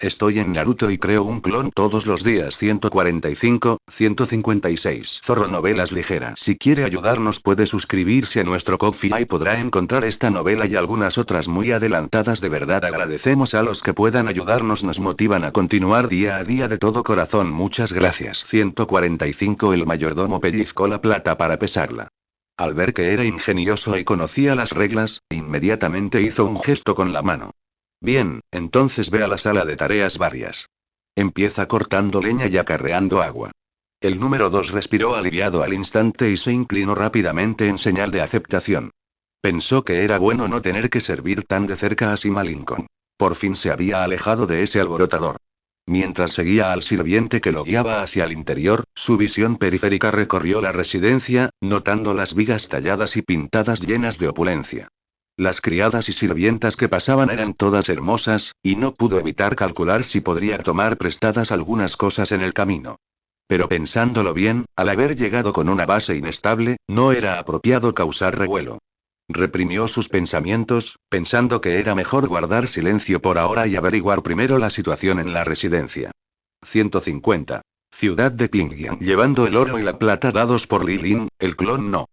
Estoy en Naruto y creo un clon todos los días. 145, 156. Zorro Novelas Ligeras. Si quiere ayudarnos puede suscribirse a nuestro Ko-fi y podrá encontrar esta novela y algunas otras muy adelantadas. De verdad agradecemos a los que puedan ayudarnos, nos motivan a continuar día a día de todo corazón. Muchas gracias. 145. El mayordomo pellizcó la plata para pesarla. Al ver que era ingenioso y conocía las reglas, inmediatamente hizo un gesto con la mano. Bien, entonces ve a la sala de tareas varias. Empieza cortando leña y acarreando agua. El número 2 respiró aliviado al instante y se inclinó rápidamente en señal de aceptación. Pensó que era bueno no tener que servir tan de cerca a Sima Lincoln. Por fin se había alejado de ese alborotador. Mientras seguía al sirviente que lo guiaba hacia el interior, su visión periférica recorrió la residencia, notando las vigas talladas y pintadas llenas de opulencia. Las criadas y sirvientas que pasaban eran todas hermosas, y no pudo evitar calcular si podría tomar prestadas algunas cosas en el camino. Pero pensándolo bien, al haber llegado con una base inestable, no era apropiado causar revuelo. Reprimió sus pensamientos, pensando que era mejor guardar silencio por ahora y averiguar primero la situación en la residencia. 150. Ciudad de Pyongyang. Llevando el oro y la plata dados por Li Lin, el clon no.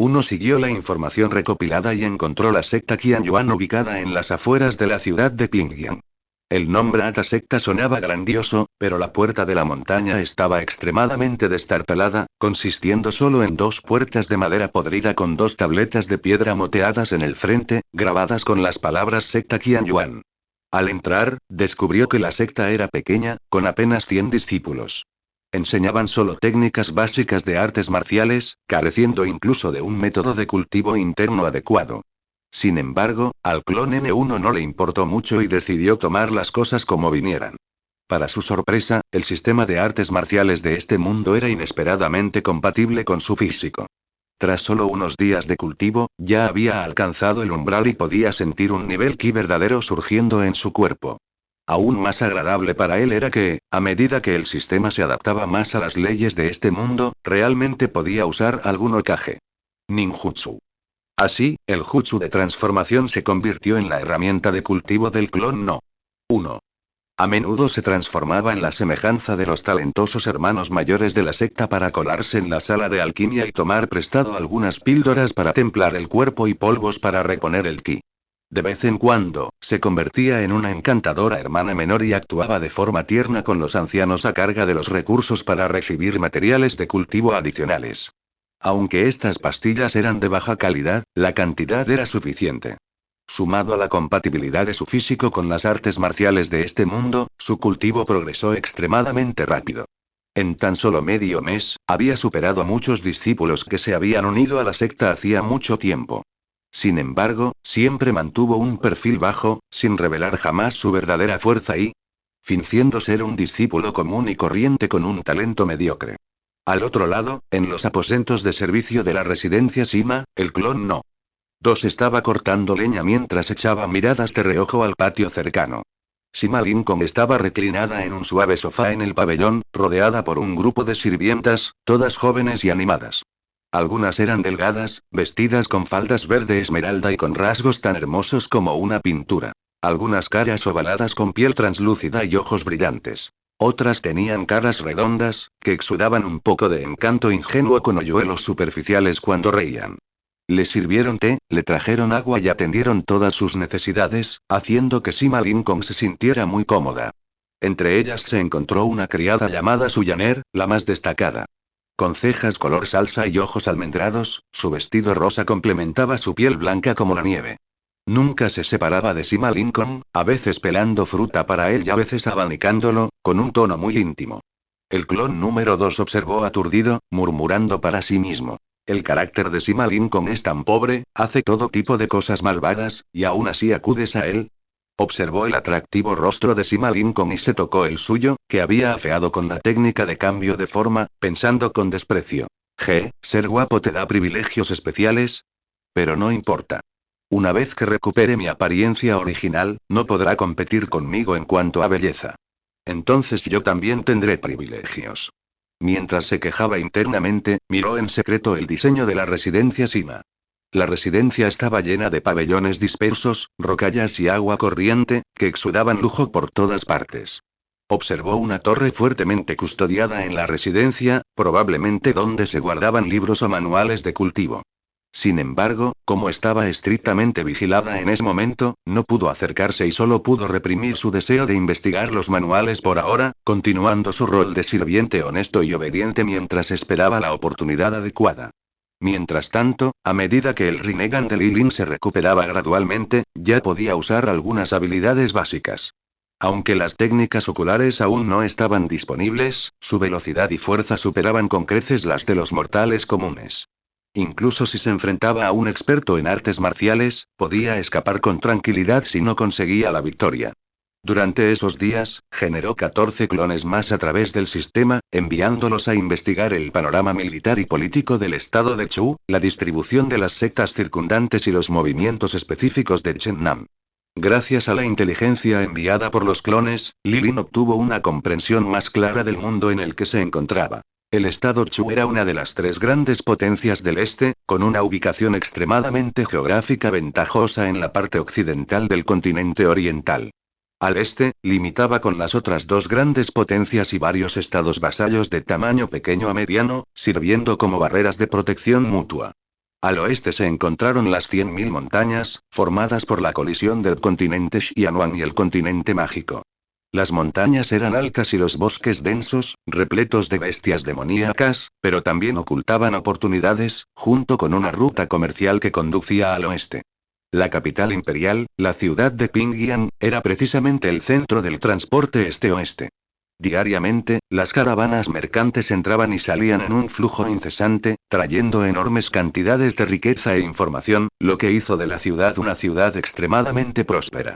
Uno siguió la información recopilada y encontró la secta Qianyuan ubicada en las afueras de la ciudad de Pyongyang. El nombre de esta secta sonaba grandioso, pero la puerta de la montaña estaba extremadamente destartalada, consistiendo solo en 2 puertas de madera podrida con 2 tabletas de piedra moteadas en el frente, grabadas con las palabras secta Qianyuan. Al entrar, descubrió que la secta era pequeña, con apenas 100 discípulos. Enseñaban solo técnicas básicas de artes marciales, careciendo incluso de un método de cultivo interno adecuado. Sin embargo, al clon N1 no le importó mucho y decidió tomar las cosas como vinieran. Para su sorpresa, el sistema de artes marciales de este mundo era inesperadamente compatible con su físico. Tras solo unos días de cultivo, ya había alcanzado el umbral y podía sentir un nivel ki verdadero surgiendo en su cuerpo. Aún más agradable para él era que, a medida que el sistema se adaptaba más a las leyes de este mundo, realmente podía usar algún Hokage. Ninjutsu. Así, el jutsu de transformación se convirtió en la herramienta de cultivo del clon No. 1. A menudo se transformaba en la semejanza de los talentosos hermanos mayores de la secta para colarse en la sala de alquimia y tomar prestado algunas píldoras para templar el cuerpo y polvos para reponer el ki. De vez en cuando, se convertía en una encantadora hermana menor y actuaba de forma tierna con los ancianos a cargo de los recursos para recibir materiales de cultivo adicionales. Aunque estas pastillas eran de baja calidad, la cantidad era suficiente. Sumado a la compatibilidad de su físico con las artes marciales de este mundo, su cultivo progresó extremadamente rápido. En tan solo medio mes, había superado a muchos discípulos que se habían unido a la secta hacía mucho tiempo. Sin embargo, siempre mantuvo un perfil bajo, sin revelar jamás su verdadera fuerza y fingiendo ser un discípulo común y corriente con un talento mediocre. Al otro lado, en los aposentos de servicio de la residencia Sima, el clon No. 2 estaba cortando leña mientras echaba miradas de reojo al patio cercano. Sima Lincoln estaba reclinada en un suave sofá en el pabellón, rodeada por un grupo de sirvientas, todas jóvenes y animadas. Algunas eran delgadas, vestidas con faldas verde esmeralda y con rasgos tan hermosos como una pintura. Algunas caras ovaladas con piel translúcida y ojos brillantes. Otras tenían caras redondas, que exudaban un poco de encanto ingenuo con hoyuelos superficiales cuando reían. Le sirvieron té, le trajeron agua y atendieron todas sus necesidades, haciendo que Sima Lincoln se sintiera muy cómoda. Entre ellas se encontró una criada llamada Suyaner, la más destacada. Con cejas color salsa y ojos almendrados, su vestido rosa complementaba su piel blanca como la nieve. Nunca se separaba de Sima Lincoln, a veces pelando fruta para él y a veces abanicándolo, con un tono muy íntimo. El clon número 2 observó aturdido, murmurando para sí mismo. El carácter de Sima Lincoln es tan pobre, hace todo tipo de cosas malvadas, y aún así acudes a él. Observó el atractivo rostro de Sima Lincoln y se tocó el suyo, que había afeado con la técnica de cambio de forma, pensando con desprecio. ¿Ser guapo te da privilegios especiales? Pero no importa. Una vez que recupere mi apariencia original, no podrá competir conmigo en cuanto a belleza. Entonces yo también tendré privilegios. Mientras se quejaba internamente, miró en secreto el diseño de la residencia Sima. La residencia estaba llena de pabellones dispersos, rocallas y agua corriente, que exudaban lujo por todas partes. Observó una torre fuertemente custodiada en la residencia, probablemente donde se guardaban libros o manuales de cultivo. Sin embargo, como estaba estrictamente vigilada en ese momento, no pudo acercarse y solo pudo reprimir su deseo de investigar los manuales por ahora, continuando su rol de sirviente honesto y obediente mientras esperaba la oportunidad adecuada. Mientras tanto, a medida que el Rinnegan de Lilin se recuperaba gradualmente, ya podía usar algunas habilidades básicas. Aunque las técnicas oculares aún no estaban disponibles, su velocidad y fuerza superaban con creces las de los mortales comunes. Incluso si se enfrentaba a un experto en artes marciales, podía escapar con tranquilidad si no conseguía la victoria. Durante esos días, generó 14 clones más a través del sistema, enviándolos a investigar el panorama militar y político del estado de Chu, la distribución de las sectas circundantes y los movimientos específicos de Chennam. Gracias a la inteligencia enviada por los clones, Lilin obtuvo una comprensión más clara del mundo en el que se encontraba. El estado Chu era una de las 3 grandes potencias del este, con una ubicación extremadamente geográfica ventajosa en la parte occidental del continente oriental. Al este, limitaba con las otras 2 grandes potencias y varios estados vasallos de tamaño pequeño a mediano, sirviendo como barreras de protección mutua. Al oeste se encontraron las 100.000 montañas, formadas por la colisión del continente Xianhuang y el continente mágico. Las montañas eran altas y los bosques densos, repletos de bestias demoníacas, pero también ocultaban oportunidades, junto con una ruta comercial que conducía al oeste. La capital imperial, la ciudad de Pingyan, era precisamente el centro del transporte este-oeste. Diariamente, las caravanas mercantes entraban y salían en un flujo incesante, trayendo enormes cantidades de riqueza e información, lo que hizo de la ciudad una ciudad extremadamente próspera.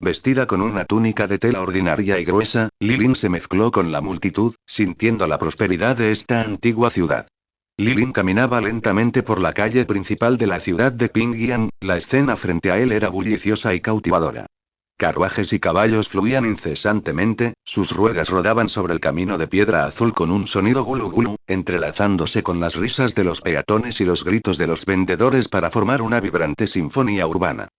Vestida con una túnica de tela ordinaria y gruesa, Lilin se mezcló con la multitud, sintiendo la prosperidad de esta antigua ciudad. Lilin caminaba lentamente por la calle principal de la ciudad de Pingyan, la escena frente a él era bulliciosa y cautivadora. Carruajes y caballos fluían incesantemente, sus ruedas rodaban sobre el camino de piedra azul con un sonido gulu gulu, entrelazándose con las risas de los peatones y los gritos de los vendedores para formar una vibrante sinfonía urbana.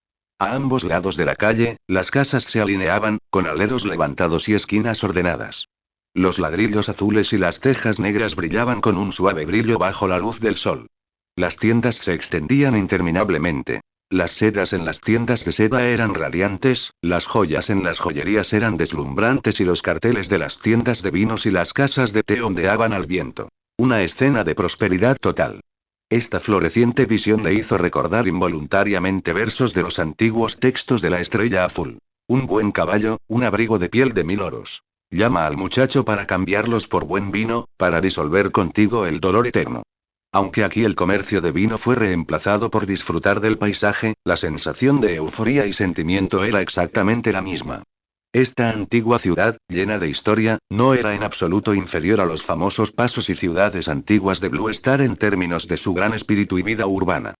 A ambos lados de la calle, las casas se alineaban, con aleros levantados y esquinas ordenadas. Los ladrillos azules y las tejas negras brillaban con un suave brillo bajo la luz del sol. Las tiendas se extendían interminablemente. Las sedas en las tiendas de seda eran radiantes, las joyas en las joyerías eran deslumbrantes y los carteles de las tiendas de vinos y las casas de té ondeaban al viento. Una escena de prosperidad total. Esta floreciente visión le hizo recordar involuntariamente versos de los antiguos textos de la Estrella Azul. Un buen caballo, un abrigo de piel de 1000 oros. Llama al muchacho para cambiarlos por buen vino, para disolver contigo el dolor eterno. Aunque aquí el comercio de vino fue reemplazado por disfrutar del paisaje, la sensación de euforía y sentimiento era exactamente la misma. Esta antigua ciudad, llena de historia, no era en absoluto inferior a los famosos pasos y ciudades antiguas de Blue Star en términos de su gran espíritu y vida urbana.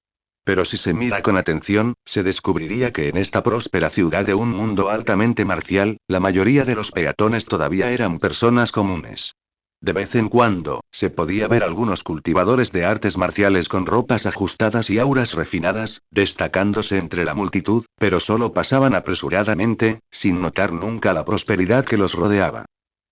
Pero si se mira con atención, se descubriría que en esta próspera ciudad de un mundo altamente marcial, la mayoría de los peatones todavía eran personas comunes. De vez en cuando, se podía ver algunos cultivadores de artes marciales con ropas ajustadas y auras refinadas, destacándose entre la multitud, pero solo pasaban apresuradamente, sin notar nunca la prosperidad que los rodeaba.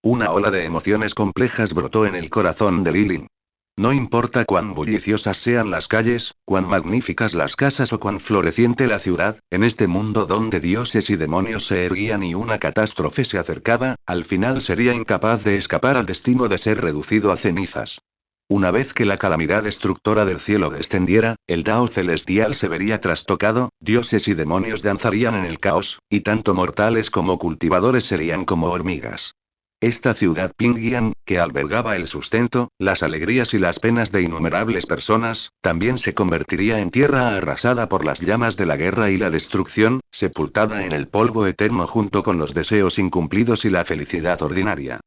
Una ola de emociones complejas brotó en el corazón de Lilin. No importa cuán bulliciosas sean las calles, cuán magníficas las casas o cuán floreciente la ciudad, en este mundo donde dioses y demonios se erguían y una catástrofe se acercaba, al final sería incapaz de escapar al destino de ser reducido a cenizas. Una vez que la calamidad destructora del cielo descendiera, el Dao celestial se vería trastocado, dioses y demonios danzarían en el caos, y tanto mortales como cultivadores serían como hormigas. Esta ciudad Pingyan, que albergaba el sustento, las alegrías y las penas de innumerables personas, también se convertiría en tierra arrasada por las llamas de la guerra y la destrucción, sepultada en el polvo eterno junto con los deseos incumplidos y la felicidad ordinaria.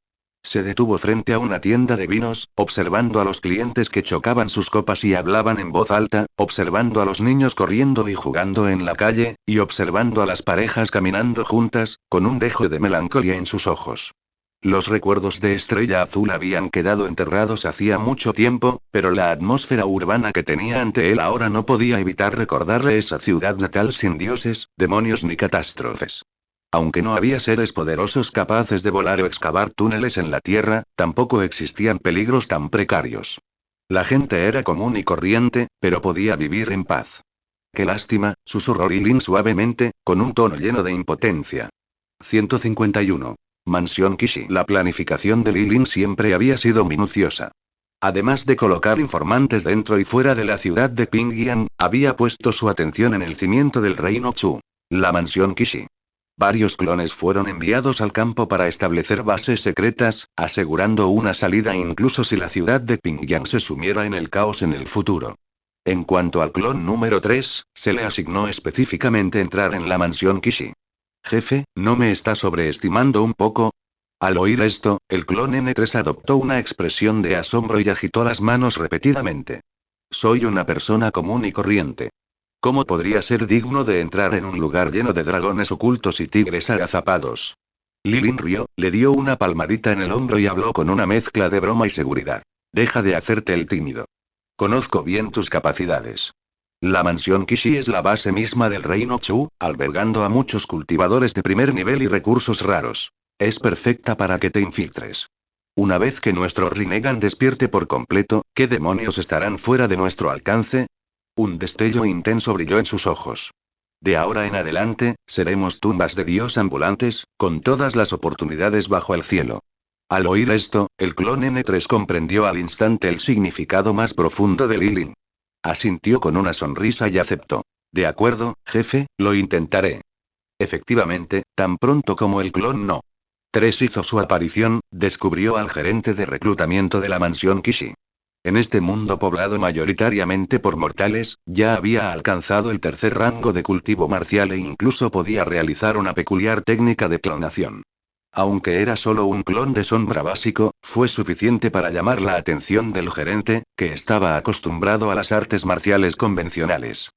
Se detuvo frente a una tienda de vinos, observando a los clientes que chocaban sus copas y hablaban en voz alta, observando a los niños corriendo y jugando en la calle, y observando a las parejas caminando juntas, con un dejo de melancolía en sus ojos. Los recuerdos de Estrella Azul habían quedado enterrados hacía mucho tiempo, pero la atmósfera urbana que tenía ante él ahora no podía evitar recordarle esa ciudad natal sin dioses, demonios ni catástrofes. Aunque no había seres poderosos capaces de volar o excavar túneles en la tierra, tampoco existían peligros tan precarios. La gente era común y corriente, pero podía vivir en paz. Qué lástima, susurró Lilin suavemente, con un tono lleno de impotencia. 151. Mansión Kishi. La planificación de Lilin siempre había sido minuciosa. Además de colocar informantes dentro y fuera de la ciudad de Pingyan, había puesto su atención en el cimiento del reino Chu. La mansión Kishi. Varios clones fueron enviados al campo para establecer bases secretas, asegurando una salida incluso si la ciudad de Pingyan se sumiera en el caos en el futuro. En cuanto al clon número 3, se le asignó específicamente entrar en la mansión Kishi. Jefe, ¿no me está sobreestimando un poco? Al oír esto, el clon N3 adoptó una expresión de asombro y agitó las manos repetidamente. Soy una persona común y corriente. ¿Cómo podría ser digno de entrar en un lugar lleno de dragones ocultos y tigres agazapados? Lilin rió, le dio una palmadita en el hombro y habló con una mezcla de broma y seguridad. Deja de hacerte el tímido. Conozco bien tus capacidades. La mansión Kishi es la base misma del reino Chu, albergando a muchos cultivadores de primer nivel y recursos raros. Es perfecta para que te infiltres. Una vez que nuestro Rinnegan despierte por completo, ¿qué demonios estarán fuera de nuestro alcance? Un destello intenso brilló en sus ojos. De ahora en adelante, seremos tumbas de dios ambulantes, con todas las oportunidades bajo el cielo. Al oír esto, el clon N3 comprendió al instante el significado más profundo de Lilin. Asintió con una sonrisa y aceptó. De acuerdo, jefe, lo intentaré. Efectivamente, tan pronto como el clon No. 3 hizo su aparición, descubrió al gerente de reclutamiento de la mansión Kishi. En este mundo poblado mayoritariamente por mortales, ya había alcanzado el tercer rango de cultivo marcial e incluso podía realizar una peculiar técnica de clonación. Aunque era solo un clon de sombra básico, fue suficiente para llamar la atención del gerente, que estaba acostumbrado a las artes marciales convencionales.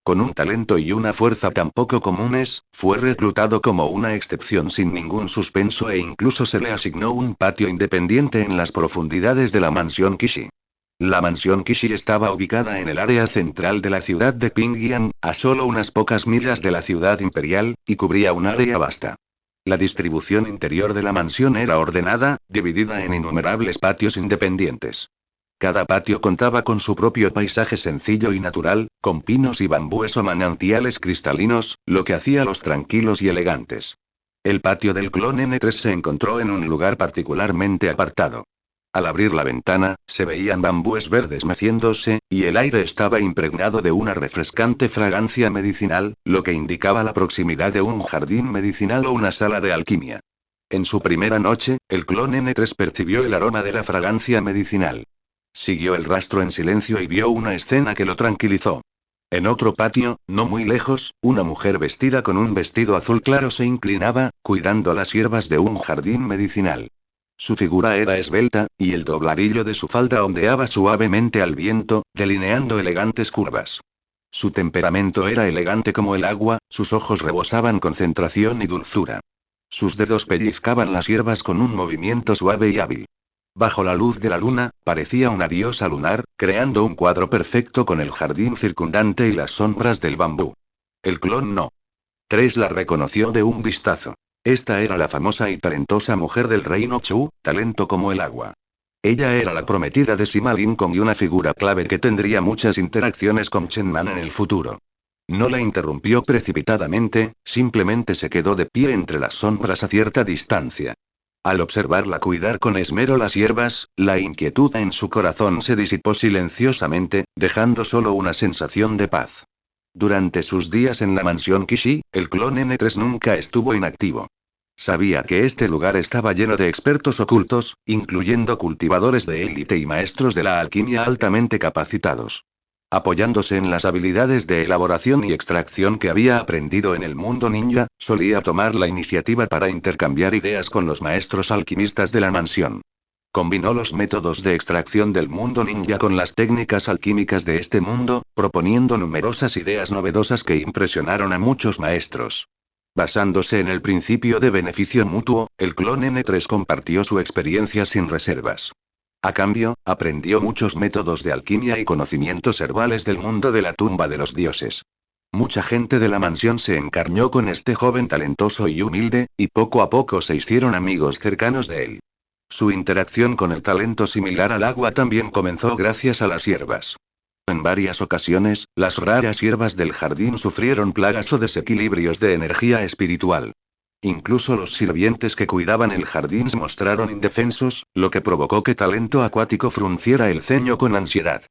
Con un talento y una fuerza tan poco comunes, fue reclutado como una excepción sin ningún suspenso e incluso se le asignó un patio independiente en las profundidades de la mansión Kishi. La mansión Kishi estaba ubicada en el área central de la ciudad de Pingyan, a solo unas pocas millas de la ciudad imperial, y cubría un área vasta. La distribución interior de la mansión era ordenada, dividida en innumerables patios independientes. Cada patio contaba con su propio paisaje sencillo y natural, con pinos y bambúes o manantiales cristalinos, lo que hacía los tranquilos y elegantes. El patio del clon N3 se encontró en un lugar particularmente apartado. Al abrir la ventana, se veían bambúes verdes meciéndose, y el aire estaba impregnado de una refrescante fragancia medicinal, lo que indicaba la proximidad de un jardín medicinal o una sala de alquimia. En su primera noche, el clon N3 percibió el aroma de la fragancia medicinal. Siguió el rastro en silencio y vio una escena que lo tranquilizó. En otro patio, no muy lejos, una mujer vestida con un vestido azul claro se inclinaba, cuidando las hierbas de un jardín medicinal. Su figura era esbelta, y el dobladillo de su falda ondeaba suavemente al viento, delineando elegantes curvas. Su temperamento era elegante como el agua, sus ojos rebosaban concentración y dulzura. Sus dedos pellizcaban las hierbas con un movimiento suave y hábil. Bajo la luz de la luna, parecía una diosa lunar, creando un cuadro perfecto con el jardín circundante y las sombras del bambú. El clon No. 3 la reconoció de un vistazo. Esta era la famosa y talentosa mujer del reino Chu, talento como el agua. Ella era la prometida de Sima Lin Kong y una figura clave que tendría muchas interacciones con Chen Man en el futuro. No la interrumpió precipitadamente, simplemente se quedó de pie entre las sombras a cierta distancia. Al observarla cuidar con esmero las hierbas, la inquietud en su corazón se disipó silenciosamente, dejando solo una sensación de paz. Durante sus días en la mansión Kishi, el clon N3 nunca estuvo inactivo. Sabía que este lugar estaba lleno de expertos ocultos, incluyendo cultivadores de élite y maestros de la alquimia altamente capacitados. Apoyándose en las habilidades de elaboración y extracción que había aprendido en el mundo ninja, solía tomar la iniciativa para intercambiar ideas con los maestros alquimistas de la mansión. Combinó los métodos de extracción del mundo ninja con las técnicas alquímicas de este mundo, proponiendo numerosas ideas novedosas que impresionaron a muchos maestros. Basándose en el principio de beneficio mutuo, el clon N3 compartió su experiencia sin reservas. A cambio, aprendió muchos métodos de alquimia y conocimientos herbales del mundo de la tumba de los dioses. Mucha gente de la mansión se encarnó con este joven talentoso y humilde, y poco a poco se hicieron amigos cercanos de él. Su interacción con el talento similar al agua también comenzó gracias a las hierbas. En varias ocasiones, las raras hierbas del jardín sufrieron plagas o desequilibrios de energía espiritual. Incluso los sirvientes que cuidaban el jardín se mostraron indefensos, lo que provocó que Talento Acuático frunciera el ceño con ansiedad.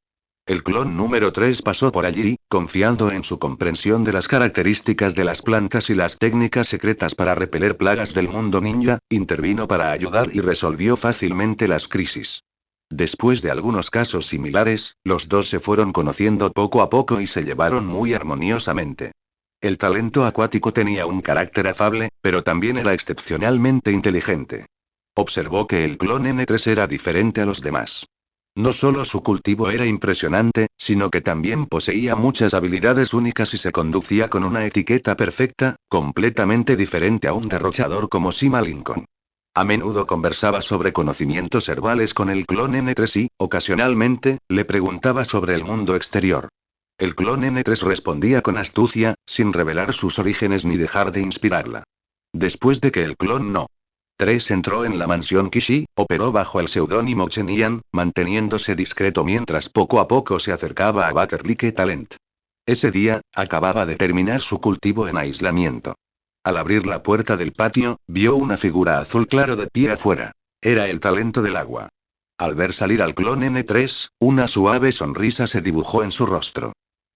El clon número 3 pasó por allí, confiando en su comprensión de las características de las plantas y las técnicas secretas para repeler plagas del mundo ninja, intervino para ayudar y resolvió fácilmente las crisis. Después de algunos casos similares, los dos se fueron conociendo poco a poco y se llevaron muy armoniosamente. El talento acuático tenía un carácter afable, pero también era excepcionalmente inteligente. Observó que el clon N3 era diferente a los demás. No solo su cultivo era impresionante, sino que también poseía muchas habilidades únicas y se conducía con una etiqueta perfecta, completamente diferente a un derrochador como Sima Lincoln. A menudo conversaba sobre conocimientos herbales con el clon N3 y, ocasionalmente, le preguntaba sobre el mundo exterior. El clon N3 respondía con astucia, sin revelar sus orígenes ni dejar de inspirarla. Después de que el clon No. 3 entró en la mansión Kishi, operó bajo el seudónimo Chenian, manteniéndose discreto mientras poco a poco se acercaba a Butterlique Talent. Ese día, acababa de terminar su cultivo en aislamiento. Al abrir la puerta del patio, vio una figura azul claro de pie afuera. Era el talento del agua. Al ver salir al clon N3, una suave sonrisa se dibujó en su rostro.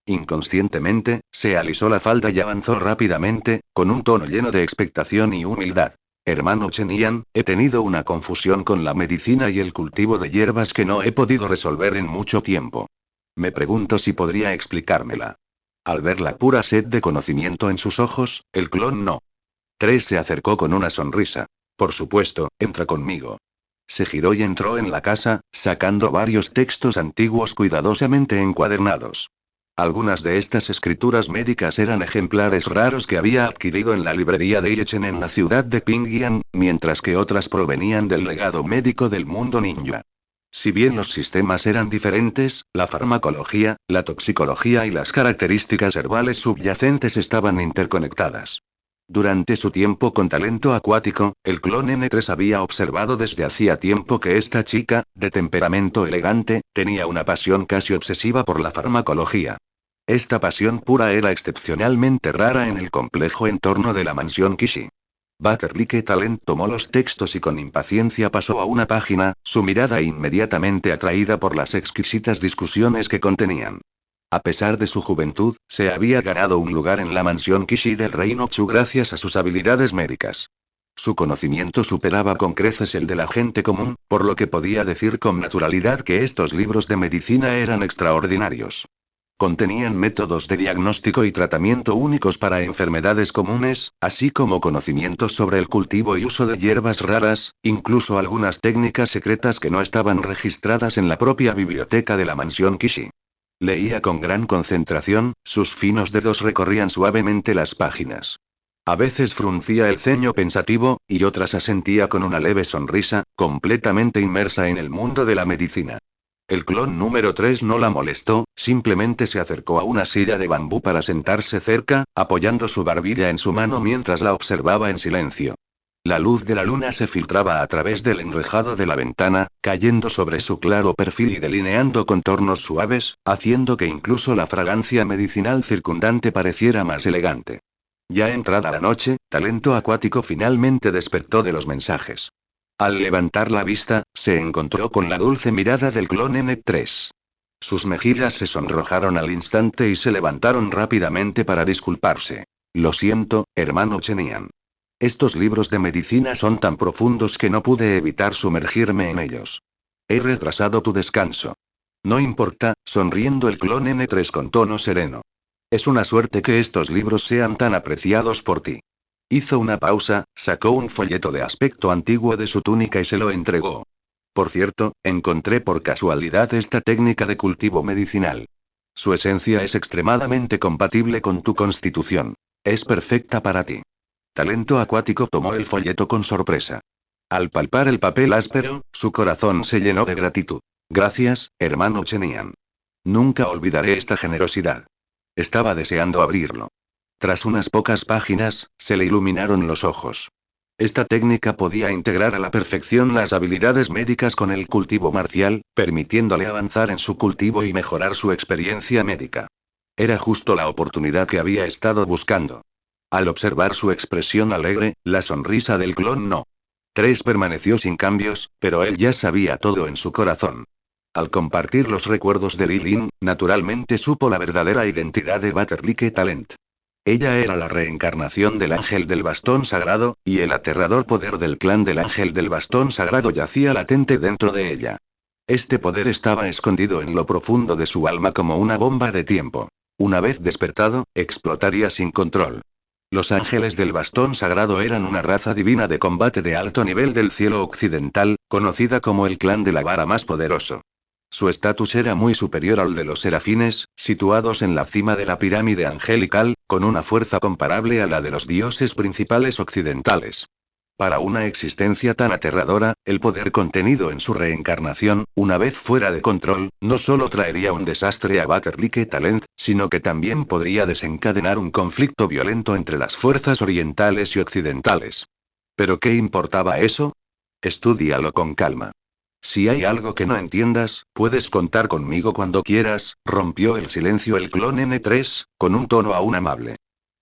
Inconscientemente, se alisó la falda y avanzó rápidamente, con un tono lleno de expectación y humildad. Hermano Chenian, he tenido una confusión con la medicina y el cultivo de hierbas que no he podido resolver en mucho tiempo. Me pregunto si podría explicármela. Al ver la pura sed de conocimiento en sus ojos, el clon No. 3 se acercó con una sonrisa. Por supuesto, entra conmigo. Se giró y entró en la casa, sacando varios textos antiguos cuidadosamente encuadernados. Algunas de estas escrituras médicas eran ejemplares raros que había adquirido en la librería de Yechen en la ciudad de Pingyan, mientras que otras provenían del legado médico del mundo ninja. Si bien los sistemas eran diferentes, la farmacología, la toxicología y las características herbales subyacentes estaban interconectadas. Durante su tiempo con talento acuático, el clon N3 había observado desde hacía tiempo que esta chica, de temperamento elegante, tenía una pasión casi obsesiva por la farmacología. Esta pasión pura era excepcionalmente rara en el complejo entorno de la mansión Kishi. Butterlique Talent tomó los textos y con impaciencia pasó a una página, su mirada inmediatamente atraída por las exquisitas discusiones que contenían. A pesar de su juventud, se había ganado un lugar en la mansión Kishi del reino Chu gracias a sus habilidades médicas. Su conocimiento superaba con creces el de la gente común, por lo que podía decir con naturalidad que estos libros de medicina eran extraordinarios. Contenían métodos de diagnóstico y tratamiento únicos para enfermedades comunes, así como conocimientos sobre el cultivo y uso de hierbas raras, incluso algunas técnicas secretas que no estaban registradas en la propia biblioteca de la mansión Kishi. Leía con gran concentración, sus finos dedos recorrían suavemente las páginas. A veces fruncía el ceño pensativo, y otras asentía con una leve sonrisa, completamente inmersa en el mundo de la medicina. El clon número 3 no la molestó, simplemente se acercó a una silla de bambú para sentarse cerca, apoyando su barbilla en su mano mientras la observaba en silencio. La luz de la luna se filtraba a través del enrejado de la ventana, cayendo sobre su claro perfil y delineando contornos suaves, haciendo que incluso la fragancia medicinal circundante pareciera más elegante. Ya entrada la noche, talento acuático finalmente despertó de los mensajes. Al levantar la vista, se encontró con la dulce mirada del clon N3. Sus mejillas se sonrojaron al instante y se levantaron rápidamente para disculparse. Lo siento, hermano Chenian. Estos libros de medicina son tan profundos que no pude evitar sumergirme en ellos. He retrasado tu descanso. No importa, sonriendo el clon N3 con tono sereno. Es una suerte que estos libros sean tan apreciados por ti. Hizo una pausa, sacó un folleto de aspecto antiguo de su túnica y se lo entregó. Por cierto, encontré por casualidad esta técnica de cultivo medicinal. Su esencia es extremadamente compatible con tu constitución. Es perfecta para ti. Talento acuático tomó el folleto con sorpresa. Al palpar el papel áspero, su corazón se llenó de gratitud. Gracias, hermano Chenian. Nunca olvidaré esta generosidad. Estaba deseando abrirlo. Tras unas pocas páginas, se le iluminaron los ojos. Esta técnica podía integrar a la perfección las habilidades médicas con el cultivo marcial, permitiéndole avanzar en su cultivo y mejorar su experiencia médica. Era justo la oportunidad que había estado buscando. Al observar su expresión alegre, la sonrisa del clon no. 3 permaneció sin cambios, pero él ya sabía todo en su corazón. Al compartir los recuerdos de Lilin, naturalmente supo la verdadera identidad de Butterlique Talent. Ella era la reencarnación del ángel del bastón sagrado, y el aterrador poder del clan del ángel del bastón sagrado yacía latente dentro de ella. Este poder estaba escondido en lo profundo de su alma como una bomba de tiempo. Una vez despertado, explotaría sin control. Los ángeles del bastón sagrado eran una raza divina de combate de alto nivel del cielo occidental, conocida como el clan de la vara más poderoso. Su estatus era muy superior al de los serafines, situados en la cima de la pirámide angelical, con una fuerza comparable a la de los dioses principales occidentales. Para una existencia tan aterradora, el poder contenido en su reencarnación, una vez fuera de control, no solo traería un desastre a Butterlique Talent, sino que también podría desencadenar un conflicto violento entre las fuerzas orientales y occidentales. ¿Pero qué importaba eso? Estúdialo con calma. Si hay algo que no entiendas, puedes contar conmigo cuando quieras, rompió el silencio el clon N3, con un tono aún amable.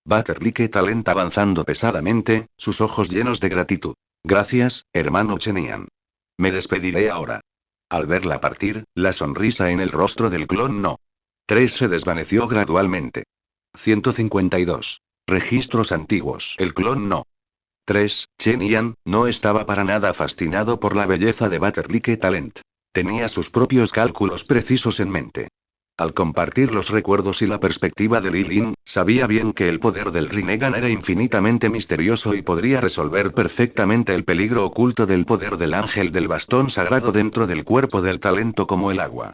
Butterlique Talent avanzando pesadamente, sus ojos llenos de gratitud. Gracias, hermano Chenian. Me despediré ahora. Al verla partir, la sonrisa en el rostro del clon no. 3 se desvaneció gradualmente. 152. Registros antiguos. El clon no. 3. Chenian no estaba para nada fascinado por la belleza de Butterlique Talent. Tenía sus propios cálculos precisos en mente. Al compartir los recuerdos y la perspectiva de Lilin, sabía bien que el poder del Rinnegan era infinitamente misterioso y podría resolver perfectamente el peligro oculto del poder del ángel del bastón sagrado dentro del cuerpo del talento como el agua.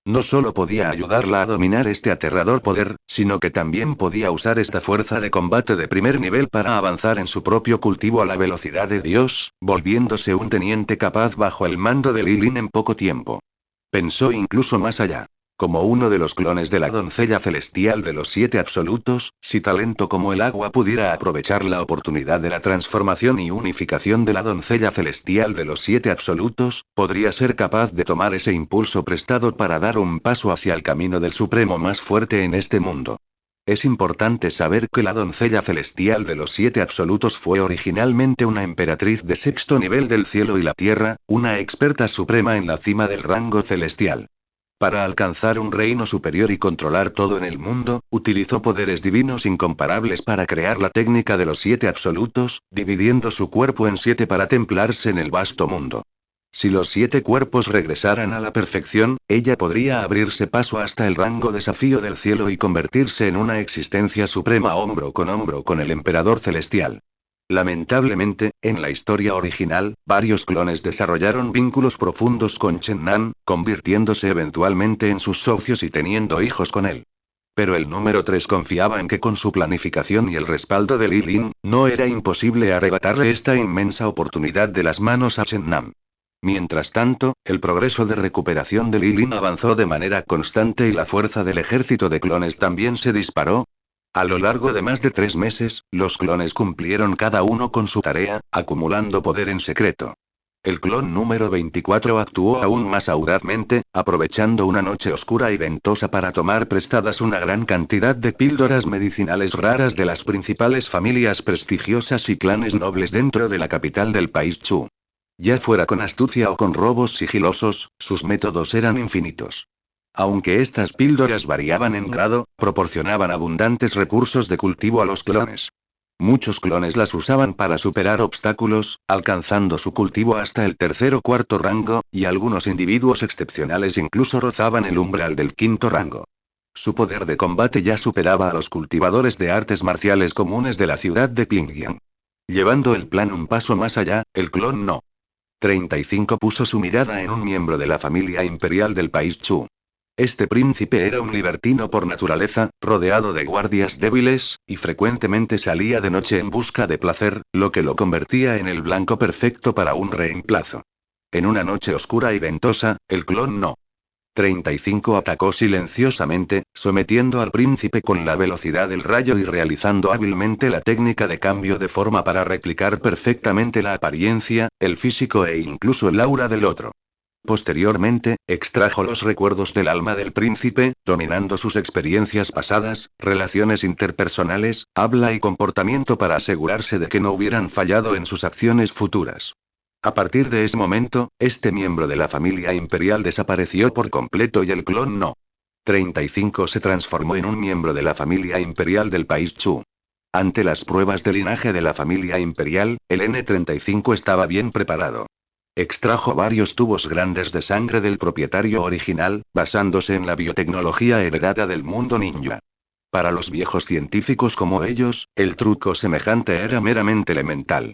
No solo podía ayudarla a dominar este aterrador poder, sino que también podía usar esta fuerza de combate de primer nivel para avanzar en su propio cultivo a la velocidad de Dios, volviéndose un teniente capaz bajo el mando de Lilin en poco tiempo. Pensó incluso más allá. Como uno de los clones de la doncella celestial de los 7 absolutos, si talento como el agua pudiera aprovechar la oportunidad de la transformación y unificación de la doncella celestial de los 7 absolutos, podría ser capaz de tomar ese impulso prestado para dar un paso hacia el camino del supremo más fuerte en este mundo. Es importante saber que la doncella celestial de los 7 absolutos fue originalmente una emperatriz de 6º nivel del cielo y la tierra, una experta suprema en la cima del rango celestial. Para alcanzar un reino superior y controlar todo en el mundo, utilizó poderes divinos incomparables para crear la técnica de los 7 absolutos, dividiendo su cuerpo en 7 para templarse en el vasto mundo. Si los 7 cuerpos regresaran a la perfección, ella podría abrirse paso hasta el rango desafío del cielo y convertirse en una existencia suprema hombro con el emperador celestial. Lamentablemente, en la historia original, varios clones desarrollaron vínculos profundos con Chen Nan, convirtiéndose eventualmente en sus socios y teniendo hijos con él. Pero el número 3 confiaba en que con su planificación y el respaldo de Lilin, no era imposible arrebatarle esta inmensa oportunidad de las manos a Chen Nan. Mientras tanto, el progreso de recuperación de Lilin avanzó de manera constante y la fuerza del ejército de clones también se disparó. A lo largo de más de 3 meses, los clones cumplieron cada uno con su tarea, acumulando poder en secreto. El clon número 24 actuó aún más audazmente, aprovechando una noche oscura y ventosa para tomar prestadas una gran cantidad de píldoras medicinales raras de las principales familias prestigiosas y clanes nobles dentro de la capital del país Chu. Ya fuera con astucia o con robos sigilosos, sus métodos eran infinitos. Aunque estas píldoras variaban en grado, proporcionaban abundantes recursos de cultivo a los clones. Muchos clones las usaban para superar obstáculos, alcanzando su cultivo hasta el 3.º o 4.º rango, y algunos individuos excepcionales incluso rozaban el umbral del 5.º rango. Su poder de combate ya superaba a los cultivadores de artes marciales comunes de la ciudad de Pyongyang. Llevando el plan un paso más allá, el clon No. 35 puso su mirada en un miembro de la familia imperial del país Chu. Este príncipe era un libertino por naturaleza, rodeado de guardias débiles, y frecuentemente salía de noche en busca de placer, lo que lo convertía en el blanco perfecto para un reemplazo. En una noche oscura y ventosa, el clon No. 35 atacó silenciosamente, sometiendo al príncipe con la velocidad del rayo y realizando hábilmente la técnica de cambio de forma para replicar perfectamente la apariencia, el físico e incluso el aura del otro. Posteriormente, extrajo los recuerdos del alma del príncipe, dominando sus experiencias pasadas, relaciones interpersonales, habla y comportamiento para asegurarse de que no hubieran fallado en sus acciones futuras. A partir de ese momento, este miembro de la familia imperial desapareció por completo y el clon No. 35 se transformó en un miembro de la familia imperial del país Chu. Ante las pruebas de linaje de la familia imperial, el N-35 estaba bien preparado. Extrajo varios tubos grandes de sangre del propietario original, basándose en la biotecnología heredada del mundo ninja. Para los viejos científicos como ellos, el truco semejante era meramente elemental.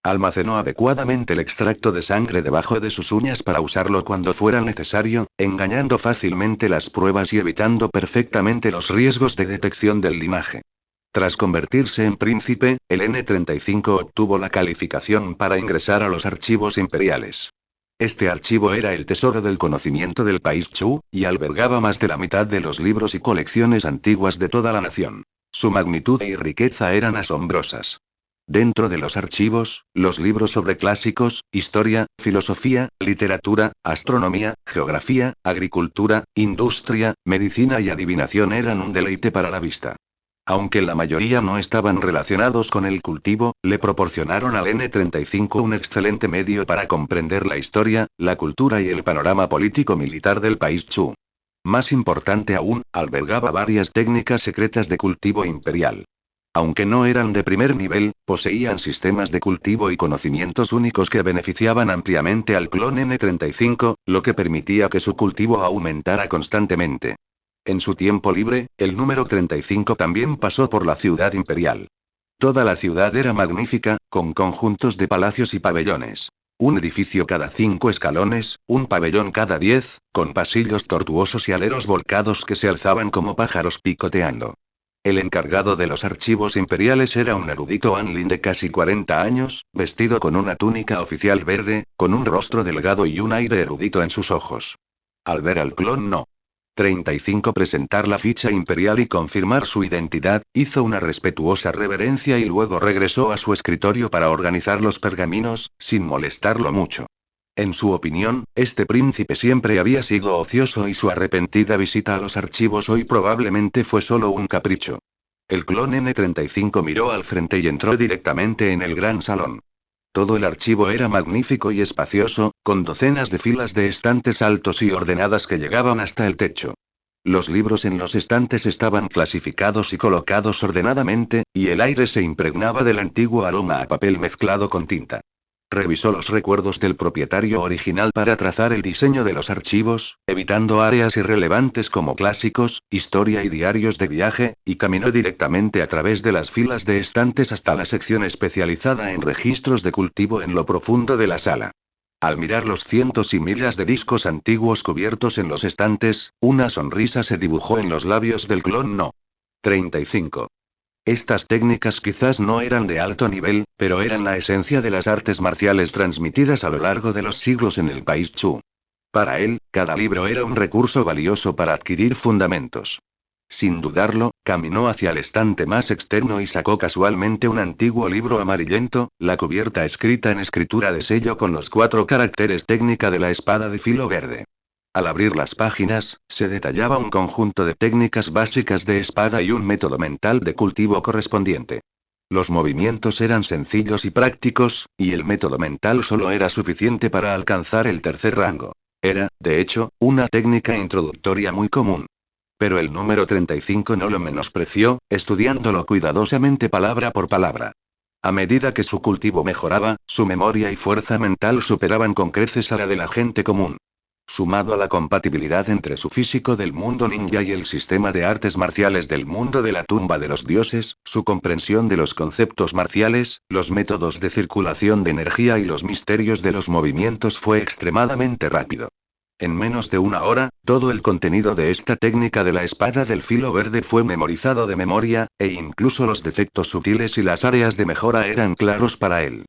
Almacenó adecuadamente el extracto de sangre debajo de sus uñas para usarlo cuando fuera necesario, engañando fácilmente las pruebas y evitando perfectamente los riesgos de detección del linaje. Tras convertirse en príncipe, el N-35 obtuvo la calificación para ingresar a los archivos imperiales. Este archivo era el tesoro del conocimiento del país Chu, y albergaba más de la mitad de los libros y colecciones antiguas de toda la nación. Su magnitud y riqueza eran asombrosas. Dentro de los archivos, los libros sobre clásicos, historia, filosofía, literatura, astronomía, geografía, agricultura, industria, medicina y adivinación eran un deleite para la vista. Aunque la mayoría no estaban relacionados con el cultivo, le proporcionaron al N-35 un excelente medio para comprender la historia, la cultura y el panorama político-militar del país Chu. Más importante aún, albergaba varias técnicas secretas de cultivo imperial. Aunque no eran de primer nivel, poseían sistemas de cultivo y conocimientos únicos que beneficiaban ampliamente al clon N-35, lo que permitía que su cultivo aumentara constantemente. En su tiempo libre, el número 35 también pasó por la ciudad imperial. Toda la ciudad era magnífica, con conjuntos de palacios y pabellones. Un edificio cada 5 escalones, un pabellón cada 10, con pasillos tortuosos y aleros volcados que se alzaban como pájaros picoteando. El encargado de los archivos imperiales era un erudito Anlin de casi 40 años, vestido con una túnica oficial verde, con un rostro delgado y un aire erudito en sus ojos. Al ver al clon No. 35 presentar la ficha imperial y confirmar su identidad, hizo una respetuosa reverencia y luego regresó a su escritorio para organizar los pergaminos, sin molestarlo mucho. En su opinión, este príncipe siempre había sido ocioso y su arrepentida visita a los archivos hoy probablemente fue solo un capricho. El clon N-35 miró al frente y entró directamente en el gran salón. Todo el archivo era magnífico y espacioso, con docenas de filas de estantes altos y ordenadas que llegaban hasta el techo. Los libros en los estantes estaban clasificados y colocados ordenadamente, y el aire se impregnaba del antiguo aroma a papel mezclado con tinta. Revisó los recuerdos del propietario original para trazar el diseño de los archivos, evitando áreas irrelevantes como clásicos, historia y diarios de viaje, y caminó directamente a través de las filas de estantes hasta la sección especializada en registros de cultivo en lo profundo de la sala. Al mirar los cientos y miles de discos antiguos cubiertos en los estantes, una sonrisa se dibujó en los labios del clon No. 35. Estas técnicas quizás no eran de alto nivel, pero eran la esencia de las artes marciales transmitidas a lo largo de los siglos en el país Chu. Para él, cada libro era un recurso valioso para adquirir fundamentos. Sin dudarlo, caminó hacia el estante más externo y sacó casualmente un antiguo libro amarillento, la cubierta escrita en escritura de sello con los 4 caracteres técnica de la espada de filo verde. Al abrir las páginas, se detallaba un conjunto de técnicas básicas de espada y un método mental de cultivo correspondiente. Los movimientos eran sencillos y prácticos, y el método mental solo era suficiente para alcanzar el tercer rango. Era, de hecho, una técnica introductoria muy común. Pero el número 35 no lo menospreció, estudiándolo cuidadosamente palabra por palabra. A medida que su cultivo mejoraba, su memoria y fuerza mental superaban con creces a la de la gente común. Sumado a la compatibilidad entre su físico del mundo ninja y el sistema de artes marciales del mundo de la tumba de los dioses, su comprensión de los conceptos marciales, los métodos de circulación de energía y los misterios de los movimientos fue extremadamente rápido. En menos de una hora, todo el contenido de esta técnica de la espada del filo verde fue memorizado de memoria, e incluso los defectos sutiles y las áreas de mejora eran claros para él.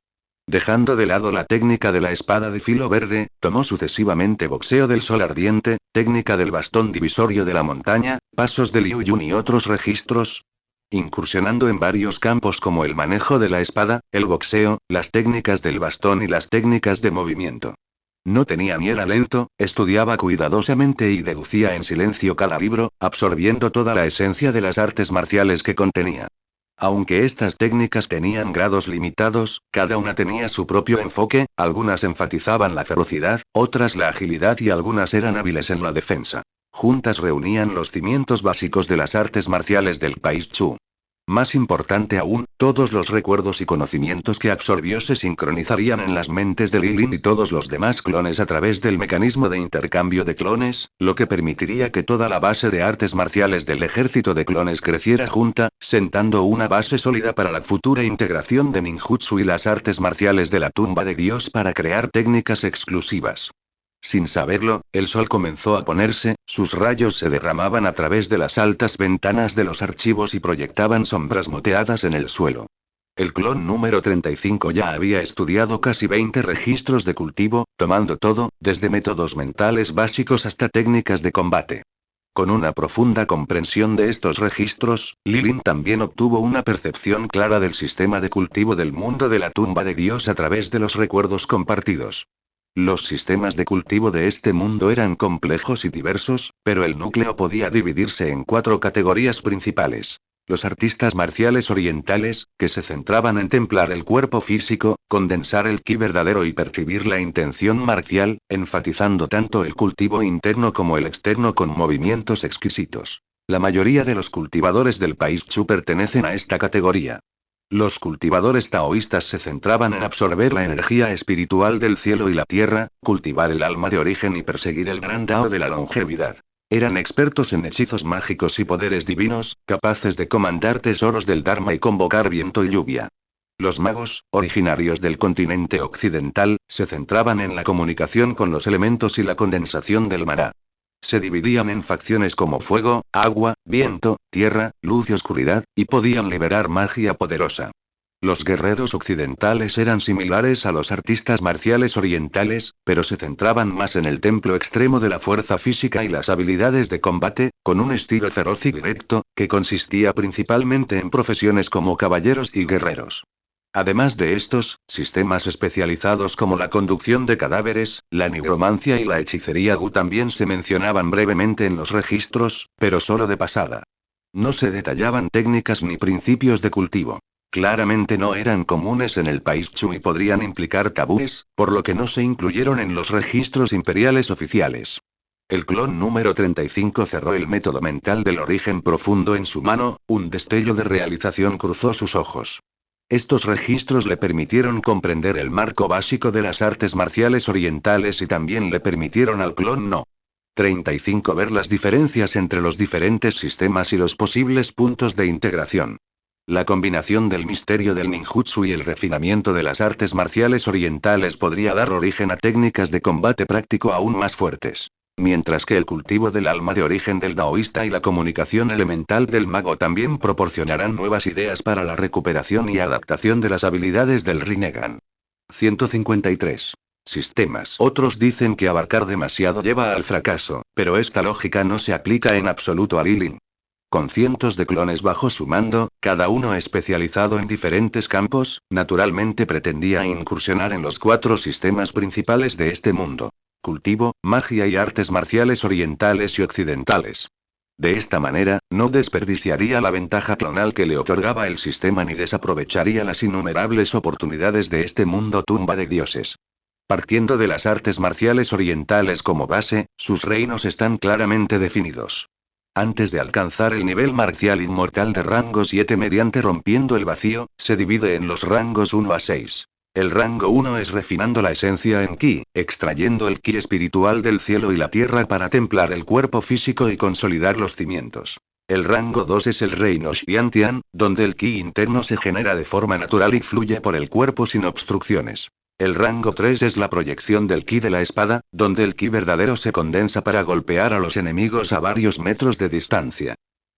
Dejando de lado la técnica de la espada de filo verde, tomó sucesivamente boxeo del sol ardiente, técnica del bastón divisorio de la montaña, pasos de Liu Yun y otros registros, incursionando en varios campos como el manejo de la espada, el boxeo, las técnicas del bastón y las técnicas de movimiento. No tenía ni era lento, estudiaba cuidadosamente y deducía en silencio cada libro, absorbiendo toda la esencia de las artes marciales que contenía. Aunque estas técnicas tenían grados limitados, cada una tenía su propio enfoque, algunas enfatizaban la ferocidad, otras la agilidad y algunas eran hábiles en la defensa. Juntas reunían los cimientos básicos de las artes marciales del país Chu. Más importante aún, todos los recuerdos y conocimientos que absorbió se sincronizarían en las mentes de Lilin y todos los demás clones a través del mecanismo de intercambio de clones, lo que permitiría que toda la base de artes marciales del ejército de clones creciera junta, sentando una base sólida para la futura integración de ninjutsu y las artes marciales de la tumba de Dios para crear técnicas exclusivas. Sin saberlo, el sol comenzó a ponerse, sus rayos se derramaban a través de las altas ventanas de los archivos y proyectaban sombras moteadas en el suelo. El clon número 35 ya había estudiado casi 20 registros de cultivo, tomando todo, desde métodos mentales básicos hasta técnicas de combate. Con una profunda comprensión de estos registros, Lilin también obtuvo una percepción clara del sistema de cultivo del mundo de la tumba de Dios a través de los recuerdos compartidos. Los sistemas de cultivo de este mundo eran complejos y diversos, pero el núcleo podía dividirse en 4 categorías principales. Los artistas marciales orientales, que se centraban en templar el cuerpo físico, condensar el ki verdadero y percibir la intención marcial, enfatizando tanto el cultivo interno como el externo con movimientos exquisitos. La mayoría de los cultivadores del país Chu pertenecen a esta categoría. Los cultivadores taoístas se centraban en absorber la energía espiritual del cielo y la tierra, cultivar el alma de origen y perseguir el gran Dao de la longevidad. Eran expertos en hechizos mágicos y poderes divinos, capaces de comandar tesoros del Dharma y convocar viento y lluvia. Los magos, originarios del continente occidental, se centraban en la comunicación con los elementos y la condensación del maná. Se dividían en facciones como fuego, agua, viento, tierra, luz y oscuridad, y podían liberar magia poderosa. Los guerreros occidentales eran similares a los artistas marciales orientales, pero se centraban más en el templo extremo de la fuerza física y las habilidades de combate, con un estilo feroz y directo, que consistía principalmente en profesiones como caballeros y guerreros. Además de estos, sistemas especializados como la conducción de cadáveres, la nigromancia y la hechicería Gu también se mencionaban brevemente en los registros, pero solo de pasada. No se detallaban técnicas ni principios de cultivo. Claramente no eran comunes en el país Chu y podrían implicar tabúes, por lo que no se incluyeron en los registros imperiales oficiales. El clon número 35 cerró el método mental del origen profundo en su mano, un destello de realización cruzó sus ojos. Estos registros le permitieron comprender el marco básico de las artes marciales orientales y también le permitieron al clon No. 35 ver las diferencias entre los diferentes sistemas y los posibles puntos de integración. La combinación del misterio del ninjutsu y el refinamiento de las artes marciales orientales podría dar origen a técnicas de combate práctico aún más fuertes. Mientras que el cultivo del alma de origen del daoísta y la comunicación elemental del mago también proporcionarán nuevas ideas para la recuperación y adaptación de las habilidades del Rinnegan. 153. Sistemas. Otros dicen que abarcar demasiado lleva al fracaso, pero esta lógica no se aplica en absoluto a Lilin. Con cientos de clones bajo su mando, cada uno especializado en diferentes campos, naturalmente pretendía incursionar en los 4 sistemas principales de este mundo: cultivo, magia y artes marciales orientales y occidentales. De esta manera, no desperdiciaría la ventaja clonal que le otorgaba el sistema ni desaprovecharía las innumerables oportunidades de este mundo tumba de dioses. Partiendo de las artes marciales orientales como base, sus reinos están claramente definidos. Antes de alcanzar el nivel marcial inmortal de rango 7 mediante rompiendo el vacío, se divide en los rangos 1 a 6. El rango 1 es refinando la esencia en ki, extrayendo el ki espiritual del cielo y la tierra para templar el cuerpo físico y consolidar los cimientos. El rango 2 es el reino Xiantian, donde el ki interno se genera de forma natural y fluye por el cuerpo sin obstrucciones. El rango 3 es la proyección del ki de la espada, donde el ki verdadero se condensa para golpear a los enemigos a varios metros de distancia.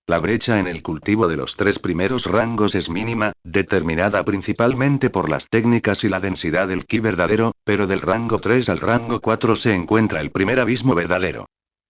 La brecha en el cultivo de los 3 primeros rangos es mínima, determinada principalmente por las técnicas y la densidad del ki verdadero, pero del rango 3 al rango 4 se encuentra el primer abismo verdadero.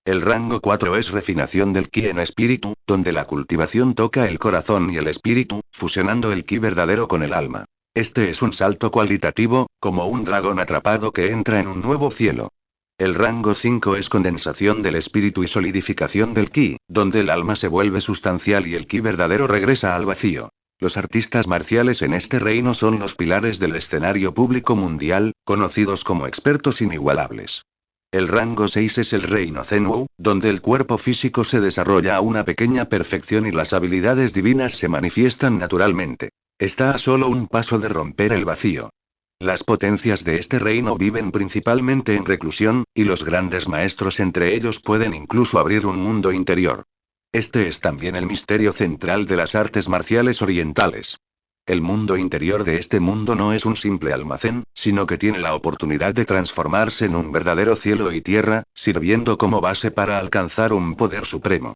El rango 4 es refinación del ki en espíritu, donde la cultivación toca el corazón y el espíritu, fusionando el ki verdadero con el alma. Este es un salto cualitativo, como un dragón atrapado que entra en un nuevo cielo. El rango 5 es condensación del espíritu y solidificación del ki, donde el alma se vuelve sustancial y el ki verdadero regresa al vacío. Los artistas marciales en este reino son los pilares del escenario público mundial, conocidos como expertos inigualables. El rango 6 es el reino Zen-Wu, donde el cuerpo físico se desarrolla a una pequeña perfección y las habilidades divinas se manifiestan naturalmente. Está a solo un paso de romper el vacío. Las potencias de este reino viven principalmente en reclusión, y los grandes maestros entre ellos pueden incluso abrir un mundo interior. Este es también el misterio central de las artes marciales orientales. El mundo interior de este mundo no es un simple almacén, sino que tiene la oportunidad de transformarse en un verdadero cielo y tierra, sirviendo como base para alcanzar un poder supremo.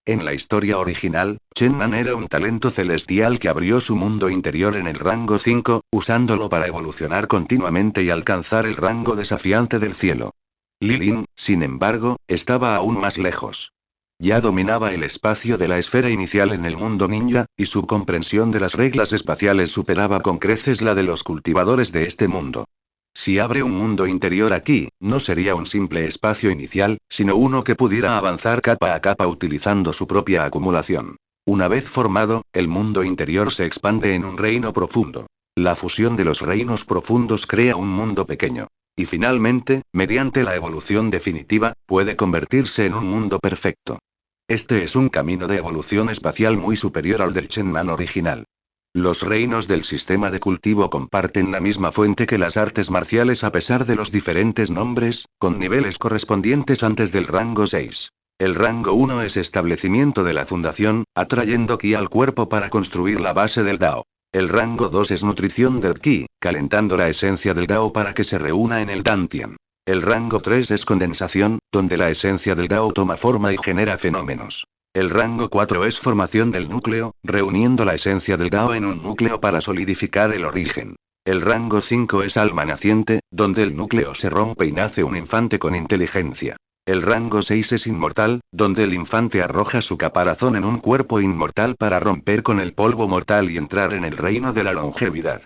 En la historia original, Chen Nan era un talento celestial que abrió su mundo interior en el rango 5, usándolo para evolucionar continuamente y alcanzar el rango desafiante del cielo. Li Lin, sin embargo, estaba aún más lejos. Ya dominaba el espacio de la esfera inicial en el mundo ninja, y su comprensión de las reglas espaciales superaba con creces la de los cultivadores de este mundo. Si abre un mundo interior aquí, no sería un simple espacio inicial, sino uno que pudiera avanzar capa a capa utilizando su propia acumulación. Una vez formado, el mundo interior se expande en un reino profundo. La fusión de los reinos profundos crea un mundo pequeño. Y finalmente, mediante la evolución definitiva, puede convertirse en un mundo perfecto. Este es un camino de evolución espacial muy superior al del Shenman original. Los reinos del sistema de cultivo comparten la misma fuente que las artes marciales a pesar de los diferentes nombres, con niveles correspondientes antes del rango 6. El rango 1 es establecimiento de la fundación, atrayendo ki al cuerpo para construir la base del Dao. El rango 2 es nutrición del ki, calentando la esencia del Dao para que se reúna en el Dantian. El rango 3 es condensación, donde la esencia del Dao toma forma y genera fenómenos. El rango 4 es formación del núcleo, reuniendo la esencia del Dao en un núcleo para solidificar el origen. El rango 5 es alma naciente, donde el núcleo se rompe y nace un infante con inteligencia. El rango 6 es inmortal, donde el infante arroja su caparazón en un cuerpo inmortal para romper con el polvo mortal y entrar en el reino de la longevidad.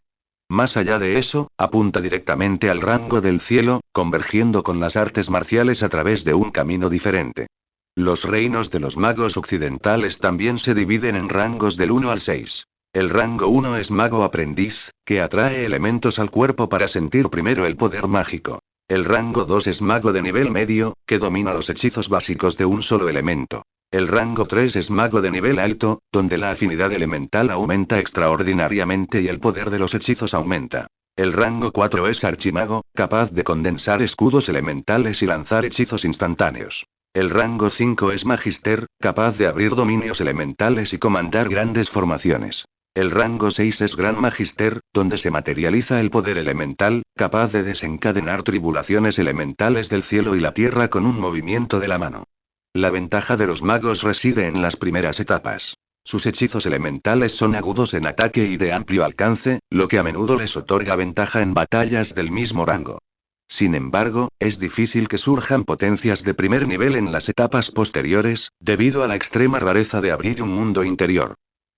Más allá de eso, apunta directamente al rango del cielo, convergiendo con las artes marciales a través de un camino diferente. Los reinos de los magos occidentales también se dividen en rangos del 1 al 6. El rango 1 es mago aprendiz, que atrae elementos al cuerpo para sentir primero el poder mágico. El rango 2 es mago de nivel medio, que domina los hechizos básicos de un solo elemento. El rango 3 es mago de nivel alto, donde la afinidad elemental aumenta extraordinariamente y el poder de los hechizos aumenta. El rango 4 es archimago, capaz de condensar escudos elementales y lanzar hechizos instantáneos. El rango 5 es magister, capaz de abrir dominios elementales y comandar grandes formaciones. El rango 6 es gran magister, donde se materializa el poder elemental, capaz de desencadenar tribulaciones elementales del cielo y la tierra con un movimiento de la mano. La ventaja de los magos reside en las primeras etapas. Sus hechizos elementales son agudos en ataque y de amplio alcance, lo que a menudo les otorga ventaja en batallas del mismo rango. Sin embargo, es difícil que surjan potencias de primer nivel en las etapas posteriores, debido a la extrema rareza de abrir un mundo interior.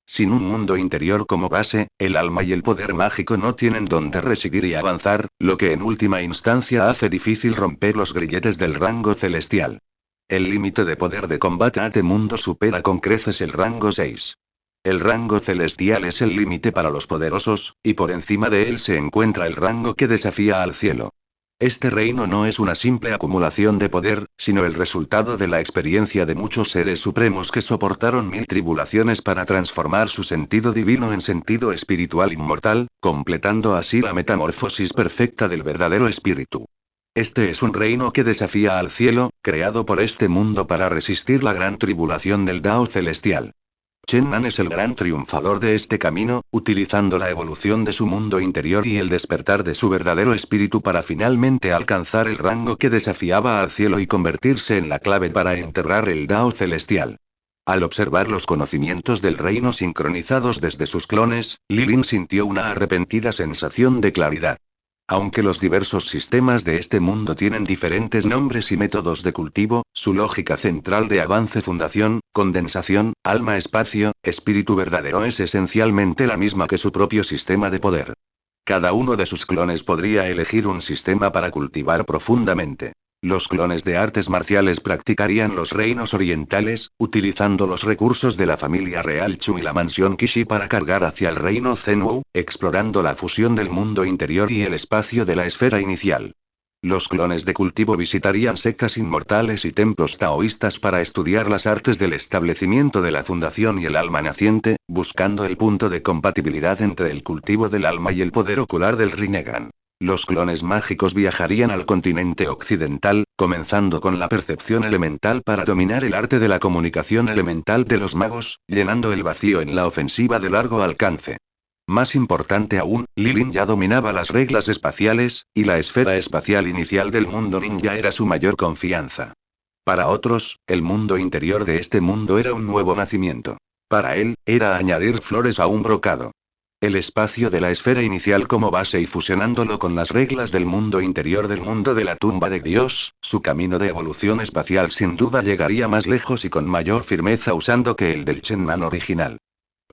Sin un mundo interior como base, el alma y el poder mágico no tienen dónde residir y avanzar, lo que en última instancia hace difícil romper los grilletes del rango celestial. El límite de poder de combate a este mundo supera con creces el rango 6. El rango celestial es el límite para los poderosos, y por encima de él se encuentra el rango que desafía al cielo. Este reino no es una simple acumulación de poder, sino el resultado de la experiencia de muchos seres supremos que soportaron 1000 tribulaciones para transformar su sentido divino en sentido espiritual inmortal, completando así la metamorfosis perfecta del verdadero espíritu. Este es un reino que desafía al cielo, creado por este mundo para resistir la gran tribulación del Dao celestial. Chen Nan es el gran triunfador de este camino, utilizando la evolución de su mundo interior y el despertar de su verdadero espíritu para finalmente alcanzar el rango que desafiaba al cielo y convertirse en la clave para enterrar el Dao celestial. Al observar los conocimientos del reino sincronizados desde sus clones, Lilin sintió una arrepentida sensación de claridad. Aunque los diversos sistemas de este mundo tienen diferentes nombres y métodos de cultivo, su lógica central de avance, fundación, condensación, alma, espacio, espíritu verdadero es esencialmente la misma que su propio sistema de poder. Cada uno de sus clones podría elegir un sistema para cultivar profundamente. Los clones de artes marciales practicarían los reinos orientales, utilizando los recursos de la familia real Chu y la mansión Kishi para cargar hacia el reino Zenwu, explorando la fusión del mundo interior y el espacio de la esfera inicial. Los clones de cultivo visitarían sectas inmortales y templos taoístas para estudiar las artes del establecimiento de la fundación y el alma naciente, buscando el punto de compatibilidad entre el cultivo del alma y el poder ocular del Rinnegan. Los clones mágicos viajarían al continente occidental, comenzando con la percepción elemental para dominar el arte de la comunicación elemental de los magos, llenando el vacío en la ofensiva de largo alcance. Más importante aún, Lilin ya dominaba las reglas espaciales, y la esfera espacial inicial del mundo ninja era su mayor confianza. Para otros, el mundo interior de este mundo era un nuevo nacimiento. Para él, era añadir flores a un brocado. El espacio de la esfera inicial como base y fusionándolo con las reglas del mundo interior del mundo de la tumba de Dios, su camino de evolución espacial sin duda llegaría más lejos y con mayor firmeza usando que el del Chen Nan original.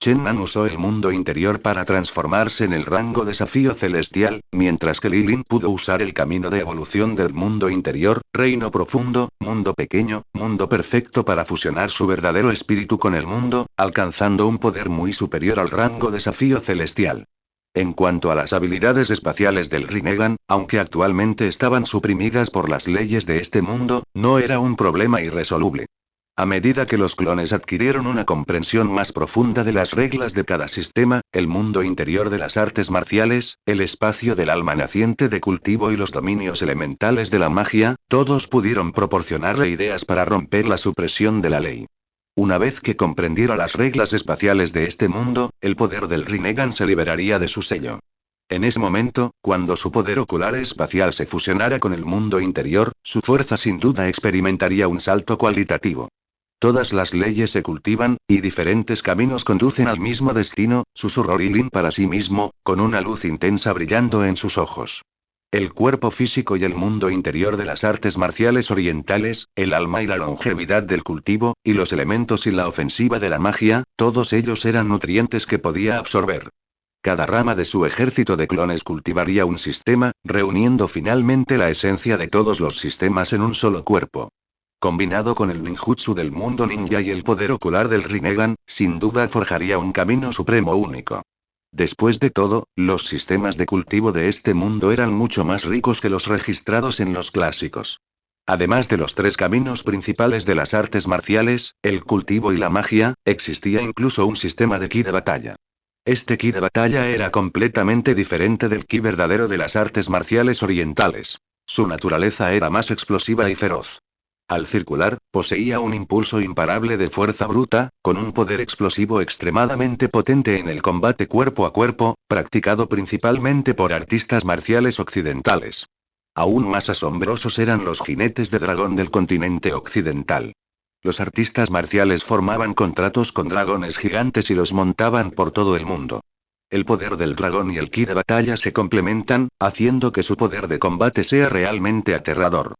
Chen Nan usó el mundo interior para transformarse en el rango desafío celestial, mientras que Lilin pudo usar el camino de evolución del mundo interior, reino profundo, mundo pequeño, mundo perfecto para fusionar su verdadero espíritu con el mundo, alcanzando un poder muy superior al rango desafío celestial. En cuanto a las habilidades espaciales del Rinnegan, aunque actualmente estaban suprimidas por las leyes de este mundo, no era un problema irresoluble. A medida que los clones adquirieron una comprensión más profunda de las reglas de cada sistema, el mundo interior de las artes marciales, el espacio del alma naciente de cultivo y los dominios elementales de la magia, todos pudieron proporcionarle ideas para romper la supresión de la ley. Una vez que comprendiera las reglas espaciales de este mundo, el poder del Rinnegan se liberaría de su sello. En ese momento, cuando su poder ocular espacial se fusionara con el mundo interior, su fuerza sin duda experimentaría un salto cualitativo. Todas las leyes se cultivan, y diferentes caminos conducen al mismo destino, susurró Lilin para sí mismo, con una luz intensa brillando en sus ojos. El cuerpo físico y el mundo interior de las artes marciales orientales, el alma y la longevidad del cultivo, y los elementos y la ofensiva de la magia, todos ellos eran nutrientes que podía absorber. Cada rama de su ejército de clones cultivaría un sistema, reuniendo finalmente la esencia de todos los sistemas en un solo cuerpo. Combinado con el ninjutsu del mundo ninja y el poder ocular del Rinnegan, sin duda forjaría un camino supremo único. Después de todo, los sistemas de cultivo de este mundo eran mucho más ricos que los registrados en los clásicos. Además de los tres caminos principales de las artes marciales, el cultivo y la magia, existía incluso un sistema de ki de batalla. Este ki de batalla era completamente diferente del ki verdadero de las artes marciales orientales. Su naturaleza era más explosiva y feroz. Al circular, poseía un impulso imparable de fuerza bruta, con un poder explosivo extremadamente potente en el combate cuerpo a cuerpo, practicado principalmente por artistas marciales occidentales. Aún más asombrosos eran los jinetes de dragón del continente occidental. Los artistas marciales formaban contratos con dragones gigantes y los montaban por todo el mundo. El poder del dragón y el ki de batalla se complementan, haciendo que su poder de combate sea realmente aterrador.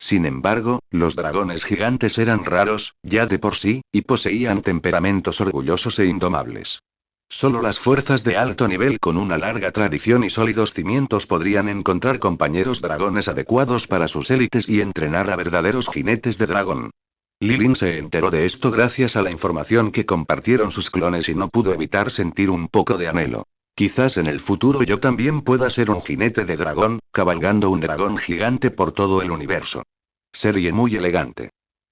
Sin embargo, los dragones gigantes eran raros, ya de por sí, y poseían temperamentos orgullosos e indomables. Solo las fuerzas de alto nivel con una larga tradición y sólidos cimientos podrían encontrar compañeros dragones adecuados para sus élites y entrenar a verdaderos jinetes de dragón. Lilin se enteró de esto gracias a la información que compartieron sus clones y no pudo evitar sentir un poco de anhelo. Quizás en el futuro yo también pueda ser un jinete de dragón, cabalgando un dragón gigante por todo el universo. Sería muy elegante.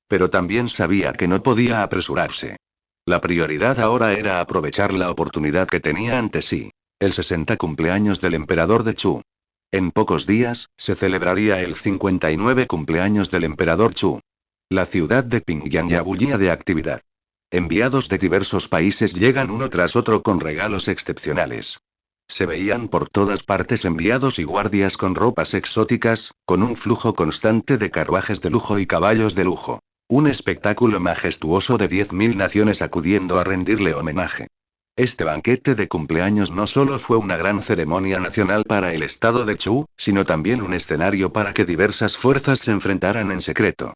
Pero también sabía que no podía apresurarse. La prioridad ahora era aprovechar la oportunidad que tenía ante sí. El 60 cumpleaños del emperador de Chu. En pocos días, se celebraría el 59 cumpleaños del emperador Chu. La ciudad de Pingyang ya bullía de actividad. Enviados de diversos países llegan uno tras otro con regalos excepcionales. Se veían por todas partes enviados y guardias con ropas exóticas, con un flujo constante de carruajes de lujo y caballos de lujo. Un espectáculo majestuoso de 10.000 naciones acudiendo a rendirle homenaje. Este banquete de cumpleaños no solo fue una gran ceremonia nacional para el estado de Chu, sino también un escenario para que diversas fuerzas se enfrentaran en secreto.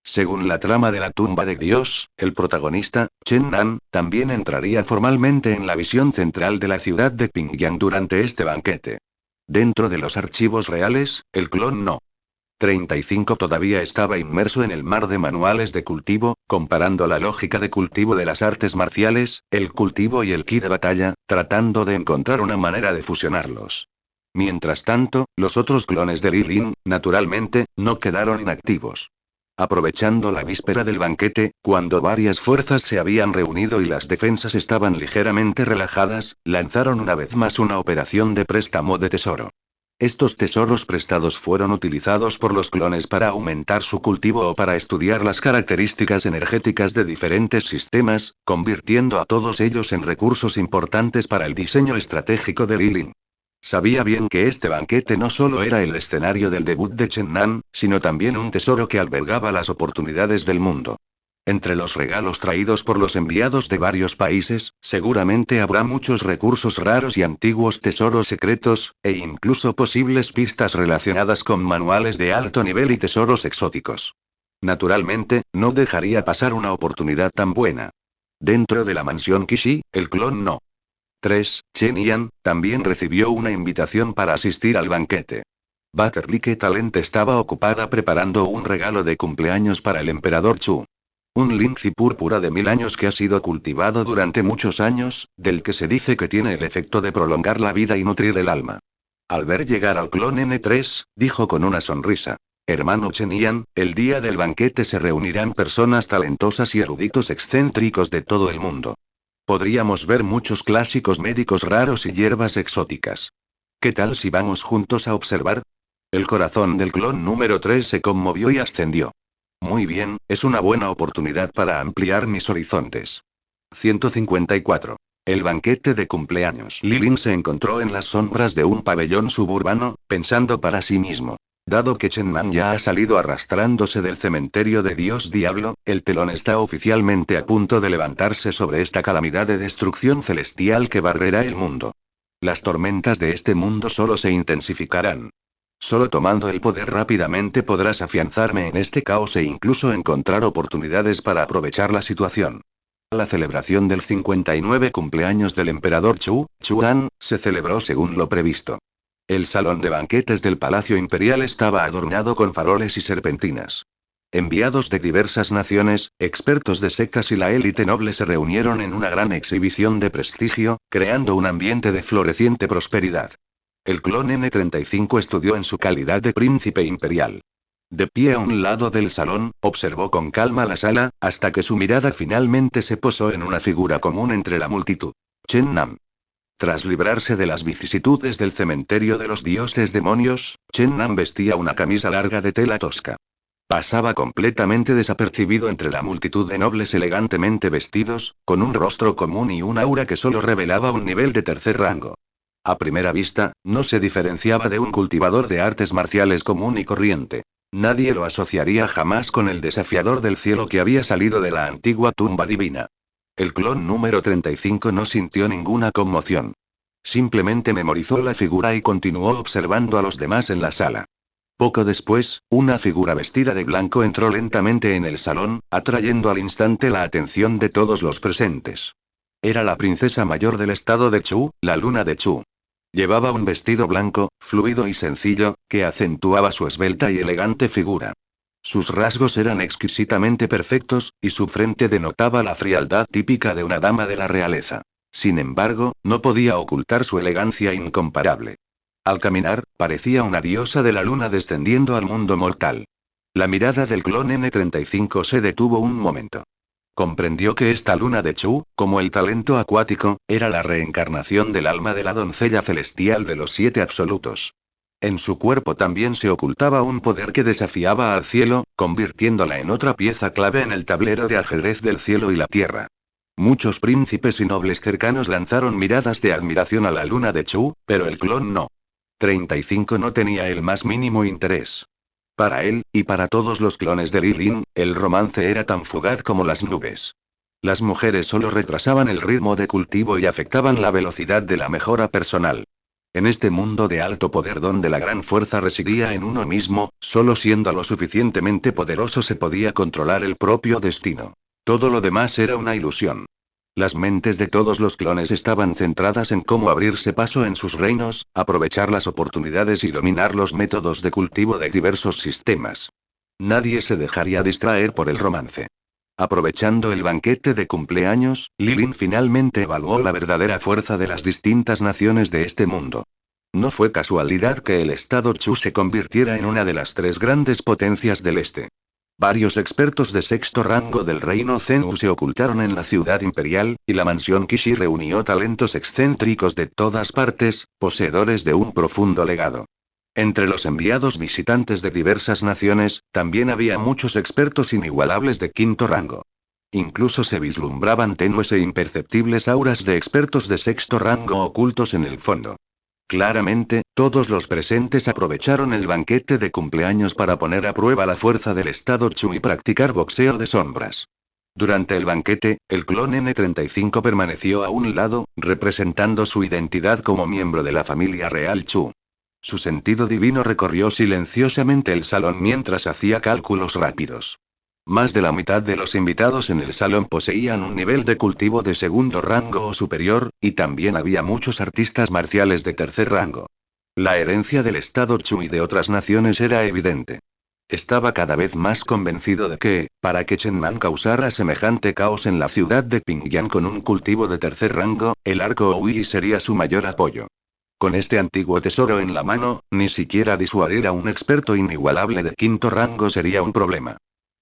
Según la trama de la tumba de Dios, el protagonista, Chen Nan, también entraría formalmente en la visión central de la ciudad de Pingyang durante este banquete. Dentro de los archivos reales, el clon No. 35 todavía estaba inmerso en el mar de manuales de cultivo, comparando la lógica de cultivo de las artes marciales, el cultivo y el ki de batalla, tratando de encontrar una manera de fusionarlos. Mientras tanto, los otros clones de Li Lin, naturalmente, no quedaron inactivos. Aprovechando la víspera del banquete, cuando varias fuerzas se habían reunido y las defensas estaban ligeramente relajadas, lanzaron una vez más una operación de préstamo de tesoro. Estos tesoros prestados fueron utilizados por los clones para aumentar su cultivo o para estudiar las características energéticas de diferentes sistemas, convirtiendo a todos ellos en recursos importantes para el diseño estratégico de Li Lin. Sabía bien que este banquete no solo era el escenario del debut de Chen Nan, sino también un tesoro que albergaba las oportunidades del mundo. Entre los regalos traídos por los enviados de varios países, seguramente habrá muchos recursos raros y antiguos tesoros secretos, e incluso posibles pistas relacionadas con manuales de alto nivel y tesoros exóticos. Naturalmente, no dejaría pasar una oportunidad tan buena. Dentro de la mansión Kishi, el clon No. 3, Chen Yan, también recibió una invitación para asistir al banquete. Butterlique Talent estaba ocupada preparando un regalo de cumpleaños para el emperador Chu. Un lince púrpura de 1000 años que ha sido cultivado durante muchos años, del que se dice que tiene el efecto de prolongar la vida y nutrir el alma. Al ver llegar al clon N3, dijo con una sonrisa: Hermano Chen Yan, el día del banquete se reunirán personas talentosas y eruditos excéntricos de todo el mundo. Podríamos ver muchos clásicos médicos raros y hierbas exóticas. ¿Qué tal si vamos juntos a observar? El corazón del clon número 3 se conmovió y ascendió. Muy bien, es una buena oportunidad para ampliar mis horizontes. 154. El banquete de cumpleaños. Li Lin se encontró en las sombras de un pabellón suburbano, pensando para sí mismo. Dado que Chen Nan ya ha salido arrastrándose del cementerio de Dios Diablo, el telón está oficialmente a punto de levantarse sobre esta calamidad de destrucción celestial que barrerá el mundo. Las tormentas de este mundo solo se intensificarán. Solo tomando el poder rápidamente podrás afianzarme en este caos e incluso encontrar oportunidades para aprovechar la situación. La celebración del 59 cumpleaños del emperador Chuan, se celebró según lo previsto. El salón de banquetes del Palacio Imperial estaba adornado con faroles y serpentinas. Enviados de diversas naciones, expertos de sectas y la élite noble se reunieron en una gran exhibición de prestigio, creando un ambiente de floreciente prosperidad. El clon N35 estudió en su calidad de príncipe imperial. De pie a un lado del salón, observó con calma la sala, hasta que su mirada finalmente se posó en una figura común entre la multitud. Chen Nan. Tras librarse de las vicisitudes del cementerio de los dioses demonios, Chen Nan vestía una camisa larga de tela tosca. Pasaba completamente desapercibido entre la multitud de nobles elegantemente vestidos, con un rostro común y un aura que solo revelaba un nivel de tercer rango. A primera vista, no se diferenciaba de un cultivador de artes marciales común y corriente. Nadie lo asociaría jamás con el desafiador del cielo que había salido de la antigua tumba divina. El clon número 35 no sintió ninguna conmoción. Simplemente memorizó la figura y continuó observando a los demás en la sala. Poco después, una figura vestida de blanco entró lentamente en el salón, atrayendo al instante la atención de todos los presentes. Era la princesa mayor del estado de Chu, la luna de Chu. Llevaba un vestido blanco, fluido y sencillo, que acentuaba su esbelta y elegante figura. Sus rasgos eran exquisitamente perfectos, y su frente denotaba la frialdad típica de una dama de la realeza. Sin embargo, no podía ocultar su elegancia incomparable. Al caminar, parecía una diosa de la luna descendiendo al mundo mortal. La mirada del clon N35 se detuvo un momento. Comprendió que esta luna de Chu, como el talento acuático, era la reencarnación del alma de la doncella celestial de los 7 absolutos. En su cuerpo también se ocultaba un poder que desafiaba al cielo, convirtiéndola en otra pieza clave en el tablero de ajedrez del cielo y la tierra. Muchos príncipes y nobles cercanos lanzaron miradas de admiración a la luna de Chu, pero el clon no. 35 no tenía el más mínimo interés. Para él, y para todos los clones de Lilin, el romance era tan fugaz como las nubes. Las mujeres solo retrasaban el ritmo de cultivo y afectaban la velocidad de la mejora personal. En este mundo de alto poder donde la gran fuerza residía en uno mismo, solo siendo lo suficientemente poderoso se podía controlar el propio destino. Todo lo demás era una ilusión. Las mentes de todos los clones estaban centradas en cómo abrirse paso en sus reinos, aprovechar las oportunidades y dominar los métodos de cultivo de diversos sistemas. Nadie se dejaría distraer por el romance. Aprovechando el banquete de cumpleaños, Lilin finalmente evaluó la verdadera fuerza de las distintas naciones de este mundo. No fue casualidad que el estado Chu se convirtiera en una de las 3 grandes potencias del este. Varios expertos de sexto rango del reino Zhenwu se ocultaron en la ciudad imperial, y la mansión Kishi reunió talentos excéntricos de todas partes, poseedores de un profundo legado. Entre los enviados visitantes de diversas naciones, también había muchos expertos inigualables de quinto rango. Incluso se vislumbraban tenues e imperceptibles auras de expertos de sexto rango ocultos en el fondo. Claramente, todos los presentes aprovecharon el banquete de cumpleaños para poner a prueba la fuerza del estado Chu y practicar boxeo de sombras. Durante el banquete, el clon N35 permaneció a un lado, representando su identidad como miembro de la familia real Chu. Su sentido divino recorrió silenciosamente el salón mientras hacía cálculos rápidos. Más de la mitad de los invitados en el salón poseían un nivel de cultivo de segundo rango o superior, y también había muchos artistas marciales de tercer rango. La herencia del estado Chu y de otras naciones era evidente. Estaba cada vez más convencido de que, para que Chen Man causara semejante caos en la ciudad de Pingyang con un cultivo de tercer rango, el arco Oui sería su mayor apoyo. Con este antiguo tesoro en la mano, ni siquiera disuadir a un experto inigualable de quinto rango sería un problema.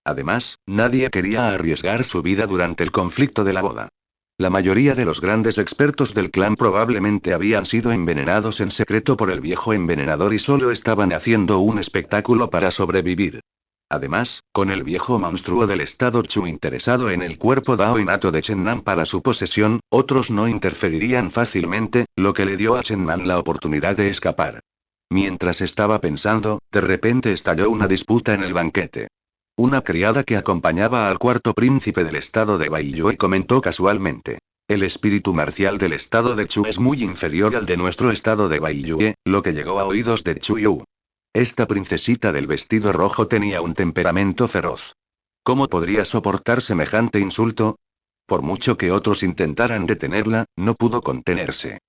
Además, nadie quería arriesgar su vida durante el conflicto de la boda. La mayoría de los grandes expertos del clan probablemente habían sido envenenados en secreto por el viejo envenenador y solo estaban haciendo un espectáculo para sobrevivir. Además, con el viejo monstruo del estado Chu interesado en el cuerpo Dao innato de Chen Man para su posesión, otros no interferirían fácilmente, lo que le dio a Chen Man la oportunidad de escapar. Mientras estaba pensando, de repente estalló una disputa en el banquete. Una criada que acompañaba al cuarto príncipe del estado de Baiyue comentó casualmente: el espíritu marcial del estado de Chu es muy inferior al de nuestro estado de Baiyue, lo que llegó a oídos de Chu Yu. Esta princesita del vestido rojo tenía un temperamento feroz. ¿Cómo podría soportar semejante insulto? Por mucho que otros intentaran detenerla, no pudo contenerse.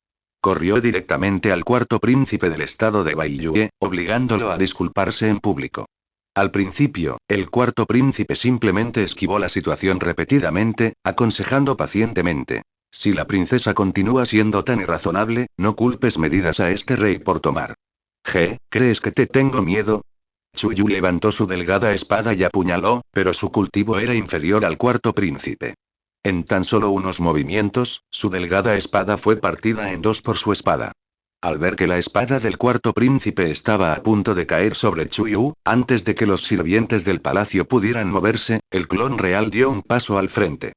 Corrió directamente al cuarto príncipe del estado de Baiyue, obligándolo a disculparse en público. Al principio, el cuarto príncipe simplemente esquivó la situación repetidamente, aconsejando pacientemente: si la princesa continúa siendo tan irrazonable, no culpes medidas a este rey por tomar. ¿Crees que te tengo miedo? Chuyu levantó su delgada espada y apuñaló, pero su cultivo era inferior al cuarto príncipe. En tan solo unos movimientos, su delgada espada fue partida en 2 por su espada. Al ver que la espada del cuarto príncipe estaba a punto de caer sobre Chuyu, antes de que los sirvientes del palacio pudieran moverse, el clon real dio un paso al frente.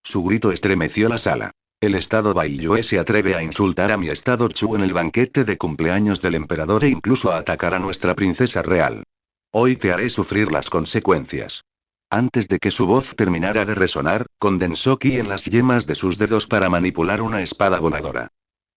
Su grito estremeció la sala. El estado Baiyue se atreve a insultar a mi estado Chu en el banquete de cumpleaños del emperador e incluso a atacar a nuestra princesa real. Hoy te haré sufrir las consecuencias. Antes de que su voz terminara de resonar, condensó ki en las yemas de sus dedos para manipular una espada voladora.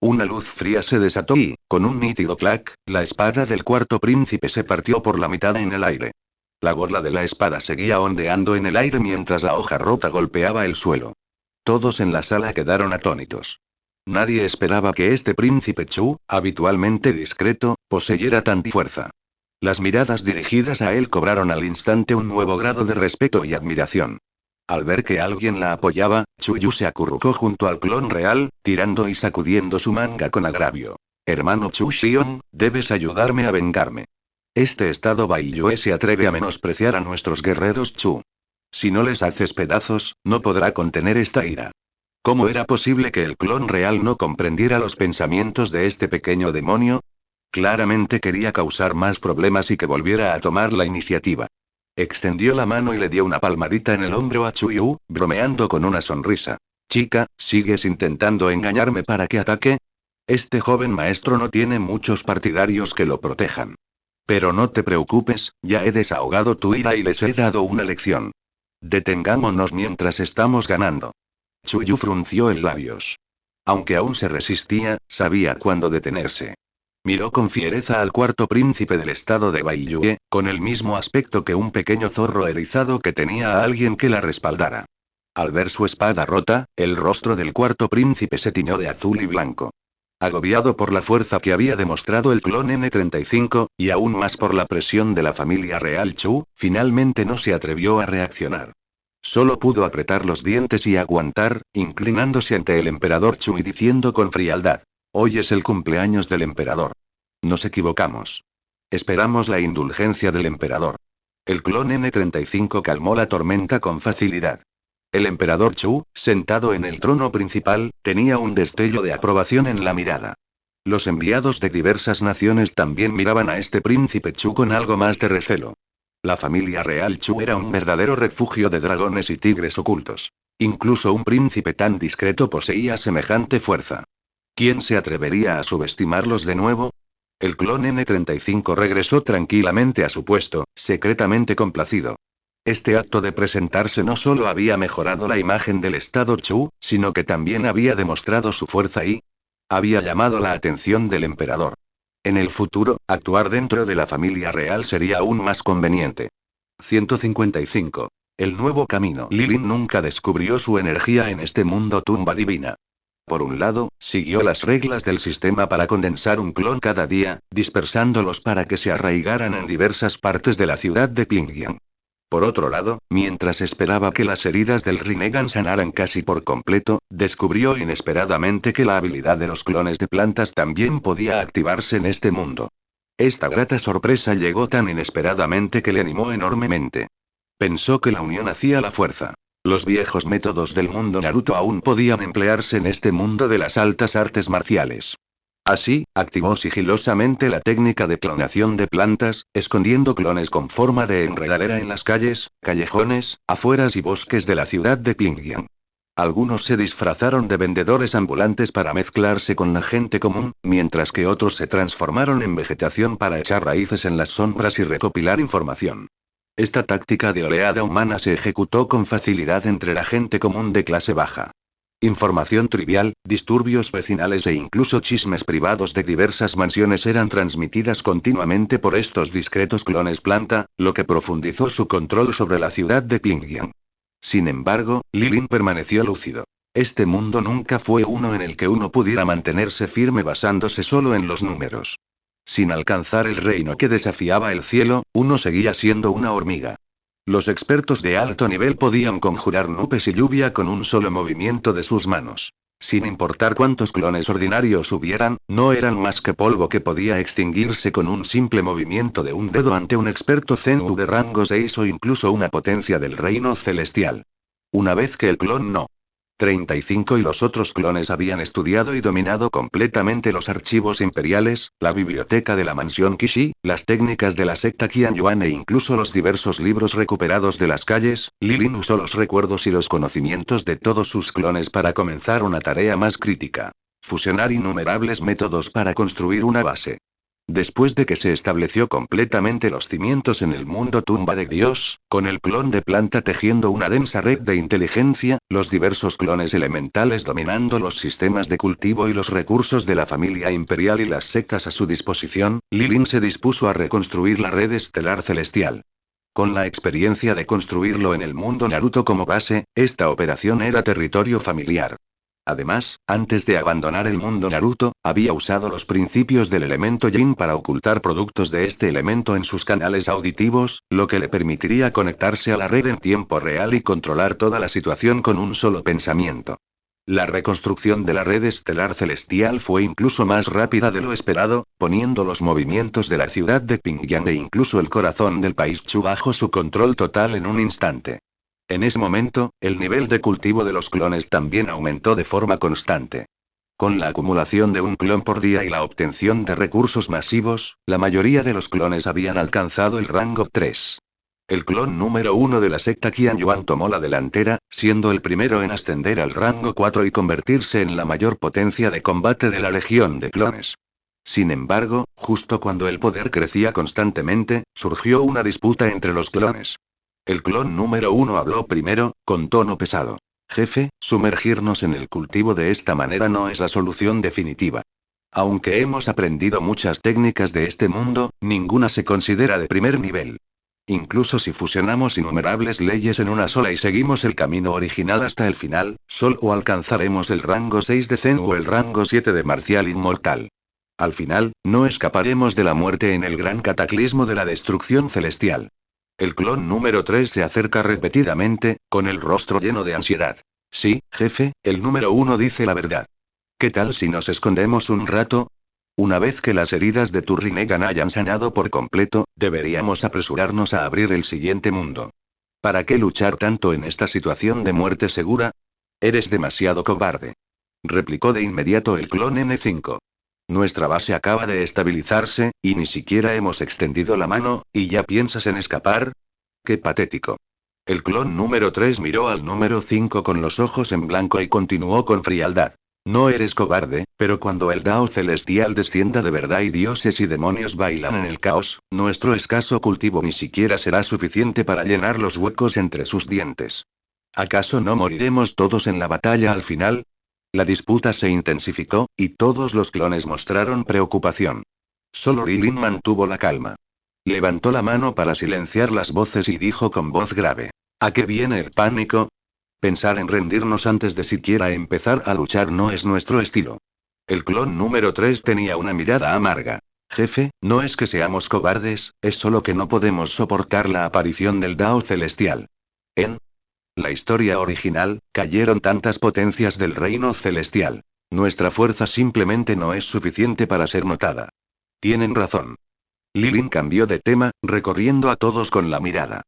Una luz fría se desató y, con un nítido clac, la espada del cuarto príncipe se partió por la mitad en el aire. La gorla de la espada seguía ondeando en el aire mientras la hoja rota golpeaba el suelo. Todos en la sala quedaron atónitos. Nadie esperaba que este príncipe Chu, habitualmente discreto, poseyera tanta fuerza. Las miradas dirigidas a él cobraron al instante un nuevo grado de respeto y admiración. Al ver que alguien la apoyaba, Chuyu se acurrucó junto al clon real, tirando y sacudiendo su manga con agravio. Hermano Chu Xion, debes ayudarme a vengarme. Este estado Baiyue se atreve a menospreciar a nuestros guerreros Chu. Si no les haces pedazos, no podrá contener esta ira. ¿Cómo era posible que el clon real no comprendiera los pensamientos de este pequeño demonio? Claramente quería causar más problemas y que volviera a tomar la iniciativa. Extendió la mano y le dio una palmadita en el hombro a Chuyu, bromeando con una sonrisa. Chica, ¿sigues intentando engañarme para que ataque? Este joven maestro no tiene muchos partidarios que lo protejan. Pero no te preocupes, ya he desahogado tu ira y les he dado una lección. Detengámonos mientras estamos ganando. Chuyu frunció el labios. Aunque aún se resistía, sabía cuándo detenerse. Miró con fiereza al cuarto príncipe del estado de Baiyue, con el mismo aspecto que un pequeño zorro erizado que tenía a alguien que la respaldara. Al ver su espada rota, el rostro del cuarto príncipe se tiñó de azul y blanco. Agobiado por la fuerza que había demostrado el clon N-35, y aún más por la presión de la familia real Chu, finalmente no se atrevió a reaccionar. Solo pudo apretar los dientes y aguantar, inclinándose ante el emperador Chu y diciendo con frialdad: «Hoy es el cumpleaños del emperador. Nos equivocamos. Esperamos la indulgencia del emperador». El clon N-35 calmó la tormenta con facilidad. El emperador Chu, sentado en el trono principal, tenía un destello de aprobación en la mirada. Los enviados de diversas naciones también miraban a este príncipe Chu con algo más de recelo. La familia real Chu era un verdadero refugio de dragones y tigres ocultos. Incluso un príncipe tan discreto poseía semejante fuerza. ¿Quién se atrevería a subestimarlos de nuevo? El clon N-35 regresó tranquilamente a su puesto, secretamente complacido. Este acto de presentarse no solo había mejorado la imagen del estado Chu, sino que también había demostrado su fuerza y había llamado la atención del emperador. En el futuro, actuar dentro de la familia real sería aún más conveniente. 155. El nuevo camino. Lilin nunca descubrió su energía en este mundo tumba divina. Por un lado, siguió las reglas del sistema para condensar un clon cada día, dispersándolos para que se arraigaran en diversas partes de la ciudad de Pyongyang. Por otro lado, mientras esperaba que las heridas del Rinnegan sanaran casi por completo, descubrió inesperadamente que la habilidad de los clones de plantas también podía activarse en este mundo. Esta grata sorpresa llegó tan inesperadamente que le animó enormemente. Pensó que la unión hacía la fuerza. Los viejos métodos del mundo Naruto aún podían emplearse en este mundo de las altas artes marciales. Así, activó sigilosamente la técnica de clonación de plantas, escondiendo clones con forma de enredadera en las calles, callejones, afueras y bosques de la ciudad de Pyongyang. Algunos se disfrazaron de vendedores ambulantes para mezclarse con la gente común, mientras que otros se transformaron en vegetación para echar raíces en las sombras y recopilar información. Esta táctica de oleada humana se ejecutó con facilidad entre la gente común de clase baja. Información trivial, disturbios vecinales e incluso chismes privados de diversas mansiones eran transmitidas continuamente por estos discretos clones planta, lo que profundizó su control sobre la ciudad de Pyongyang. Sin embargo, Lilin permaneció lúcido. Este mundo nunca fue uno en el que uno pudiera mantenerse firme basándose solo en los números. Sin alcanzar el reino que desafiaba el cielo, uno seguía siendo una hormiga. Los expertos de alto nivel podían conjurar nubes y lluvia con un solo movimiento de sus manos. Sin importar cuántos clones ordinarios hubieran, no eran más que polvo que podía extinguirse con un simple movimiento de un dedo ante un experto Zen'u de rango 6 o incluso una potencia del reino celestial. Una vez que el clon No. 35 y los otros clones habían estudiado y dominado completamente los archivos imperiales, la biblioteca de la mansión Kishi, las técnicas de la secta Qianyuan e incluso los diversos libros recuperados de las calles, Lilin usó los recuerdos y los conocimientos de todos sus clones para comenzar una tarea más crítica: fusionar innumerables métodos para construir una base. Después de que se estableció completamente los cimientos en el mundo tumba de Dios, con el clon de planta tejiendo una densa red de inteligencia, los diversos clones elementales dominando los sistemas de cultivo y los recursos de la familia imperial y las sectas a su disposición, Lilin se dispuso a reconstruir la red estelar celestial. Con la experiencia de construirlo en el mundo Naruto como base, esta operación era territorio familiar. Además, antes de abandonar el mundo Naruto, había usado los principios del elemento Yin para ocultar productos de este elemento en sus canales auditivos, lo que le permitiría conectarse a la red en tiempo real y controlar toda la situación con un solo pensamiento. La reconstrucción de la red estelar celestial fue incluso más rápida de lo esperado, poniendo los movimientos de la ciudad de Pyongyang e incluso el corazón del país Chu bajo su control total en un instante. En ese momento, el nivel de cultivo de los clones también aumentó de forma constante. Con la acumulación de un clon por día y la obtención de recursos masivos, la mayoría de los clones habían alcanzado el rango 3. El clon número 1 de la secta Qian Yuan tomó la delantera, siendo el primero en ascender al rango 4 y convertirse en la mayor potencia de combate de la Legión de Clones. Sin embargo, justo cuando el poder crecía constantemente, surgió una disputa entre los clones. El clon número 1 habló primero, con tono pesado. Jefe, sumergirnos en el cultivo de esta manera no es la solución definitiva. Aunque hemos aprendido muchas técnicas de este mundo, ninguna se considera de primer nivel. Incluso si fusionamos innumerables leyes en una sola y seguimos el camino original hasta el final, solo alcanzaremos el rango 6 de Zen o el rango 7 de Marcial Inmortal. Al final, no escaparemos de la muerte en el gran cataclismo de la destrucción celestial. El clon número 3 se acerca repetidamente, con el rostro lleno de ansiedad. Sí, jefe, el número 1 dice la verdad. ¿Qué tal si nos escondemos un rato? Una vez que las heridas de Turrinegan hayan sanado por completo, deberíamos apresurarnos a abrir el siguiente mundo. ¿Para qué luchar tanto en esta situación de muerte segura? Eres demasiado cobarde. Replicó de inmediato el clon N5. Nuestra base acaba de estabilizarse, y ni siquiera hemos extendido la mano, ¿y ya piensas en escapar? ¡Qué patético! El clon número 3 miró al número 5 con los ojos en blanco y continuó con frialdad. No eres cobarde, pero cuando el Dao celestial descienda de verdad y dioses y demonios bailan en el caos, nuestro escaso cultivo ni siquiera será suficiente para llenar los huecos entre sus dientes. ¿Acaso no moriremos todos en la batalla al final? La disputa se intensificó, y todos los clones mostraron preocupación. Solo Lilin mantuvo la calma. Levantó la mano para silenciar las voces y dijo con voz grave. ¿A qué viene el pánico? Pensar en rendirnos antes de siquiera empezar a luchar no es nuestro estilo. El clon número 3 tenía una mirada amarga. Jefe, no es que seamos cobardes, es solo que no podemos soportar la aparición del Dao celestial. En la historia original, cayeron tantas potencias del reino celestial. Nuestra fuerza simplemente no es suficiente para ser notada. Tienen razón. Lilin cambió de tema, recorriendo a todos con la mirada.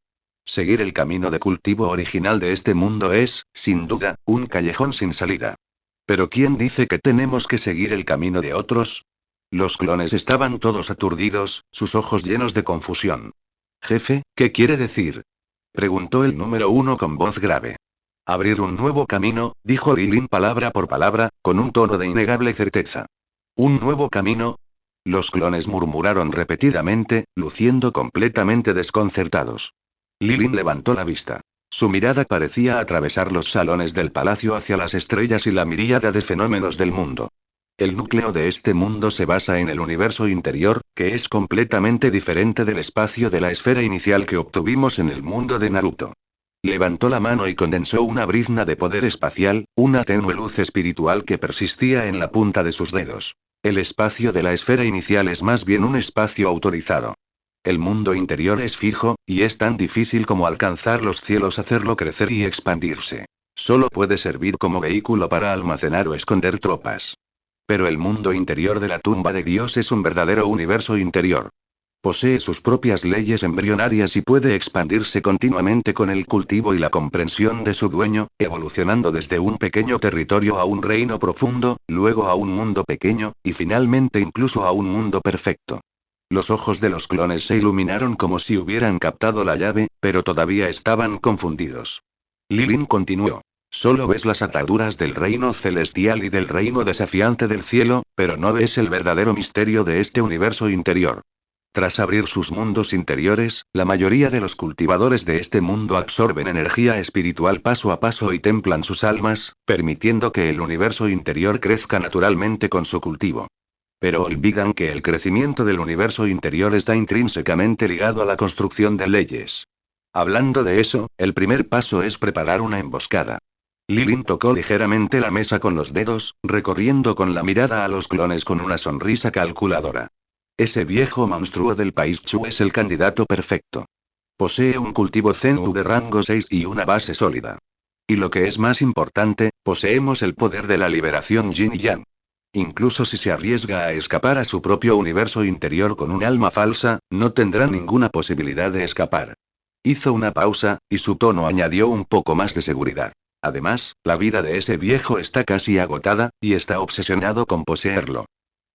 Seguir el camino de cultivo original de este mundo es, sin duda, un callejón sin salida. ¿Pero quién dice que tenemos que seguir el camino de otros? Los clones estaban todos aturdidos, sus ojos llenos de confusión. Jefe, ¿qué quiere decir? Preguntó el número 1 con voz grave. Abrir un nuevo camino, dijo Lilin palabra por palabra, con un tono de innegable certeza. ¿Un nuevo camino? Los clones murmuraron repetidamente, luciendo completamente desconcertados. Lilin levantó la vista. Su mirada parecía atravesar los salones del palacio hacia las estrellas y la miríada de fenómenos del mundo. El núcleo de este mundo se basa en el universo interior, que es completamente diferente del espacio de la esfera inicial que obtuvimos en el mundo de Naruto. Levantó la mano y condensó una brizna de poder espacial, una tenue luz espiritual que persistía en la punta de sus dedos. El espacio de la esfera inicial es más bien un espacio autorizado. El mundo interior es fijo, y es tan difícil como alcanzar los cielos, hacerlo crecer y expandirse. Solo puede servir como vehículo para almacenar o esconder tropas. Pero el mundo interior de la tumba de Dios es un verdadero universo interior. Posee sus propias leyes embrionarias y puede expandirse continuamente con el cultivo y la comprensión de su dueño, evolucionando desde un pequeño territorio a un reino profundo, luego a un mundo pequeño, y finalmente incluso a un mundo perfecto. Los ojos de los clones se iluminaron como si hubieran captado la llave, pero todavía estaban confundidos. Lilin continuó. Solo ves las ataduras del reino celestial y del reino desafiante del cielo, pero no ves el verdadero misterio de este universo interior. Tras abrir sus mundos interiores, la mayoría de los cultivadores de este mundo absorben energía espiritual paso a paso y templan sus almas, permitiendo que el universo interior crezca naturalmente con su cultivo. Pero olvidan que el crecimiento del universo interior está intrínsecamente ligado a la construcción de leyes. Hablando de eso, el primer paso es preparar una emboscada. Lilin tocó ligeramente la mesa con los dedos, recorriendo con la mirada a los clones con una sonrisa calculadora. Ese viejo monstruo del país Chu es el candidato perfecto. Posee un cultivo Zen de rango 6 y una base sólida. Y lo que es más importante, poseemos el poder de la liberación Yin y Yang. Incluso si se arriesga a escapar a su propio universo interior con un alma falsa, no tendrá ninguna posibilidad de escapar. Hizo una pausa, y su tono añadió un poco más de seguridad. Además, la vida de ese viejo está casi agotada, y está obsesionado con poseerlo.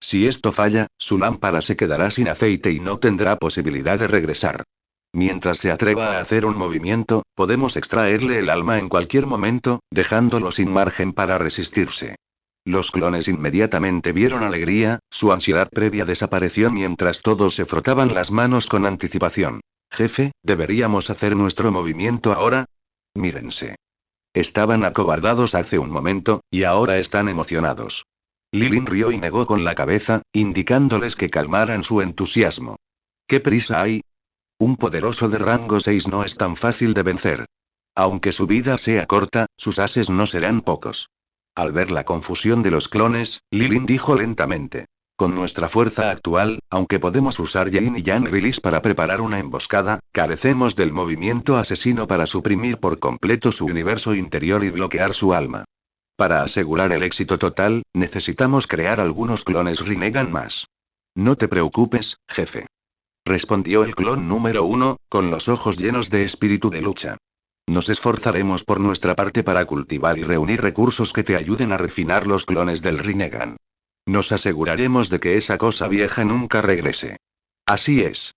Si esto falla, su lámpara se quedará sin aceite y no tendrá posibilidad de regresar. Mientras se atreva a hacer un movimiento, podemos extraerle el alma en cualquier momento, dejándolo sin margen para resistirse. Los clones inmediatamente vieron alegría, su ansiedad previa desapareció mientras todos se frotaban las manos con anticipación. Jefe, ¿deberíamos hacer nuestro movimiento ahora? Mírense. Estaban acobardados hace un momento, y ahora están emocionados. Lilin rió y negó con la cabeza, indicándoles que calmaran su entusiasmo. ¿Qué prisa hay? Un poderoso de rango 6 no es tan fácil de vencer. Aunque su vida sea corta, sus ases no serán pocos. Al ver la confusión de los clones, Lilin dijo lentamente. Con nuestra fuerza actual, aunque podemos usar Yin y Yang Release para preparar una emboscada, carecemos del movimiento asesino para suprimir por completo su universo interior y bloquear su alma. Para asegurar el éxito total, necesitamos crear algunos clones Rinnegan más. No te preocupes, jefe. Respondió el clon número 1, con los ojos llenos de espíritu de lucha. Nos esforzaremos por nuestra parte para cultivar y reunir recursos que te ayuden a refinar los clones del Rinnegan. Nos aseguraremos de que esa cosa vieja nunca regrese. Así es.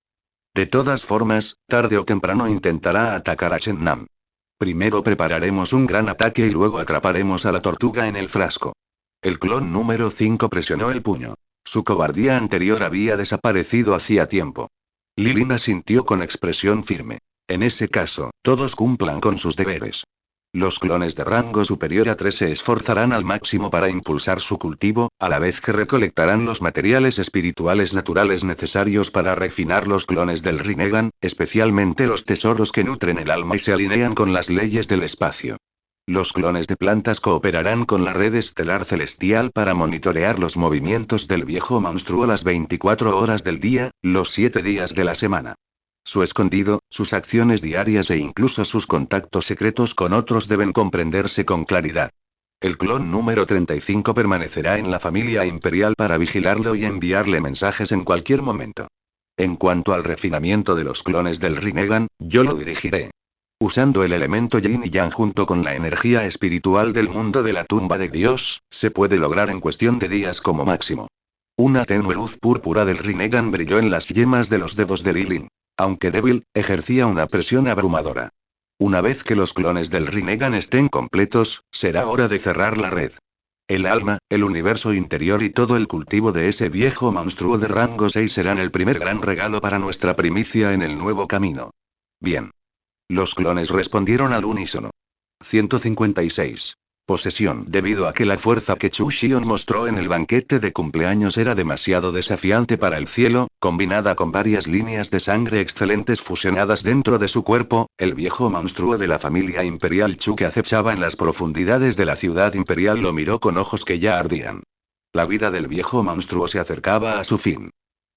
De todas formas, tarde o temprano intentará atacar a Chennam. Primero prepararemos un gran ataque y luego atraparemos a la tortuga en el frasco. El clon número 5 presionó el puño. Su cobardía anterior había desaparecido hacía tiempo. Lilin asintió con expresión firme. En ese caso, todos cumplan con sus deberes. Los clones de rango superior a 3 se esforzarán al máximo para impulsar su cultivo, a la vez que recolectarán los materiales espirituales naturales necesarios para refinar los clones del Rinnegan, especialmente los tesoros que nutren el alma y se alinean con las leyes del espacio. Los clones de plantas cooperarán con la red estelar celestial para monitorear los movimientos del viejo monstruo las 24 horas del día, los 7 días de la semana. Su escondido, sus acciones diarias e incluso sus contactos secretos con otros deben comprenderse con claridad. El clon número 35 permanecerá en la familia imperial para vigilarlo y enviarle mensajes en cualquier momento. En cuanto al refinamiento de los clones del Rinnegan, yo lo dirigiré. Usando el elemento Yin y Yang junto con la energía espiritual del mundo de la tumba de Dios, se puede lograr en cuestión de días como máximo. Una tenue luz púrpura del Rinnegan brilló en las yemas de los dedos de Lilin. Aunque débil, ejercía una presión abrumadora. Una vez que los clones del Rinnegan estén completos, será hora de cerrar la red. El alma, el universo interior y todo el cultivo de ese viejo monstruo de rango 6 serán el primer gran regalo para nuestra primicia en el nuevo camino. Bien. Los clones respondieron al unísono. 156. Posesión. Debido a que la fuerza que Chu Xion mostró en el banquete de cumpleaños era demasiado desafiante para el cielo, combinada con varias líneas de sangre excelentes fusionadas dentro de su cuerpo, el viejo monstruo de la familia imperial Chu que acechaba en las profundidades de la ciudad imperial lo miró con ojos que ya ardían. La vida del viejo monstruo se acercaba a su fin.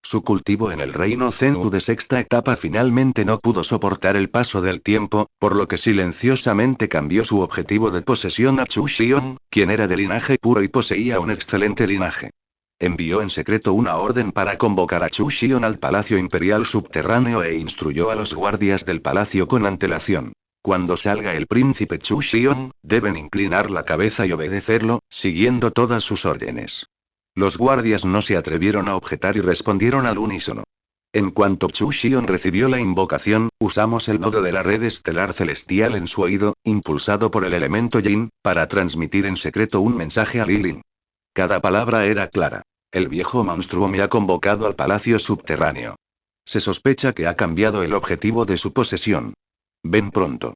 Su cultivo en el reino Zhenwu de sexta etapa finalmente no pudo soportar el paso del tiempo, por lo que silenciosamente cambió su objetivo de posesión a Chu Xion, quien era de linaje puro y poseía un excelente linaje. Envió en secreto una orden para convocar a Chu Xion al Palacio Imperial Subterráneo e instruyó a los guardias del palacio con antelación. Cuando salga el príncipe Chu Xion, deben inclinar la cabeza y obedecerlo, siguiendo todas sus órdenes. Los guardias no se atrevieron a objetar y respondieron al unísono. En cuanto Chu Xion recibió la invocación, usamos el nodo de la red estelar celestial en su oído, impulsado por el elemento Yin, para transmitir en secreto un mensaje a Lilin. Cada palabra era clara. El viejo monstruo me ha convocado al palacio subterráneo. Se sospecha que ha cambiado el objetivo de su posesión. Ven pronto.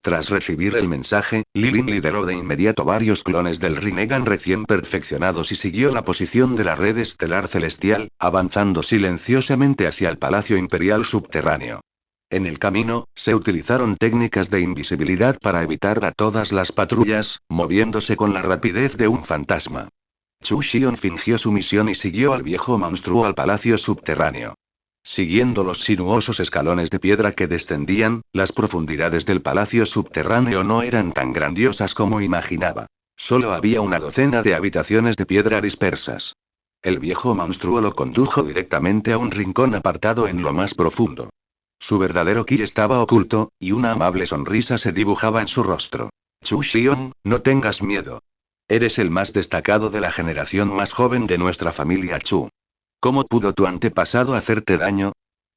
Tras recibir el mensaje, Lilin lideró de inmediato varios clones del Rinnegan recién perfeccionados y siguió la posición de la red estelar celestial, avanzando silenciosamente hacia el Palacio Imperial Subterráneo. En el camino, se utilizaron técnicas de invisibilidad para evitar a todas las patrullas, moviéndose con la rapidez de un fantasma. Chu Xion fingió su misión y siguió al viejo monstruo al Palacio Subterráneo. Siguiendo los sinuosos escalones de piedra que descendían, las profundidades del palacio subterráneo no eran tan grandiosas como imaginaba. Solo había una docena de habitaciones de piedra dispersas. El viejo monstruo lo condujo directamente a un rincón apartado en lo más profundo. Su verdadero ki estaba oculto, y una amable sonrisa se dibujaba en su rostro. Chu Xion, no tengas miedo. Eres el más destacado de la generación más joven de nuestra familia Chu. ¿Cómo pudo tu antepasado hacerte daño?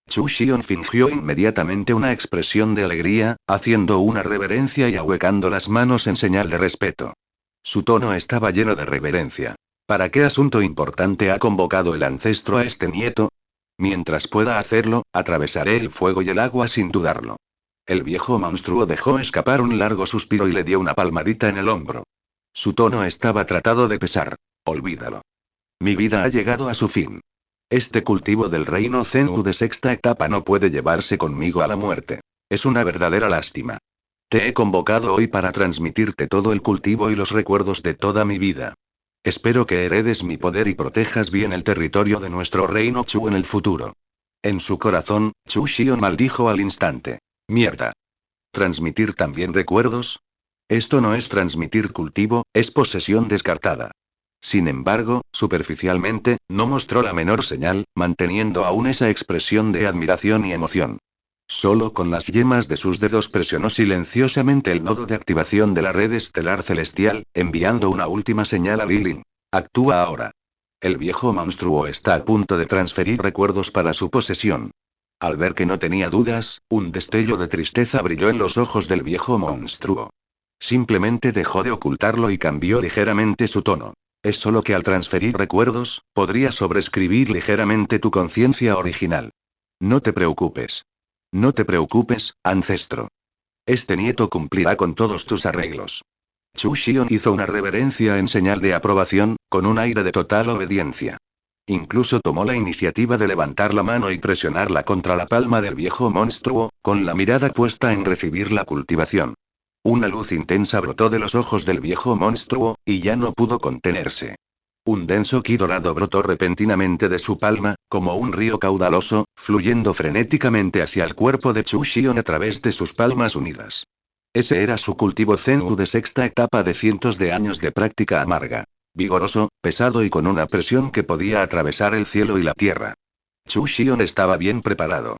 Chu Xion fingió inmediatamente una expresión de alegría, haciendo una reverencia y ahuecando las manos en señal de respeto. Su tono estaba lleno de reverencia. ¿Para qué asunto importante ha convocado el ancestro a este nieto? Mientras pueda hacerlo, atravesaré el fuego y el agua sin dudarlo. El viejo monstruo dejó escapar un largo suspiro y le dio una palmadita en el hombro. Su tono estaba tratado de pesar. Olvídalo. Mi vida ha llegado a su fin. Este cultivo del reino Zenwu de sexta etapa no puede llevarse conmigo a la muerte. Es una verdadera lástima. Te he convocado hoy para transmitirte todo el cultivo y los recuerdos de toda mi vida. Espero que heredes mi poder y protejas bien el territorio de nuestro reino Chu en el futuro. En su corazón, Chu Xion maldijo al instante. Mierda. ¿Transmitir también recuerdos? Esto no es transmitir cultivo, es posesión descartada. Sin embargo, superficialmente, no mostró la menor señal, manteniendo aún esa expresión de admiración y emoción. Solo con las yemas de sus dedos presionó silenciosamente el nodo de activación de la red estelar celestial, enviando una última señal a Lilin. Actúa ahora. El viejo monstruo está a punto de transferir recuerdos para su posesión. Al ver que no tenía dudas, un destello de tristeza brilló en los ojos del viejo monstruo. Simplemente dejó de ocultarlo y cambió ligeramente su tono. Es solo que al transferir recuerdos, podría sobreescribir ligeramente tu conciencia original. No te preocupes. No te preocupes, ancestro. Este nieto cumplirá con todos tus arreglos. Chu Xion hizo una reverencia en señal de aprobación, con un aire de total obediencia. Incluso tomó la iniciativa de levantar la mano y presionarla contra la palma del viejo monstruo, con la mirada puesta en recibir la cultivación. Una luz intensa brotó de los ojos del viejo monstruo, y ya no pudo contenerse. Un denso ki dorado brotó repentinamente de su palma, como un río caudaloso, fluyendo frenéticamente hacia el cuerpo de Chu Xion a través de sus palmas unidas. Ese era su cultivo Zenwu de sexta etapa de cientos de años de práctica amarga. Vigoroso, pesado y con una presión que podía atravesar el cielo y la tierra. Chu Xion estaba bien preparado.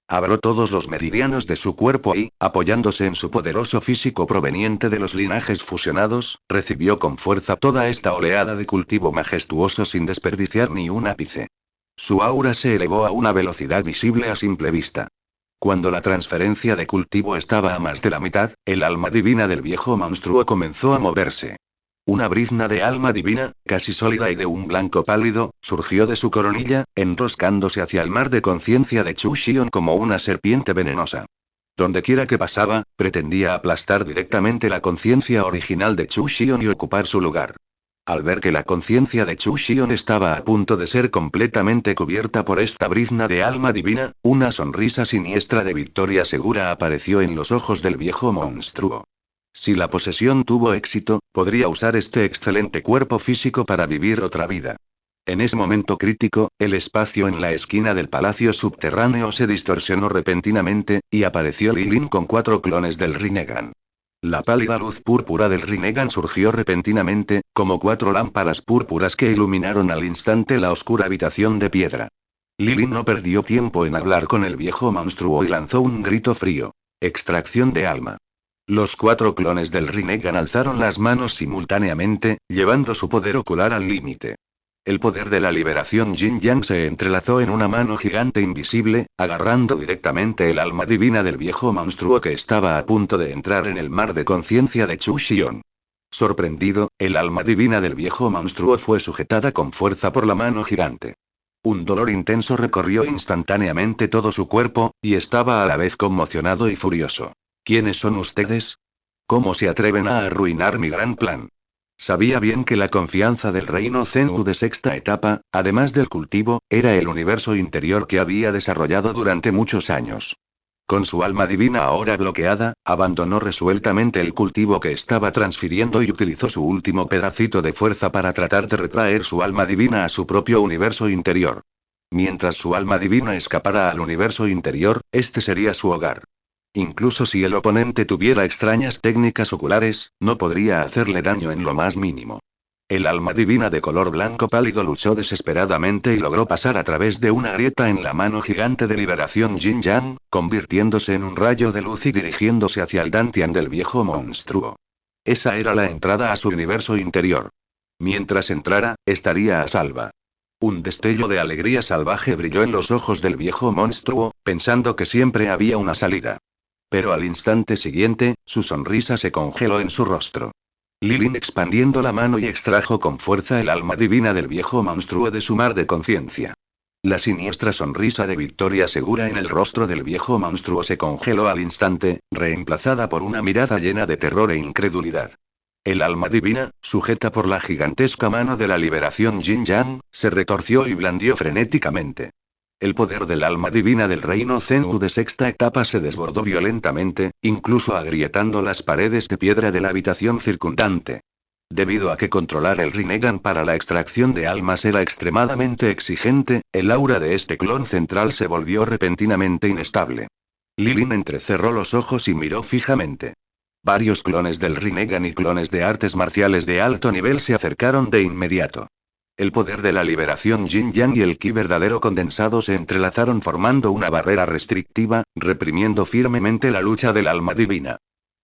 Abrió todos los meridianos de su cuerpo y, apoyándose en su poderoso físico proveniente de los linajes fusionados, recibió con fuerza toda esta oleada de cultivo majestuoso sin desperdiciar ni un ápice. Su aura se elevó a una velocidad visible a simple vista. Cuando la transferencia de cultivo estaba a más de la mitad, el alma divina del viejo monstruo comenzó a moverse. Una brizna de alma divina, casi sólida y de un blanco pálido, surgió de su coronilla, enroscándose hacia el mar de conciencia de Chu Xion como una serpiente venenosa. Dondequiera que pasaba, pretendía aplastar directamente la conciencia original de Chu Xion y ocupar su lugar. Al ver que la conciencia de Chu Xion estaba a punto de ser completamente cubierta por esta brizna de alma divina, una sonrisa siniestra de victoria segura apareció en los ojos del viejo monstruo. Si la posesión tuvo éxito, podría usar este excelente cuerpo físico para vivir otra vida. En ese momento crítico, el espacio en la esquina del palacio subterráneo se distorsionó repentinamente, y apareció Lilin con 4 clones del Rinnegan. La pálida luz púrpura del Rinnegan surgió repentinamente, como 4 lámparas púrpuras que iluminaron al instante la oscura habitación de piedra. Lilin no perdió tiempo en hablar con el viejo monstruo y lanzó un grito frío. Extracción de alma. Los 4 clones del Rinnegan alzaron las manos simultáneamente, llevando su poder ocular al límite. El poder de la liberación Yin Yang se entrelazó en una mano gigante invisible, agarrando directamente el alma divina del viejo monstruo que estaba a punto de entrar en el mar de conciencia de Chu Xion. Sorprendido, el alma divina del viejo monstruo fue sujetada con fuerza por la mano gigante. Un dolor intenso recorrió instantáneamente todo su cuerpo, y estaba a la vez conmocionado y furioso. ¿Quiénes son ustedes? ¿Cómo se atreven a arruinar mi gran plan? Sabía bien que la confianza del reino Zenwu de sexta etapa, además del cultivo, era el universo interior que había desarrollado durante muchos años. Con su alma divina ahora bloqueada, abandonó resueltamente el cultivo que estaba transfiriendo y utilizó su último pedacito de fuerza para tratar de retraer su alma divina a su propio universo interior. Mientras su alma divina escapara al universo interior, este sería su hogar. Incluso si el oponente tuviera extrañas técnicas oculares, no podría hacerle daño en lo más mínimo. El alma divina de color blanco pálido luchó desesperadamente y logró pasar a través de una grieta en la mano gigante de liberación Yin Yang, convirtiéndose en un rayo de luz y dirigiéndose hacia el Dantian del viejo monstruo. Esa era la entrada a su universo interior. Mientras entrara, estaría a salvo. Un destello de alegría salvaje brilló en los ojos del viejo monstruo, pensando que siempre había una salida. Pero al instante siguiente, su sonrisa se congeló en su rostro. Lilin expandiendo la mano y extrajo con fuerza el alma divina del viejo monstruo de su mar de conciencia. La siniestra sonrisa de victoria segura en el rostro del viejo monstruo se congeló al instante, reemplazada por una mirada llena de terror e incredulidad. El alma divina, sujeta por la gigantesca mano de la liberación Yin Yang, se retorció y blandió frenéticamente. El poder del alma divina del reino Zenwu de sexta etapa se desbordó violentamente, incluso agrietando las paredes de piedra de la habitación circundante. Debido a que controlar el Rinnegan para la extracción de almas era extremadamente exigente, el aura de este clon central se volvió repentinamente inestable. Lilin entrecerró los ojos y miró fijamente. Varios clones del Rinnegan y clones de artes marciales de alto nivel se acercaron de inmediato. El poder de la liberación Yin Yang y el Ki verdadero condensado se entrelazaron formando una barrera restrictiva, reprimiendo firmemente la lucha del alma divina.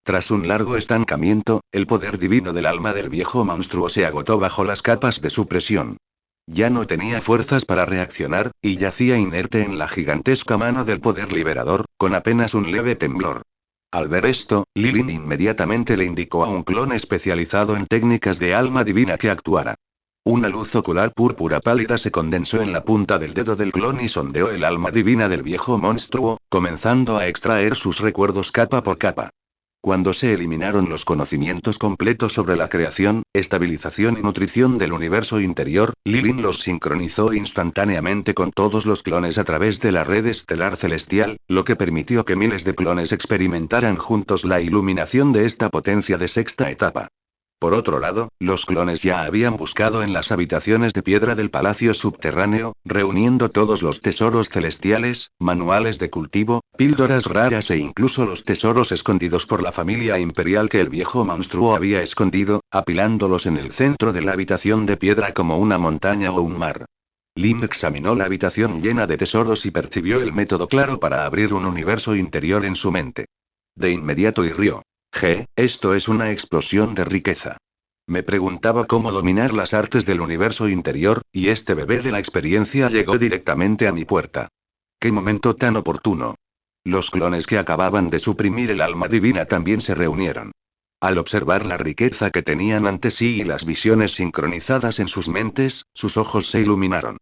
Tras un largo estancamiento, el poder divino del alma del viejo monstruo se agotó bajo las capas de su presión. Ya no tenía fuerzas para reaccionar, y yacía inerte en la gigantesca mano del poder liberador, con apenas un leve temblor. Al ver esto, Lilin inmediatamente le indicó a un clon especializado en técnicas de alma divina que actuara. Una luz ocular púrpura pálida se condensó en la punta del dedo del clon y sondeó el alma divina del viejo monstruo, comenzando a extraer sus recuerdos capa por capa. Cuando se eliminaron los conocimientos completos sobre la creación, estabilización y nutrición del universo interior, Lilin los sincronizó instantáneamente con todos los clones a través de la red estelar celestial, lo que permitió que miles de clones experimentaran juntos la iluminación de esta potencia de sexta etapa. Por otro lado, los clones ya habían buscado en las habitaciones de piedra del palacio subterráneo, reuniendo todos los tesoros celestiales, manuales de cultivo, píldoras raras e incluso los tesoros escondidos por la familia imperial que el viejo monstruo había escondido, apilándolos en el centro de la habitación de piedra como una montaña o un mar. Lim examinó la habitación llena de tesoros y percibió el método claro para abrir un universo interior en su mente. De inmediato rió. Esto es una explosión de riqueza. Me preguntaba cómo dominar las artes del universo interior, y este bebé de la experiencia llegó directamente a mi puerta. ¡Qué momento tan oportuno! Los clones que acababan de suprimir el alma divina también se reunieron. Al observar la riqueza que tenían ante sí y las visiones sincronizadas en sus mentes, sus ojos se iluminaron.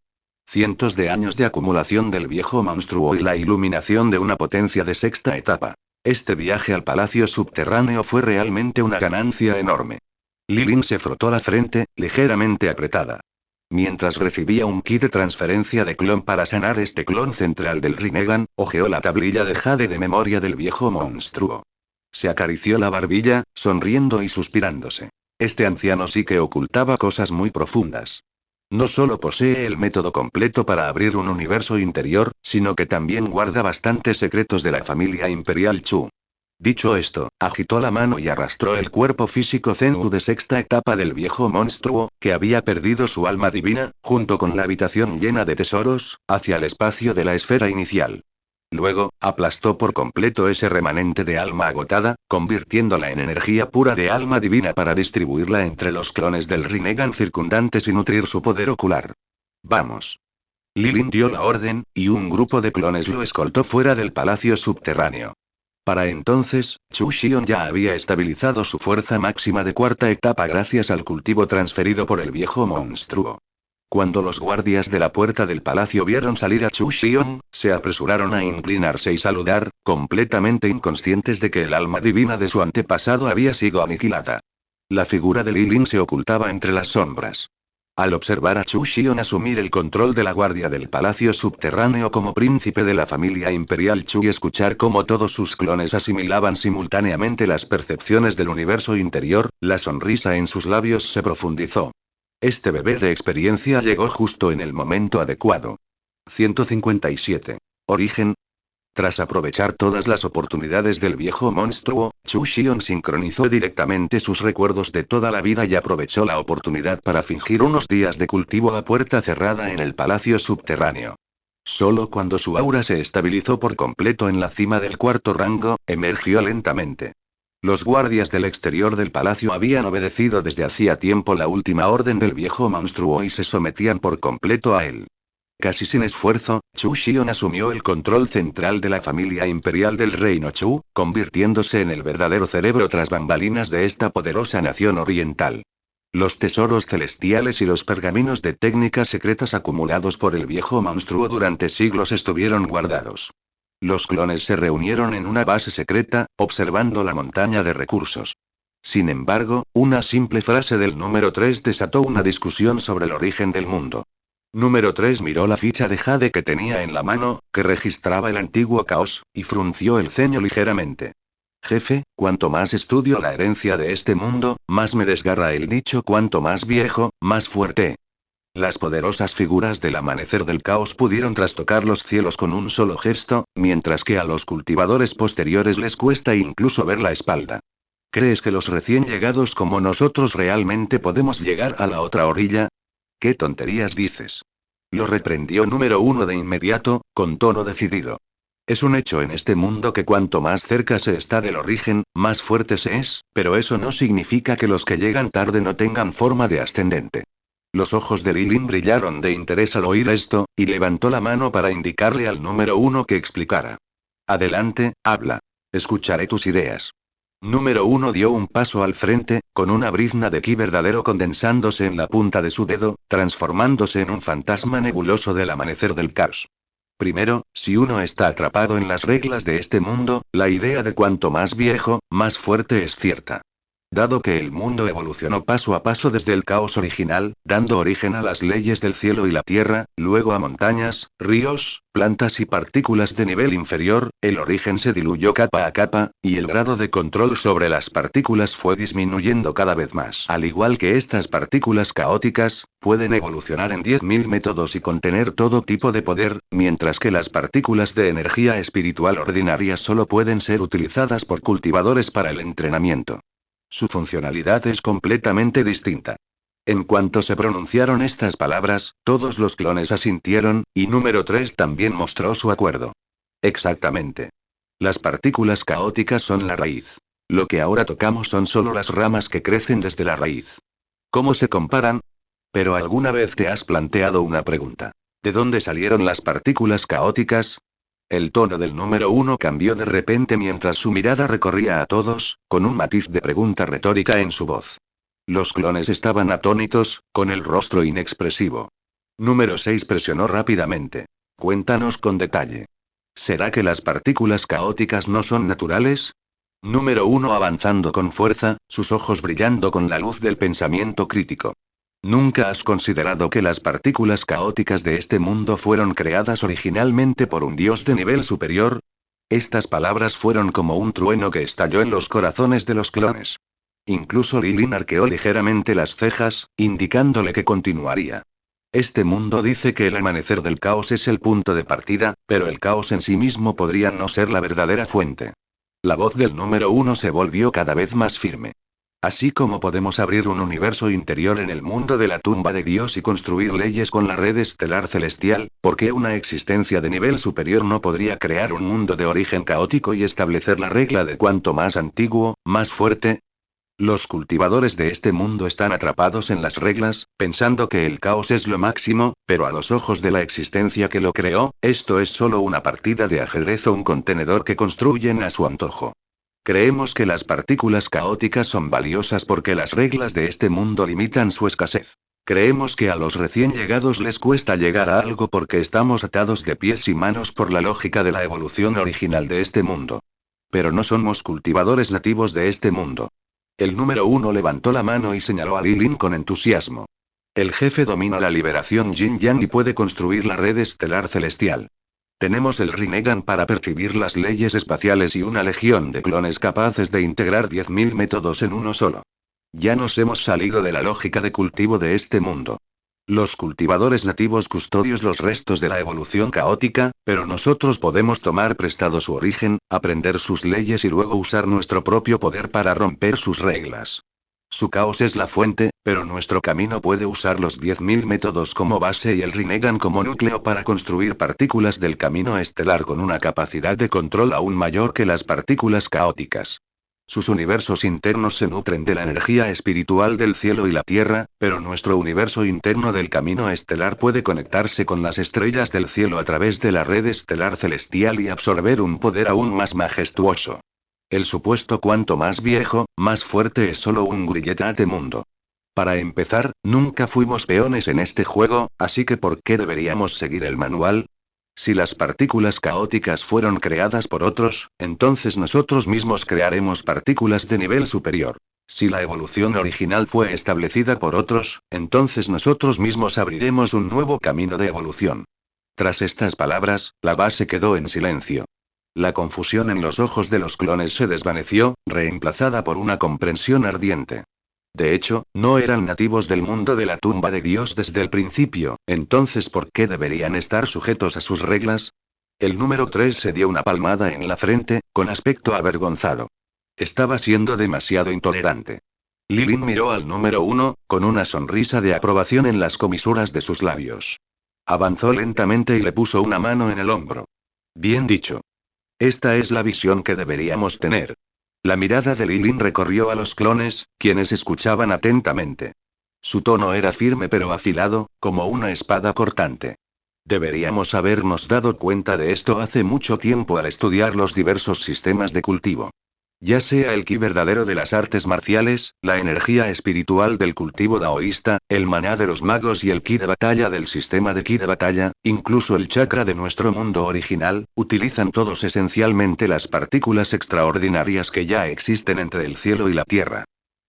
Cientos de años de acumulación del viejo monstruo y la iluminación de una potencia de sexta etapa. Este viaje al palacio subterráneo fue realmente una ganancia enorme. Lilin se frotó la frente, ligeramente apretada. Mientras recibía un ki de transferencia de clon para sanar este clon central del Rinnegan, hojeó la tablilla de jade de memoria del viejo monstruo. Se acarició la barbilla, sonriendo y suspirándose. Este anciano sí que ocultaba cosas muy profundas. No solo posee el método completo para abrir un universo interior, sino que también guarda bastantes secretos de la familia imperial Chu. Dicho esto, agitó la mano y arrastró el cuerpo físico Zenwu de sexta etapa del viejo monstruo, que había perdido su alma divina, junto con la habitación llena de tesoros, hacia el espacio de la esfera inicial. Luego, aplastó por completo ese remanente de alma agotada, convirtiéndola en energía pura de alma divina para distribuirla entre los clones del Rinnegan circundantes y nutrir su poder ocular. ¡Vamos! Lilin dio la orden, y un grupo de clones lo escoltó fuera del palacio subterráneo. Para entonces, Chu Xion ya había estabilizado su fuerza máxima de cuarta etapa gracias al cultivo transferido por el viejo monstruo. Cuando los guardias de la puerta del palacio vieron salir a Chu Xion, se apresuraron a inclinarse y saludar, completamente inconscientes de que el alma divina de su antepasado había sido aniquilada. La figura de Lilin se ocultaba entre las sombras. Al observar a Chu Xion asumir el control de la guardia del palacio subterráneo como príncipe de la familia imperial Chu y escuchar cómo todos sus clones asimilaban simultáneamente las percepciones del universo interior, la sonrisa en sus labios se profundizó. Este bebé de experiencia llegó justo en el momento adecuado. 157. Origen. Tras aprovechar todas las oportunidades del viejo monstruo, Chu Xion sincronizó directamente sus recuerdos de toda la vida y aprovechó la oportunidad para fingir unos días de cultivo a puerta cerrada en el palacio subterráneo. Solo cuando su aura se estabilizó por completo en la cima del cuarto rango, emergió lentamente. Los guardias del exterior del palacio habían obedecido desde hacía tiempo la última orden del viejo monstruo y se sometían por completo a él. Casi sin esfuerzo, Chu Xion asumió el control central de la familia imperial del reino Chu, convirtiéndose en el verdadero cerebro tras bambalinas de esta poderosa nación oriental. Los tesoros celestiales y los pergaminos de técnicas secretas acumulados por el viejo monstruo durante siglos estuvieron guardados. Los clones se reunieron en una base secreta, observando la montaña de recursos. Sin embargo, una simple frase del número 3 desató una discusión sobre el origen del mundo. Número 3 miró la ficha de jade que tenía en la mano, que registraba el antiguo caos, y frunció el ceño ligeramente. Jefe, cuanto más estudio la herencia de este mundo, más me desgarra el dicho cuanto más viejo, más fuerte. Las poderosas figuras del amanecer del caos pudieron trastocar los cielos con un solo gesto, mientras que a los cultivadores posteriores les cuesta incluso ver la espalda. ¿Crees que los recién llegados como nosotros realmente podemos llegar a la otra orilla? ¿Qué tonterías dices? Lo reprendió número 1 de inmediato, con tono decidido. Es un hecho en este mundo que cuanto más cerca se está del origen, más fuerte se es, pero eso no significa que los que llegan tarde no tengan forma de ascendente. Los ojos de Lilin brillaron de interés al oír esto, y levantó la mano para indicarle al número 1 que explicara. Adelante, habla. Escucharé tus ideas. Número 1 dio un paso al frente, con una brizna de ki verdadero condensándose en la punta de su dedo, transformándose en un fantasma nebuloso del amanecer del caos. Primero, si uno está atrapado en las reglas de este mundo, la idea de cuanto más viejo, más fuerte es cierta. Dado que el mundo evolucionó paso a paso desde el caos original, dando origen a las leyes del cielo y la tierra, luego a montañas, ríos, plantas y partículas de nivel inferior, el origen se diluyó capa a capa, y el grado de control sobre las partículas fue disminuyendo cada vez más. Al igual que estas partículas caóticas, pueden evolucionar en 10.000 métodos y contener todo tipo de poder, mientras que las partículas de energía espiritual ordinaria solo pueden ser utilizadas por cultivadores para el entrenamiento. Su funcionalidad es completamente distinta. En cuanto se pronunciaron estas palabras, todos los clones asintieron, y número 3 también mostró su acuerdo. Exactamente. Las partículas caóticas son la raíz. Lo que ahora tocamos son solo las ramas que crecen desde la raíz. ¿Cómo se comparan? Pero ¿alguna vez te has planteado una pregunta? ¿De dónde salieron las partículas caóticas? El tono del número 1 cambió de repente mientras su mirada recorría a todos, con un matiz de pregunta retórica en su voz. Los clones estaban atónitos, con el rostro inexpresivo. Número 6 presionó rápidamente. Cuéntanos con detalle. ¿Será que las partículas caóticas no son naturales? Número 1 avanzando con fuerza, sus ojos brillando con la luz del pensamiento crítico. ¿Nunca has considerado que las partículas caóticas de este mundo fueron creadas originalmente por un dios de nivel superior? Estas palabras fueron como un trueno que estalló en los corazones de los clones. Incluso Lilin arqueó ligeramente las cejas, indicándole que continuaría. Este mundo dice que el amanecer del caos es el punto de partida, pero el caos en sí mismo podría no ser la verdadera fuente. La voz del número 1 se volvió cada vez más firme. Así como podemos abrir un universo interior en el mundo de la tumba de Dios y construir leyes con la red estelar celestial, ¿por qué una existencia de nivel superior no podría crear un mundo de origen caótico y establecer la regla de cuanto más antiguo, más fuerte? Los cultivadores de este mundo están atrapados en las reglas, pensando que el caos es lo máximo, pero a los ojos de la existencia que lo creó, esto es solo una partida de ajedrez o un contenedor que construyen a su antojo. Creemos que las partículas caóticas son valiosas porque las reglas de este mundo limitan su escasez. Creemos que a los recién llegados les cuesta llegar a algo porque estamos atados de pies y manos por la lógica de la evolución original de este mundo. Pero no somos cultivadores nativos de este mundo. El número 1 levantó la mano y señaló a Lilin con entusiasmo. El jefe domina la liberación Yin-Yang y puede construir la red estelar celestial. Tenemos el Rinnegan para percibir las leyes espaciales y una legión de clones capaces de integrar 10.000 métodos en uno solo. Ya nos hemos salido de la lógica de cultivo de este mundo. Los cultivadores nativos custodios los restos de la evolución caótica, pero nosotros podemos tomar prestado su origen, aprender sus leyes y luego usar nuestro propio poder para romper sus reglas. Su caos es la fuente, pero nuestro camino puede usar los 10.000 métodos como base y el Rinnegan como núcleo para construir partículas del camino estelar con una capacidad de control aún mayor que las partículas caóticas. Sus universos internos se nutren de la energía espiritual del cielo y la tierra, pero nuestro universo interno del camino estelar puede conectarse con las estrellas del cielo a través de la red estelar celestial y absorber un poder aún más majestuoso. El supuesto cuanto más viejo, más fuerte es solo un grillete mundo. Para empezar, nunca fuimos peones en este juego, así que ¿por qué deberíamos seguir el manual? Si las partículas caóticas fueron creadas por otros, entonces nosotros mismos crearemos partículas de nivel superior. Si la evolución original fue establecida por otros, entonces nosotros mismos abriremos un nuevo camino de evolución. Tras estas palabras, la base quedó en silencio. La confusión en los ojos de los clones se desvaneció, reemplazada por una comprensión ardiente. De hecho, no eran nativos del mundo de la tumba de Dios desde el principio, entonces ¿por qué deberían estar sujetos a sus reglas? El número 3 se dio una palmada en la frente, con aspecto avergonzado. Estaba siendo demasiado intolerante. Lilin miró al número 1, con una sonrisa de aprobación en las comisuras de sus labios. Avanzó lentamente y le puso una mano en el hombro. Bien dicho. Esta es la visión que deberíamos tener. La mirada de Lilin recorrió a los clones, quienes escuchaban atentamente. Su tono era firme pero afilado, como una espada cortante. Deberíamos habernos dado cuenta de esto hace mucho tiempo al estudiar los diversos sistemas de cultivo. Ya sea el ki verdadero de las artes marciales, la energía espiritual del cultivo daoísta, el maná de los magos y el ki de batalla del sistema de ki de batalla, incluso el chakra de nuestro mundo original, utilizan todos esencialmente las partículas extraordinarias que ya existen entre el cielo y la tierra.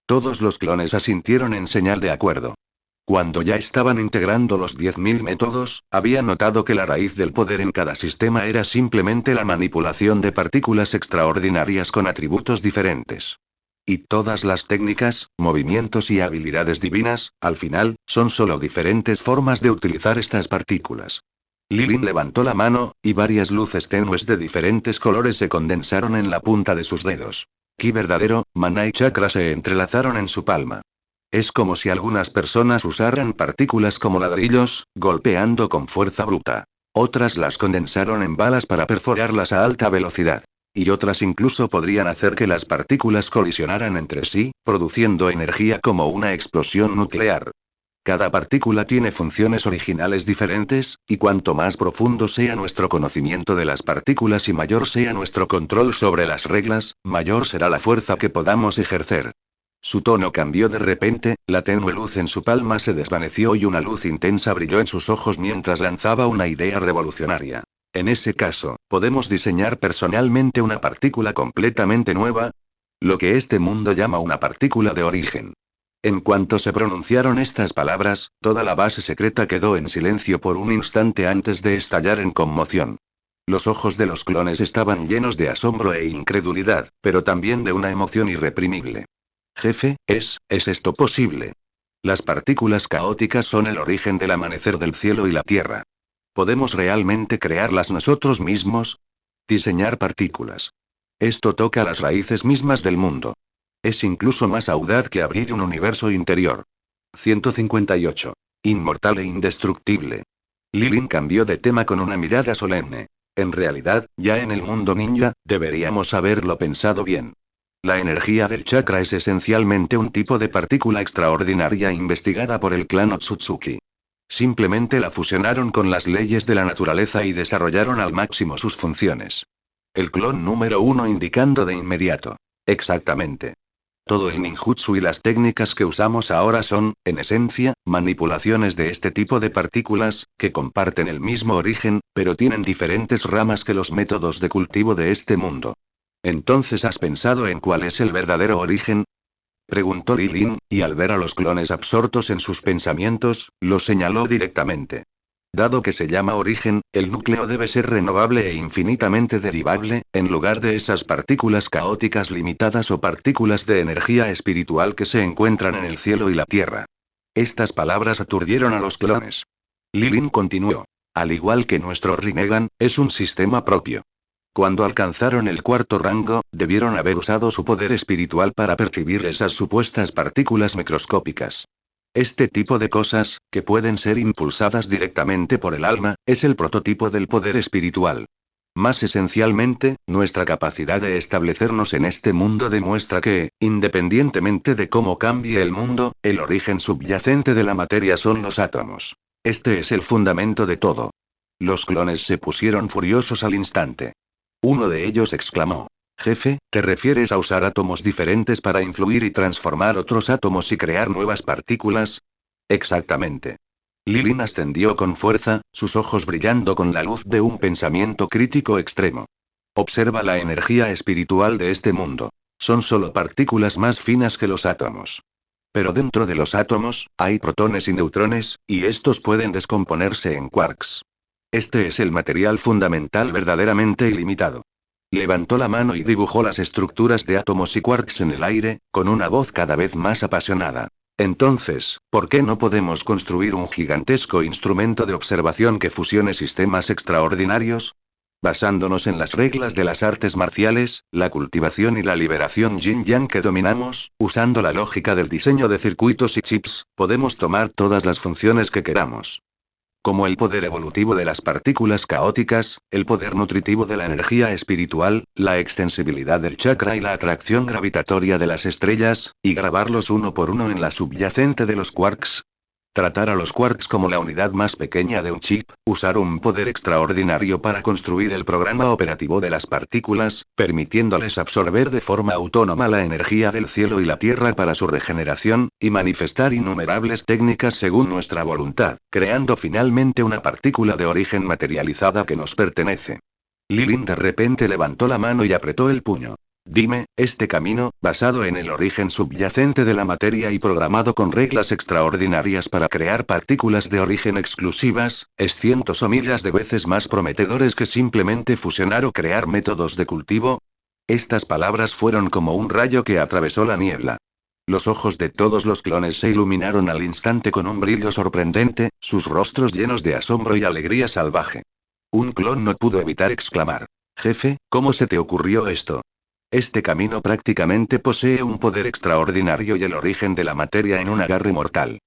Todos los clones asintieron en señal de acuerdo. Cuando ya estaban integrando los 10.000 métodos, había notado que la raíz del poder en cada sistema era simplemente la manipulación de partículas extraordinarias con atributos diferentes. Y todas las técnicas, movimientos y habilidades divinas, al final, son solo diferentes formas de utilizar estas partículas. Lilin levantó la mano, y varias luces tenues de diferentes colores se condensaron en la punta de sus dedos. Ki verdadero, maná y chakra se entrelazaron en su palma. Es como si algunas personas usaran partículas como ladrillos, golpeando con fuerza bruta. Otras las condensaron en balas para perforarlas a alta velocidad. Y otras incluso podrían hacer que las partículas colisionaran entre sí, produciendo energía como una explosión nuclear. Cada partícula tiene funciones originales diferentes, y cuanto más profundo sea nuestro conocimiento de las partículas y mayor sea nuestro control sobre las reglas, mayor será la fuerza que podamos ejercer. Su tono cambió de repente, la tenue luz en su palma se desvaneció y una luz intensa brilló en sus ojos mientras lanzaba una idea revolucionaria. En ese caso, ¿podemos diseñar personalmente una partícula completamente nueva? Lo que este mundo llama una partícula de origen. En cuanto se pronunciaron estas palabras, toda la base secreta quedó en silencio por un instante antes de estallar en conmoción. Los ojos de los clones estaban llenos de asombro e incredulidad, pero también de una emoción irreprimible. Jefe, ¿es esto posible? Las partículas caóticas son el origen del amanecer del cielo y la tierra. ¿Podemos realmente crearlas nosotros mismos? Diseñar partículas. Esto toca las raíces mismas del mundo. Es incluso más audaz que abrir un universo interior. 158. Inmortal e indestructible. Lilin cambió de tema con una mirada solemne. En realidad, ya en el mundo ninja, deberíamos haberlo pensado bien. La energía del chakra es esencialmente un tipo de partícula extraordinaria investigada por el clan Otsutsuki. Simplemente la fusionaron con las leyes de la naturaleza y desarrollaron al máximo sus funciones. El clon número 1 indicando de inmediato. Exactamente. Todo el ninjutsu y las técnicas que usamos ahora son, en esencia, manipulaciones de este tipo de partículas, que comparten el mismo origen, pero tienen diferentes ramas que los métodos de cultivo de este mundo. ¿Entonces has pensado en cuál es el verdadero origen? Preguntó Lilin, y al ver a los clones absortos en sus pensamientos, lo señaló directamente. Dado que se llama origen, el núcleo debe ser renovable e infinitamente derivable, en lugar de esas partículas caóticas limitadas o partículas de energía espiritual que se encuentran en el cielo y la tierra. Estas palabras aturdieron a los clones. Lilin continuó. Al igual que nuestro Rinnegan, es un sistema propio. Cuando alcanzaron el cuarto rango, debieron haber usado su poder espiritual para percibir esas supuestas partículas microscópicas. Este tipo de cosas, que pueden ser impulsadas directamente por el alma, es el prototipo del poder espiritual. Más esencialmente, nuestra capacidad de establecernos en este mundo demuestra que, independientemente de cómo cambie el mundo, el origen subyacente de la materia son los átomos. Este es el fundamento de todo. Los clones se pusieron furiosos al instante. Uno de ellos exclamó: Jefe, ¿te refieres a usar átomos diferentes para influir y transformar otros átomos y crear nuevas partículas? Exactamente. Lilin ascendió con fuerza, sus ojos brillando con la luz de un pensamiento crítico extremo. Observa la energía espiritual de este mundo. Son solo partículas más finas que los átomos. Pero dentro de los átomos, hay protones y neutrones, y estos pueden descomponerse en quarks. Este es el material fundamental verdaderamente ilimitado. Levantó la mano y dibujó las estructuras de átomos y quarks en el aire, con una voz cada vez más apasionada. Entonces, ¿por qué no podemos construir un gigantesco instrumento de observación que fusione sistemas extraordinarios? Basándonos en las reglas de las artes marciales, la cultivación y la liberación yin-yang que dominamos, usando la lógica del diseño de circuitos y chips, podemos tomar todas las funciones que queramos. Como el poder evolutivo de las partículas caóticas, el poder nutritivo de la energía espiritual, la extensibilidad del chakra y la atracción gravitatoria de las estrellas, y grabarlos uno por uno en la subyacente de los quarks. Tratar a los quarks como la unidad más pequeña de un chip, usar un poder extraordinario para construir el programa operativo de las partículas, permitiéndoles absorber de forma autónoma la energía del cielo y la tierra para su regeneración, y manifestar innumerables técnicas según nuestra voluntad, creando finalmente una partícula de origen materializada que nos pertenece. Lilin de repente levantó la mano y apretó el puño. Dime, este camino, basado en el origen subyacente de la materia y programado con reglas extraordinarias para crear partículas de origen exclusivas, es cientos o miles de veces más prometedores que simplemente fusionar o crear métodos de cultivo. Estas palabras fueron como un rayo que atravesó la niebla. Los ojos de todos los clones se iluminaron al instante con un brillo sorprendente, sus rostros llenos de asombro y alegría salvaje. Un clon no pudo evitar exclamar: Jefe, ¿cómo se te ocurrió esto? Este camino prácticamente posee un poder extraordinario y el origen de la materia en un agarre mortal.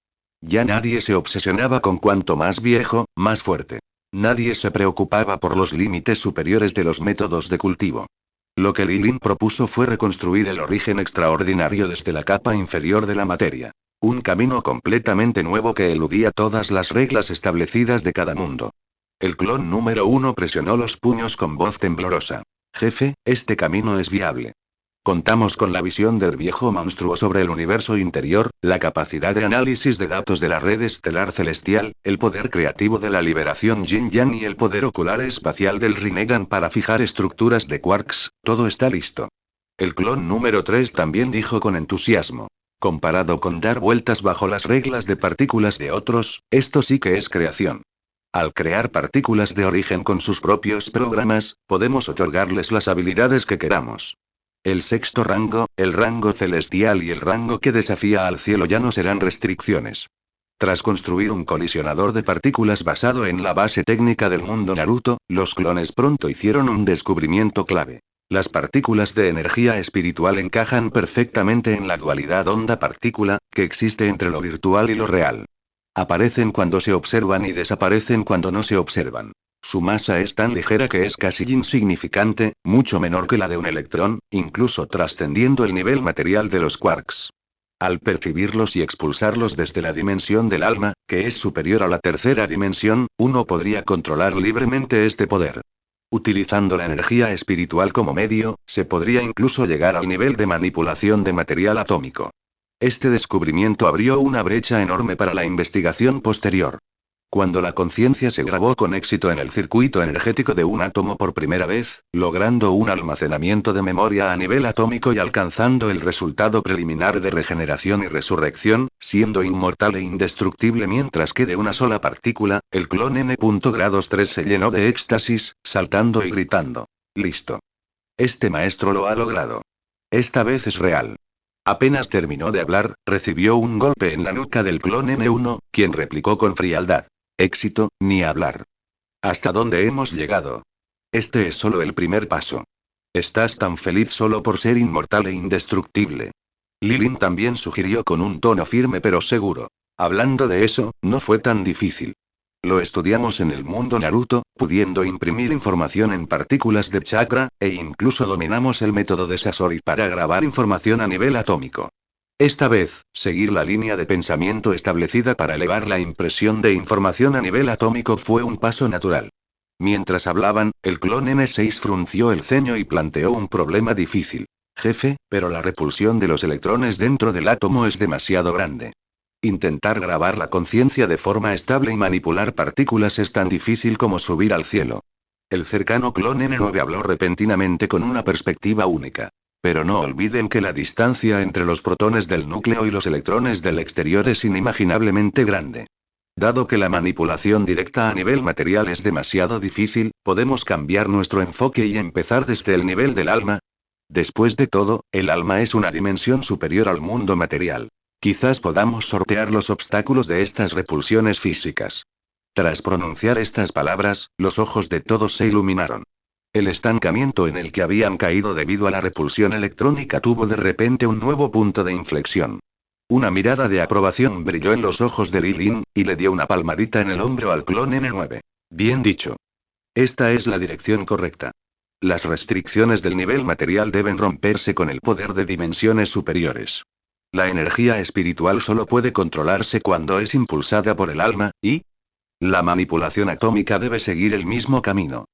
Ya nadie se obsesionaba con cuanto más viejo, más fuerte. Nadie se preocupaba por los límites superiores de los métodos de cultivo. Lo que Lilin propuso fue reconstruir el origen extraordinario desde la capa inferior de la materia. Un camino completamente nuevo que eludía todas las reglas establecidas de cada mundo. El clon número 1 presionó los puños con voz temblorosa. Jefe, este camino es viable. Contamos con la visión del viejo monstruo sobre el universo interior, la capacidad de análisis de datos de la red estelar celestial, el poder creativo de la liberación yin-yang y el poder ocular espacial del Rinnegan para fijar estructuras de quarks, todo está listo. El clon número 3 también dijo con entusiasmo. Comparado con dar vueltas bajo las reglas de partículas de otros, esto sí que es creación. Al crear partículas de origen con sus propios programas, podemos otorgarles las habilidades que queramos. El sexto rango, el rango celestial y el rango que desafía al cielo ya no serán restricciones. Tras construir un colisionador de partículas basado en la base técnica del mundo Naruto, los clones pronto hicieron un descubrimiento clave. Las partículas de energía espiritual encajan perfectamente en la dualidad onda-partícula, que existe entre lo virtual y lo real. Aparecen cuando se observan y desaparecen cuando no se observan. Su masa es tan ligera que es casi insignificante, mucho menor que la de un electrón, incluso trascendiendo el nivel material de los quarks. Al percibirlos y expulsarlos desde la dimensión del alma, que es superior a la tercera dimensión, uno podría controlar libremente este poder. Utilizando la energía espiritual como medio, se podría incluso llegar al nivel de manipulación de material atómico. Este descubrimiento abrió una brecha enorme para la investigación posterior. Cuando la conciencia se grabó con éxito en el circuito energético de un átomo por primera vez, logrando un almacenamiento de memoria a nivel atómico y alcanzando el resultado preliminar de regeneración y resurrección, siendo inmortal e indestructible mientras quede una sola partícula, el clon N.3 se llenó de éxtasis, saltando y gritando. ¡Listo! Este maestro lo ha logrado. Esta vez es real. Apenas terminó de hablar, recibió un golpe en la nuca del clon N1, quien replicó con frialdad. Éxito, ni hablar. ¿Hasta dónde hemos llegado? Este es solo el primer paso. Estás tan feliz solo por ser inmortal e indestructible. Lilin también sugirió con un tono firme pero seguro. Hablando de eso, no fue tan difícil. Lo estudiamos en el mundo Naruto, pudiendo imprimir información en partículas de chakra, e incluso dominamos el método de Sasori para grabar información a nivel atómico. Esta vez, seguir la línea de pensamiento establecida para elevar la impresión de información a nivel atómico fue un paso natural. Mientras hablaban, el clon N6 frunció el ceño y planteó un problema difícil. Jefe, pero la repulsión de los electrones dentro del átomo es demasiado grande. Intentar grabar la conciencia de forma estable y manipular partículas es tan difícil como subir al cielo. El cercano clon N9 habló repentinamente con una perspectiva única. Pero no olviden que la distancia entre los protones del núcleo y los electrones del exterior es inimaginablemente grande. Dado que la manipulación directa a nivel material es demasiado difícil, ¿podemos cambiar nuestro enfoque y empezar desde el nivel del alma? Después de todo, el alma es una dimensión superior al mundo material. Quizás podamos sortear los obstáculos de estas repulsiones físicas. Tras pronunciar estas palabras, los ojos de todos se iluminaron. El estancamiento en el que habían caído debido a la repulsión electrónica tuvo de repente un nuevo punto de inflexión. Una mirada de aprobación brilló en los ojos de Lilin, y le dio una palmadita en el hombro al clon N9. Bien dicho. Esta es la dirección correcta. Las restricciones del nivel material deben romperse con el poder de dimensiones superiores. La energía espiritual solo puede controlarse cuando es impulsada por el alma, y la manipulación atómica debe seguir el mismo camino.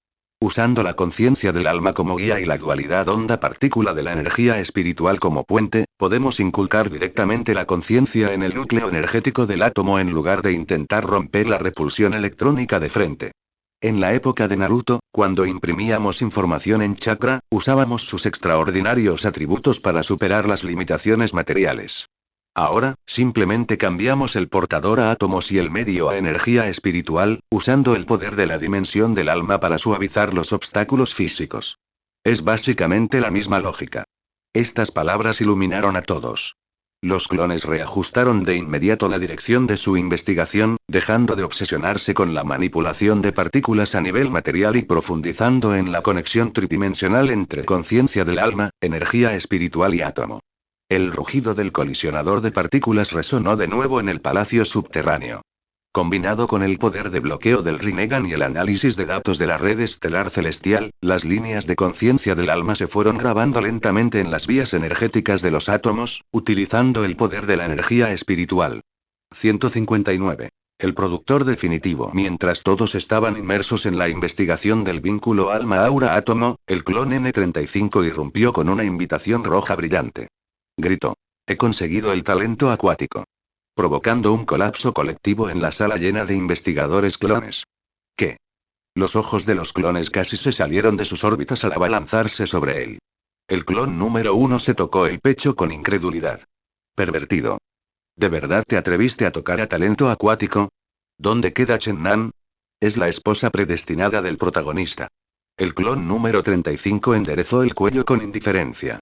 Usando la conciencia del alma como guía y la dualidad onda-partícula de la energía espiritual como puente, podemos inculcar directamente la conciencia en el núcleo energético del átomo en lugar de intentar romper la repulsión electrónica de frente. En la época de Naruto, cuando imprimíamos información en chakra, usábamos sus extraordinarios atributos para superar las limitaciones materiales. Ahora, simplemente cambiamos el portador a átomos y el medio a energía espiritual, usando el poder de la dimensión del alma para suavizar los obstáculos físicos. Es básicamente la misma lógica. Estas palabras iluminaron a todos. Los clones reajustaron de inmediato la dirección de su investigación, dejando de obsesionarse con la manipulación de partículas a nivel material y profundizando en la conexión tridimensional entre conciencia del alma, energía espiritual y átomo. El rugido del colisionador de partículas resonó de nuevo en el palacio subterráneo. Combinado con el poder de bloqueo del Rinnegan y el análisis de datos de la red estelar celestial, las líneas de conciencia del alma se fueron grabando lentamente en las vías energéticas de los átomos, utilizando el poder de la energía espiritual. 159. El productor definitivo. Mientras todos estaban inmersos en la investigación del vínculo alma-aura-átomo, el clon N35 irrumpió con una invitación roja brillante. Gritó. He conseguido el talento acuático. Provocando un colapso colectivo en la sala llena de investigadores clones. ¿Qué? Los ojos de los clones casi se salieron de sus órbitas al abalanzarse sobre él. El clon número 1 se tocó el pecho con incredulidad. Pervertido. ¿De verdad te atreviste a tocar a talento acuático? ¿Dónde queda Chen-nan? Es la esposa predestinada del protagonista. El clon número 35 enderezó el cuello con indiferencia.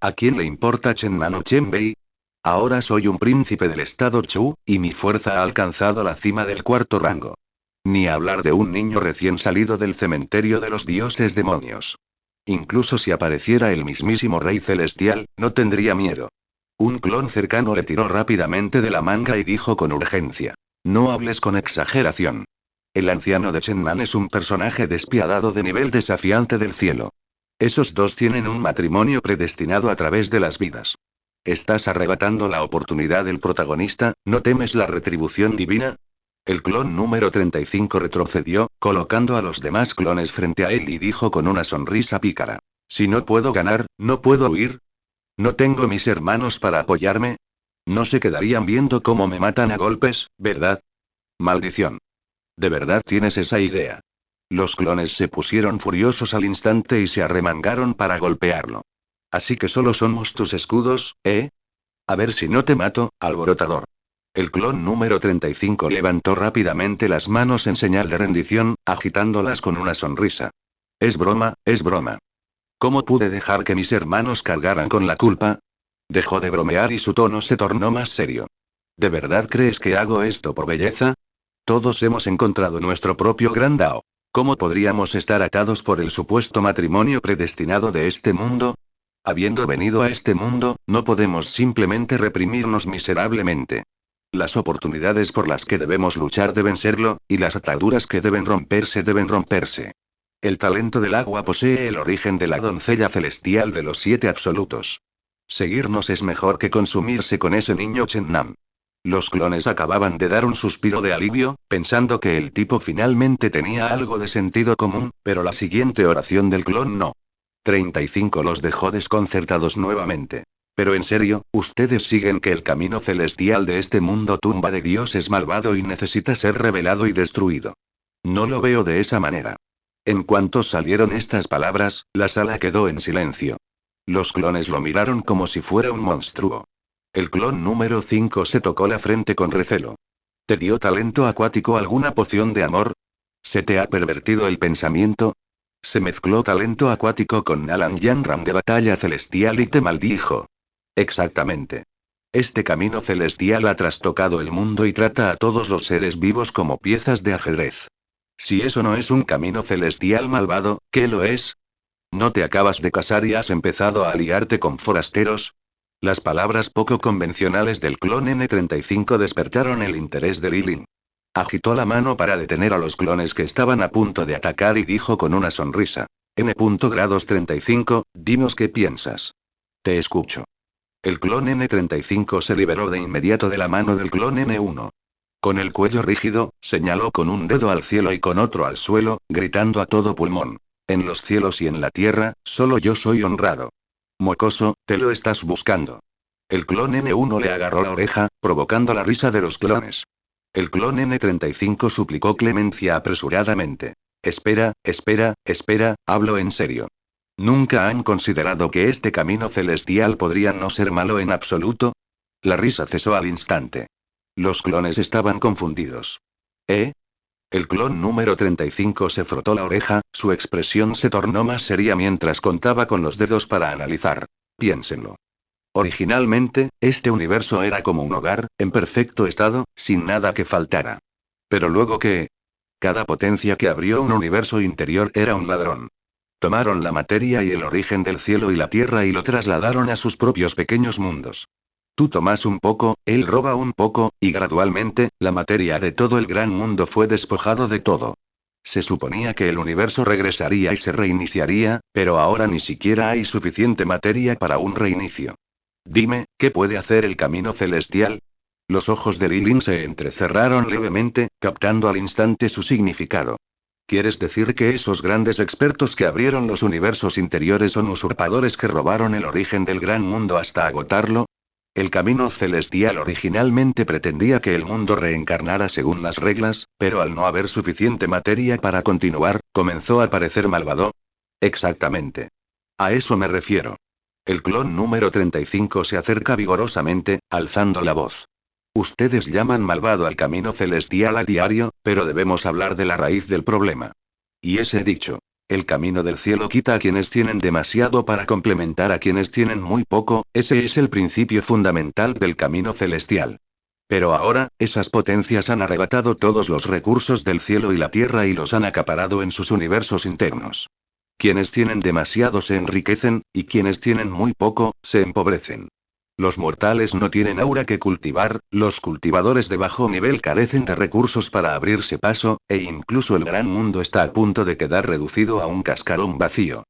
¿A quién le importa Chen-nan o Chen-bei? Ahora soy un príncipe del estado Chu, y mi fuerza ha alcanzado la cima del cuarto rango. Ni hablar de un niño recién salido del cementerio de los dioses demonios. Incluso si apareciera el mismísimo rey celestial, no tendría miedo. Un clon cercano le tiró rápidamente de la manga y dijo con urgencia. No hables con exageración. El anciano de Chen-nan es un personaje despiadado de nivel desafiante del cielo. Esos dos tienen un matrimonio predestinado a través de las vidas. ¿Estás arrebatando la oportunidad del protagonista? ¿No temes la retribución divina? El clon número 35 retrocedió, colocando a los demás clones frente a él y dijo con una sonrisa pícara. Si no puedo ganar, ¿no puedo huir? ¿No tengo mis hermanos para apoyarme? No se quedarían viendo cómo me matan a golpes, ¿verdad? Maldición. ¿De verdad tienes esa idea? Los clones se pusieron furiosos al instante y se arremangaron para golpearlo. Así que solo somos tus escudos, ¿eh? A ver si no te mato, alborotador. El clon número 35 levantó rápidamente las manos en señal de rendición, agitándolas con una sonrisa. Es broma, es broma. ¿Cómo pude dejar que mis hermanos cargaran con la culpa? Dejó de bromear y su tono se tornó más serio. ¿De verdad crees que hago esto por belleza? Todos hemos encontrado nuestro propio gran Dao. ¿Cómo podríamos estar atados por el supuesto matrimonio predestinado de este mundo? Habiendo venido a este mundo, no podemos simplemente reprimirnos miserablemente. Las oportunidades por las que debemos luchar deben serlo, y las ataduras que deben romperse deben romperse. El talento del agua posee el origen de la doncella celestial de los 7 absolutos. Seguirnos es mejor que consumirse con ese niño Chennam. Los clones acababan de dar un suspiro de alivio, pensando que el tipo finalmente tenía algo de sentido común, pero la siguiente oración del clon no. 35 los dejó desconcertados nuevamente. Pero en serio, ustedes siguen que el camino celestial de este mundo tumba de Dios es malvado y necesita ser revelado y destruido. No lo veo de esa manera. En cuanto salieron estas palabras, la sala quedó en silencio. Los clones lo miraron como si fuera un monstruo. El clon número 5 se tocó la frente con recelo. ¿Te dio talento acuático alguna poción de amor? ¿Se te ha pervertido el pensamiento? Se mezcló talento acuático con Alan Yanram de batalla celestial y te maldijo. Exactamente. Este camino celestial ha trastocado el mundo y trata a todos los seres vivos como piezas de ajedrez. Si eso no es un camino celestial malvado, ¿qué lo es? ¿No te acabas de casar y has empezado a aliarte con forasteros? Las palabras poco convencionales del clon N35 despertaron el interés de Lilin. Agitó la mano para detener a los clones que estaban a punto de atacar y dijo con una sonrisa. N.35, dinos qué piensas. Te escucho. El clon N35 se liberó de inmediato de la mano del clon N1. Con el cuello rígido, señaló con un dedo al cielo y con otro al suelo, gritando a todo pulmón. En los cielos y en la tierra, solo yo soy honrado. Mocoso, te lo estás buscando. El clon N1 le agarró la oreja, provocando la risa de los clones. El clon N35 suplicó clemencia apresuradamente. Espera, hablo en serio. ¿Nunca han considerado que este camino celestial podría no ser malo en absoluto? La risa cesó al instante. Los clones estaban confundidos. ¿Eh? El clon número 35 se frotó la oreja, su expresión se tornó más seria mientras contaba con los dedos para analizar. Piénsenlo. Originalmente, este universo era como un hogar, en perfecto estado, sin nada que faltara. Pero luego que... Cada potencia que abrió un universo interior era un ladrón. Tomaron la materia y el origen del cielo y la tierra y lo trasladaron a sus propios pequeños mundos. Tú tomas un poco, él roba un poco, y gradualmente, la materia de todo el gran mundo fue despojado de todo. Se suponía que el universo regresaría y se reiniciaría, pero ahora ni siquiera hay suficiente materia para un reinicio. Dime, ¿qué puede hacer el camino celestial? Los ojos de Lilin se entrecerraron levemente, captando al instante su significado. ¿Quieres decir que esos grandes expertos que abrieron los universos interiores son usurpadores que robaron el origen del gran mundo hasta agotarlo? El camino celestial originalmente pretendía que el mundo reencarnara según las reglas, pero al no haber suficiente materia para continuar, comenzó a parecer malvado. Exactamente. A eso me refiero. El clon número 35 se acerca vigorosamente, alzando la voz. Ustedes llaman malvado al camino celestial a diario, pero debemos hablar de la raíz del problema. Y ese dicho. El camino del cielo quita a quienes tienen demasiado para complementar a quienes tienen muy poco, ese es el principio fundamental del camino celestial. Pero ahora, esas potencias han arrebatado todos los recursos del cielo y la tierra y los han acaparado en sus universos internos. Quienes tienen demasiado se enriquecen, y quienes tienen muy poco, se empobrecen. Los mortales no tienen aura que cultivar, los cultivadores de bajo nivel carecen de recursos para abrirse paso, e incluso el gran mundo está a punto de quedar reducido a un cascarón vacío.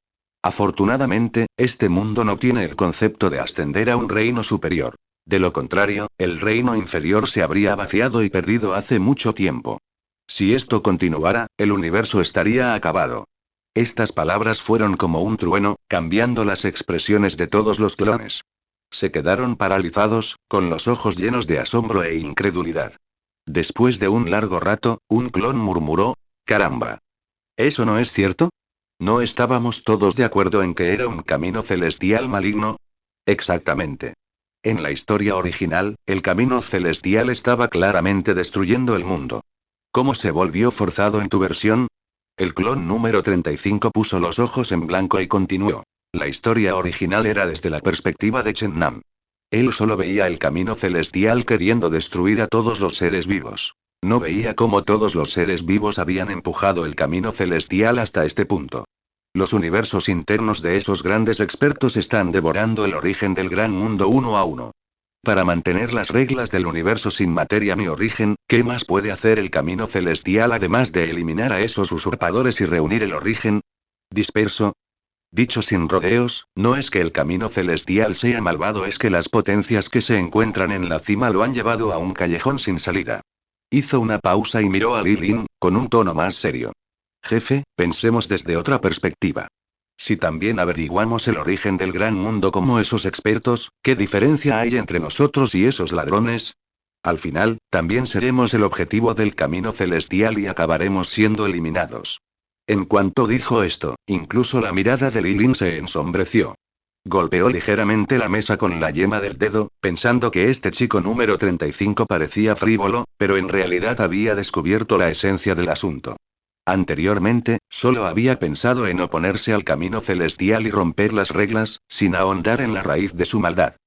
Afortunadamente, este mundo no tiene el concepto de ascender a un reino superior. De lo contrario, el reino inferior se habría vaciado y perdido hace mucho tiempo. Si esto continuara, el universo estaría acabado. Estas palabras fueron como un trueno, cambiando las expresiones de todos los clones. Se quedaron paralizados, con los ojos llenos de asombro e incredulidad. Después de un largo rato, un clon murmuró, «¡Caramba! ¿Eso no es cierto? ¿No estábamos todos de acuerdo en que era un camino celestial maligno?» Exactamente. En la historia original, el camino celestial estaba claramente destruyendo el mundo. ¿Cómo se volvió forzado en tu versión? El clon número 35 puso los ojos en blanco y continuó. La historia original era desde la perspectiva de Chennam. Él solo veía el camino celestial queriendo destruir a todos los seres vivos. No veía cómo todos los seres vivos habían empujado el camino celestial hasta este punto. Los universos internos de esos grandes expertos están devorando el origen del gran mundo uno a uno. para mantener las reglas del universo sin materia ni origen, ¿qué más puede hacer el camino celestial además de eliminar a esos usurpadores y reunir el origen disperso? Dicho sin rodeos, no es que el camino celestial sea malvado, es que las potencias que se encuentran en la cima lo han llevado a un callejón sin salida. Hizo una pausa y miró a Lilin, con un tono más serio. Jefe, pensemos desde otra perspectiva. Si también averiguamos el origen del gran mundo como esos expertos, ¿qué diferencia hay entre nosotros y esos ladrones? Al final, también seremos el objetivo del camino celestial y acabaremos siendo eliminados. En cuanto dijo esto, incluso la mirada de Lilin se ensombreció. Golpeó ligeramente la mesa con la yema del dedo, pensando que este chico número 35 parecía frívolo, pero en realidad había descubierto la esencia del asunto. Anteriormente, solo había pensado en oponerse al camino celestial y romper las reglas, sin ahondar en la raíz de su maldad.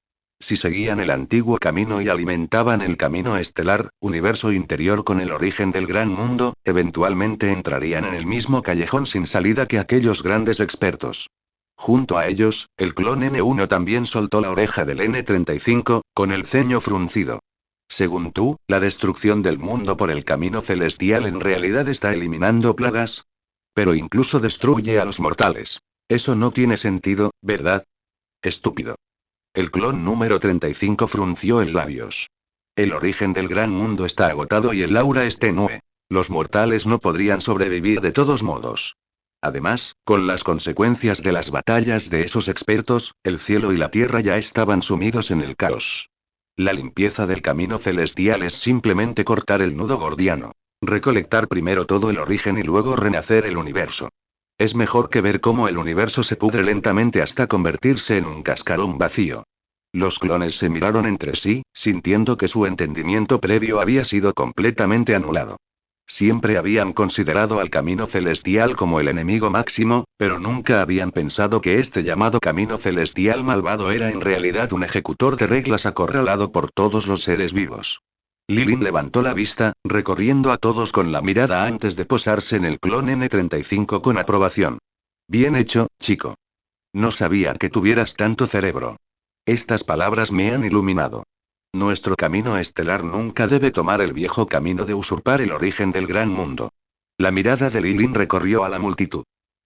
Si seguían el antiguo camino y alimentaban el camino estelar, universo interior con el origen del gran mundo, eventualmente entrarían en el mismo callejón sin salida que aquellos grandes expertos. Junto a ellos, el clon N1 también soltó la oreja del N35, con el ceño fruncido. Según tú, la destrucción del mundo por el camino celestial en realidad está eliminando plagas. Pero incluso destruye a los mortales. Eso no tiene sentido, ¿verdad? Estúpido. El clon número 35 frunció el labios. El origen del gran mundo está agotado y el aura es tenue. Los mortales no podrían sobrevivir de todos modos. Además, con las consecuencias de las batallas de esos expertos, el cielo y la tierra ya estaban sumidos en el caos. La limpieza del camino celestial es simplemente cortar el nudo gordiano. Recolectar primero todo el origen y luego renacer el universo. Es mejor que ver cómo el universo se pudre lentamente hasta convertirse en un cascarón vacío. Los clones se miraron entre sí, sintiendo que su entendimiento previo había sido completamente anulado. Siempre habían considerado al camino celestial como el enemigo máximo, pero nunca habían pensado que este llamado camino celestial malvado era en realidad un ejecutor de reglas acorralado por todos los seres vivos. Lilin levantó la vista, recorriendo a todos con la mirada antes de posarse en el clon N35 con aprobación. Bien hecho, chico. No sabía que tuvieras tanto cerebro. Estas palabras me han iluminado. Nuestro camino estelar nunca debe tomar el viejo camino de usurpar el origen del gran mundo. La mirada de Lilin recorrió a la multitud.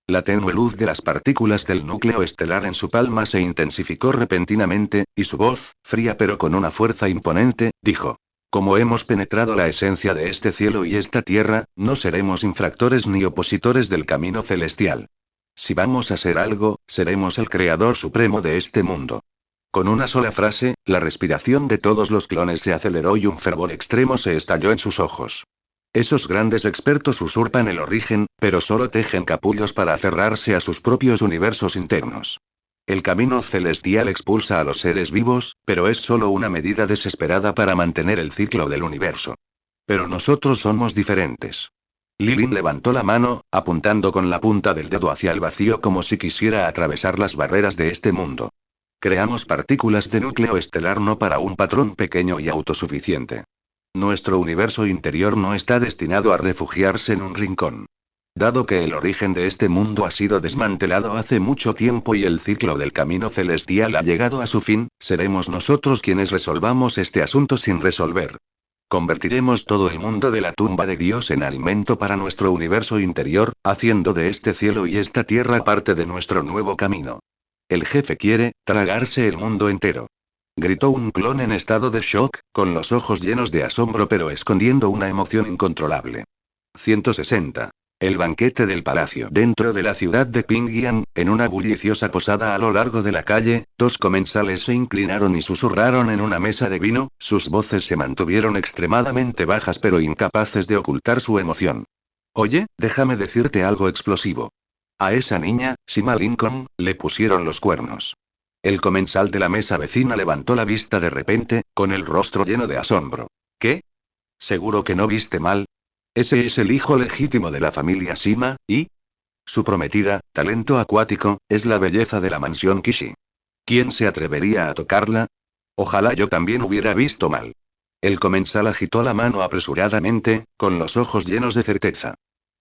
La tenue luz de las partículas del núcleo estelar en su palma se intensificó repentinamente, y su voz, fría pero con una fuerza imponente, dijo: como hemos penetrado la esencia de este cielo y esta tierra, no seremos infractores ni opositores del camino celestial. Si vamos a ser algo, seremos el creador supremo de este mundo. Con una sola frase, la respiración de todos los clones se aceleró y un fervor extremo se estalló en sus ojos. Esos grandes expertos usurpan el origen, pero solo tejen capullos para aferrarse a sus propios universos internos. El camino celestial expulsa a los seres vivos, pero es solo una medida desesperada para mantener el ciclo del universo. Pero nosotros somos diferentes. Lilin levantó la mano, apuntando con la punta del dedo hacia el vacío como si quisiera atravesar las barreras de este mundo. Creamos partículas de núcleo estelar no para un patrón pequeño y autosuficiente. Nuestro universo interior no está destinado a refugiarse en un rincón. Dado que el origen de este mundo ha sido desmantelado hace mucho tiempo y el ciclo del camino celestial ha llegado a su fin, seremos nosotros quienes resolvamos este asunto sin resolver. Convertiremos todo el mundo de la tumba de Dios en alimento para nuestro universo interior, haciendo de este cielo y esta tierra parte de nuestro nuevo camino. El jefe quiere tragarse el mundo entero. Gritó un clon en estado de shock, con los ojos llenos de asombro pero escondiendo una emoción incontrolable. 160. El banquete del palacio. Dentro de la ciudad de Pyongyang, en una bulliciosa posada a lo largo de la calle, dos comensales se inclinaron y susurraron en una mesa de vino, sus voces se mantuvieron extremadamente bajas pero incapaces de ocultar su emoción. Oye, déjame decirte algo explosivo. A esa niña, Sima Lincoln, le pusieron los cuernos. El comensal de la mesa vecina levantó la vista de repente, con el rostro lleno de asombro. ¿Qué? ¿Seguro que no viste mal? Ese es el hijo legítimo de la familia Sima, ¿y? Su prometida, talento acuático, es la belleza de la mansión Kishi. ¿Quién se atrevería a tocarla? Ojalá yo también hubiera visto mal. El comensal agitó la mano apresuradamente, con los ojos llenos de certeza.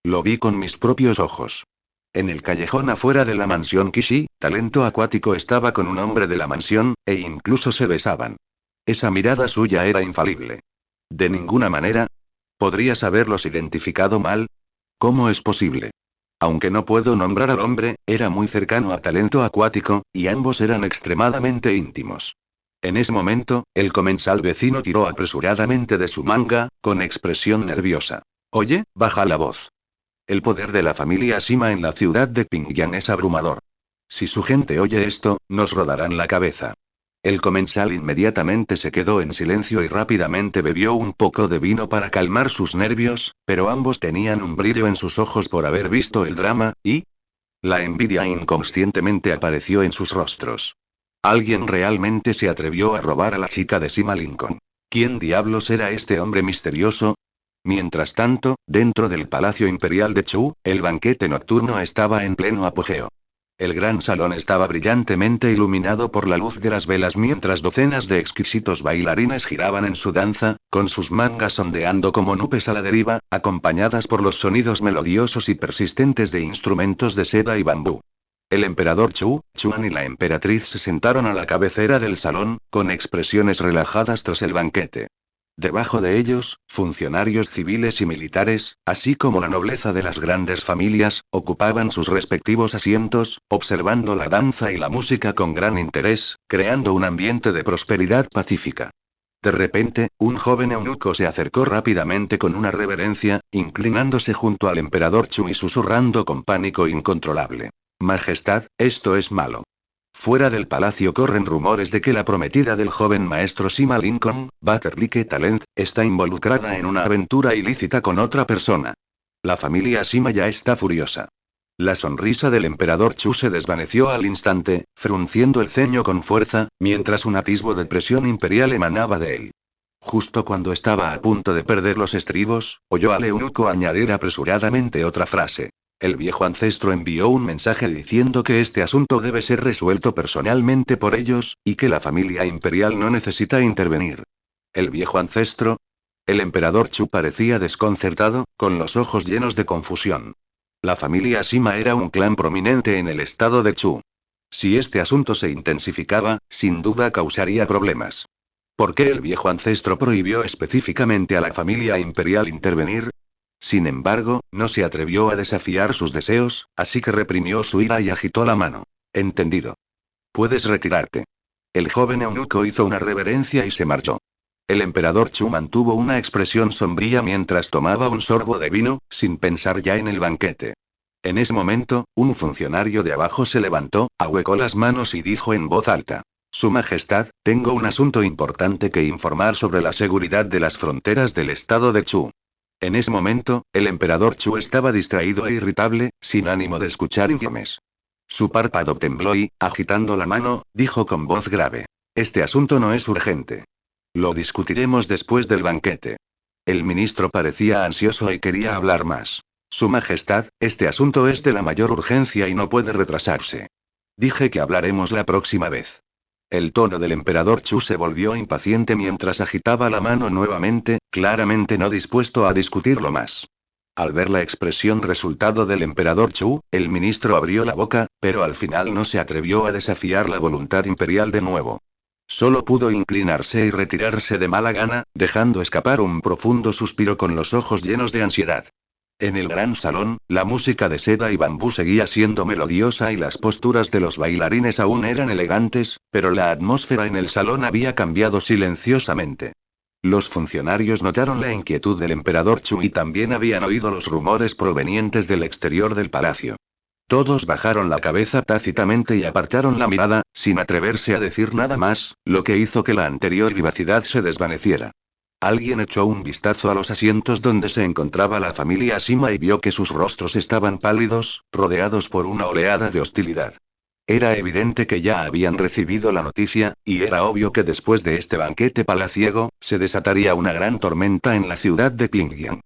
Lo vi con mis propios ojos. En el callejón afuera de la mansión Kishi, talento acuático estaba con un hombre de la mansión, e incluso se besaban. Esa mirada suya era infalible. De ninguna manera. ¿Podrías haberlos identificado mal? ¿Cómo es posible? Aunque no puedo nombrar al hombre, era muy cercano a Talento Acuático, y ambos eran extremadamente íntimos. En ese momento, el comensal vecino tiró apresuradamente de su manga, con expresión nerviosa. Oye, baja la voz. El poder de la familia Sima en la ciudad de Pingyang es abrumador. Si su gente oye esto, nos rodarán la cabeza. El comensal inmediatamente se quedó en silencio y rápidamente bebió un poco de vino para calmar sus nervios, pero ambos tenían un brillo en sus ojos por haber visto el drama, y la envidia inconscientemente apareció en sus rostros. Alguien realmente se atrevió a robar a la chica de Sima Lincoln. ¿Quién diablos era este hombre misterioso? Mientras tanto, dentro del Palacio Imperial de Chu, el banquete nocturno estaba en pleno apogeo. El gran salón estaba brillantemente iluminado por la luz de las velas mientras docenas de exquisitos bailarines giraban en su danza, con sus mangas ondeando como nubes a la deriva, acompañadas por los sonidos melodiosos y persistentes de instrumentos de seda y bambú. El emperador Chuan y la emperatriz se sentaron a la cabecera del salón, con expresiones relajadas tras el banquete. Debajo de ellos, funcionarios civiles y militares, así como la nobleza de las grandes familias, ocupaban sus respectivos asientos, observando la danza y la música con gran interés, creando un ambiente de prosperidad pacífica. De repente, un joven eunuco se acercó rápidamente con una reverencia, inclinándose junto al emperador Chu y susurrando con pánico incontrolable. Majestad, esto es malo. Fuera del palacio corren rumores de que la prometida del joven maestro Sima Lincoln, Butterlike Talent, está involucrada en una aventura ilícita con otra persona. La familia Sima ya está furiosa. La sonrisa del emperador Chu se desvaneció al instante, frunciendo el ceño con fuerza, mientras un atisbo de presión imperial emanaba de él. Justo cuando estaba a punto de perder los estribos, oyó al eunuco añadir apresuradamente otra frase. El viejo ancestro envió un mensaje diciendo que este asunto debe ser resuelto personalmente por ellos, y que la familia imperial no necesita intervenir. ¿El viejo ancestro? El emperador Chu parecía desconcertado, con los ojos llenos de confusión. La familia Sima era un clan prominente en el estado de Chu. Si este asunto se intensificaba, sin duda causaría problemas. ¿Por qué el viejo ancestro prohibió específicamente a la familia imperial intervenir? Sin embargo, no se atrevió a desafiar sus deseos, así que reprimió su ira y agitó la mano. Entendido. Puedes retirarte. El joven eunuco hizo una reverencia y se marchó. El emperador Chu mantuvo una expresión sombría mientras tomaba un sorbo de vino, sin pensar ya en el banquete. En ese momento, un funcionario de abajo se levantó, ahuecó las manos y dijo en voz alta. Su Majestad, tengo un asunto importante que informar sobre la seguridad de las fronteras del estado de Chu. En ese momento, el emperador Chu estaba distraído e irritable, sin ánimo de escuchar informes. Su párpado tembló y, agitando la mano, dijo con voz grave. Este asunto no es urgente. Lo discutiremos después del banquete. El ministro parecía ansioso y quería hablar más. Su Majestad, este asunto es de la mayor urgencia y no puede retrasarse. Dije que hablaremos la próxima vez. El tono del emperador Chu se volvió impaciente mientras agitaba la mano nuevamente, claramente no dispuesto a discutirlo más. Al ver la expresión resultado del emperador Chu, el ministro abrió la boca, pero al final no se atrevió a desafiar la voluntad imperial de nuevo. Solo pudo inclinarse y retirarse de mala gana, dejando escapar un profundo suspiro con los ojos llenos de ansiedad. En el gran salón, la música de seda y bambú seguía siendo melodiosa y las posturas de los bailarines aún eran elegantes, pero la atmósfera en el salón había cambiado silenciosamente. Los funcionarios notaron la inquietud del emperador Chu y también habían oído los rumores provenientes del exterior del palacio. Todos bajaron la cabeza tácitamente y apartaron la mirada, sin atreverse a decir nada más, lo que hizo que la anterior vivacidad se desvaneciera. Alguien echó un vistazo a los asientos donde se encontraba la familia Sima y vio que sus rostros estaban pálidos, rodeados por una oleada de hostilidad. Era evidente que ya habían recibido la noticia, y era obvio que después de este banquete palaciego, se desataría una gran tormenta en la ciudad de Pingyang.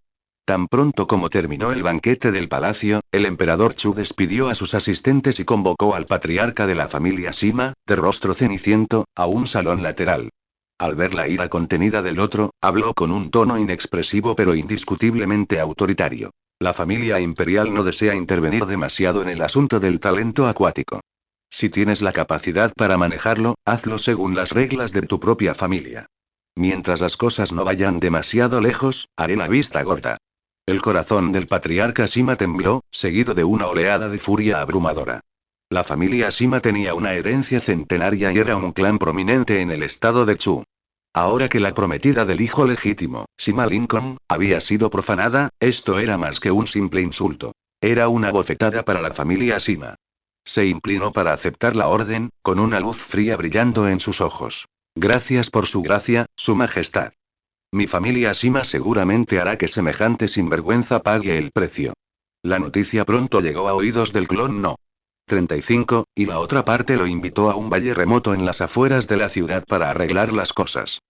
Tan pronto como terminó el banquete del palacio, el emperador Chu despidió a sus asistentes y convocó al patriarca de la familia Sima, de rostro ceniciento, a un salón lateral. Al ver la ira contenida del otro, habló con un tono inexpresivo pero indiscutiblemente autoritario. La familia imperial no desea intervenir demasiado en el asunto del talento acuático. Si tienes la capacidad para manejarlo, hazlo según las reglas de tu propia familia. Mientras las cosas no vayan demasiado lejos, haré la vista gorda. El corazón del patriarca Sima tembló, seguido de una oleada de furia abrumadora. La familia Sima tenía una herencia centenaria y era un clan prominente en el estado de Chu. Ahora que la prometida del hijo legítimo, Sima Lincoln, había sido profanada, esto era más que un simple insulto. Era una bofetada para la familia Sima. Se inclinó para aceptar la orden, con una luz fría brillando en sus ojos. Gracias por su gracia, Su Majestad. Mi familia Sima seguramente hará que semejante sinvergüenza pague el precio. La noticia pronto llegó a oídos del clon No. 35, y la otra parte lo invitó a un valle remoto en las afueras de la ciudad para arreglar las cosas.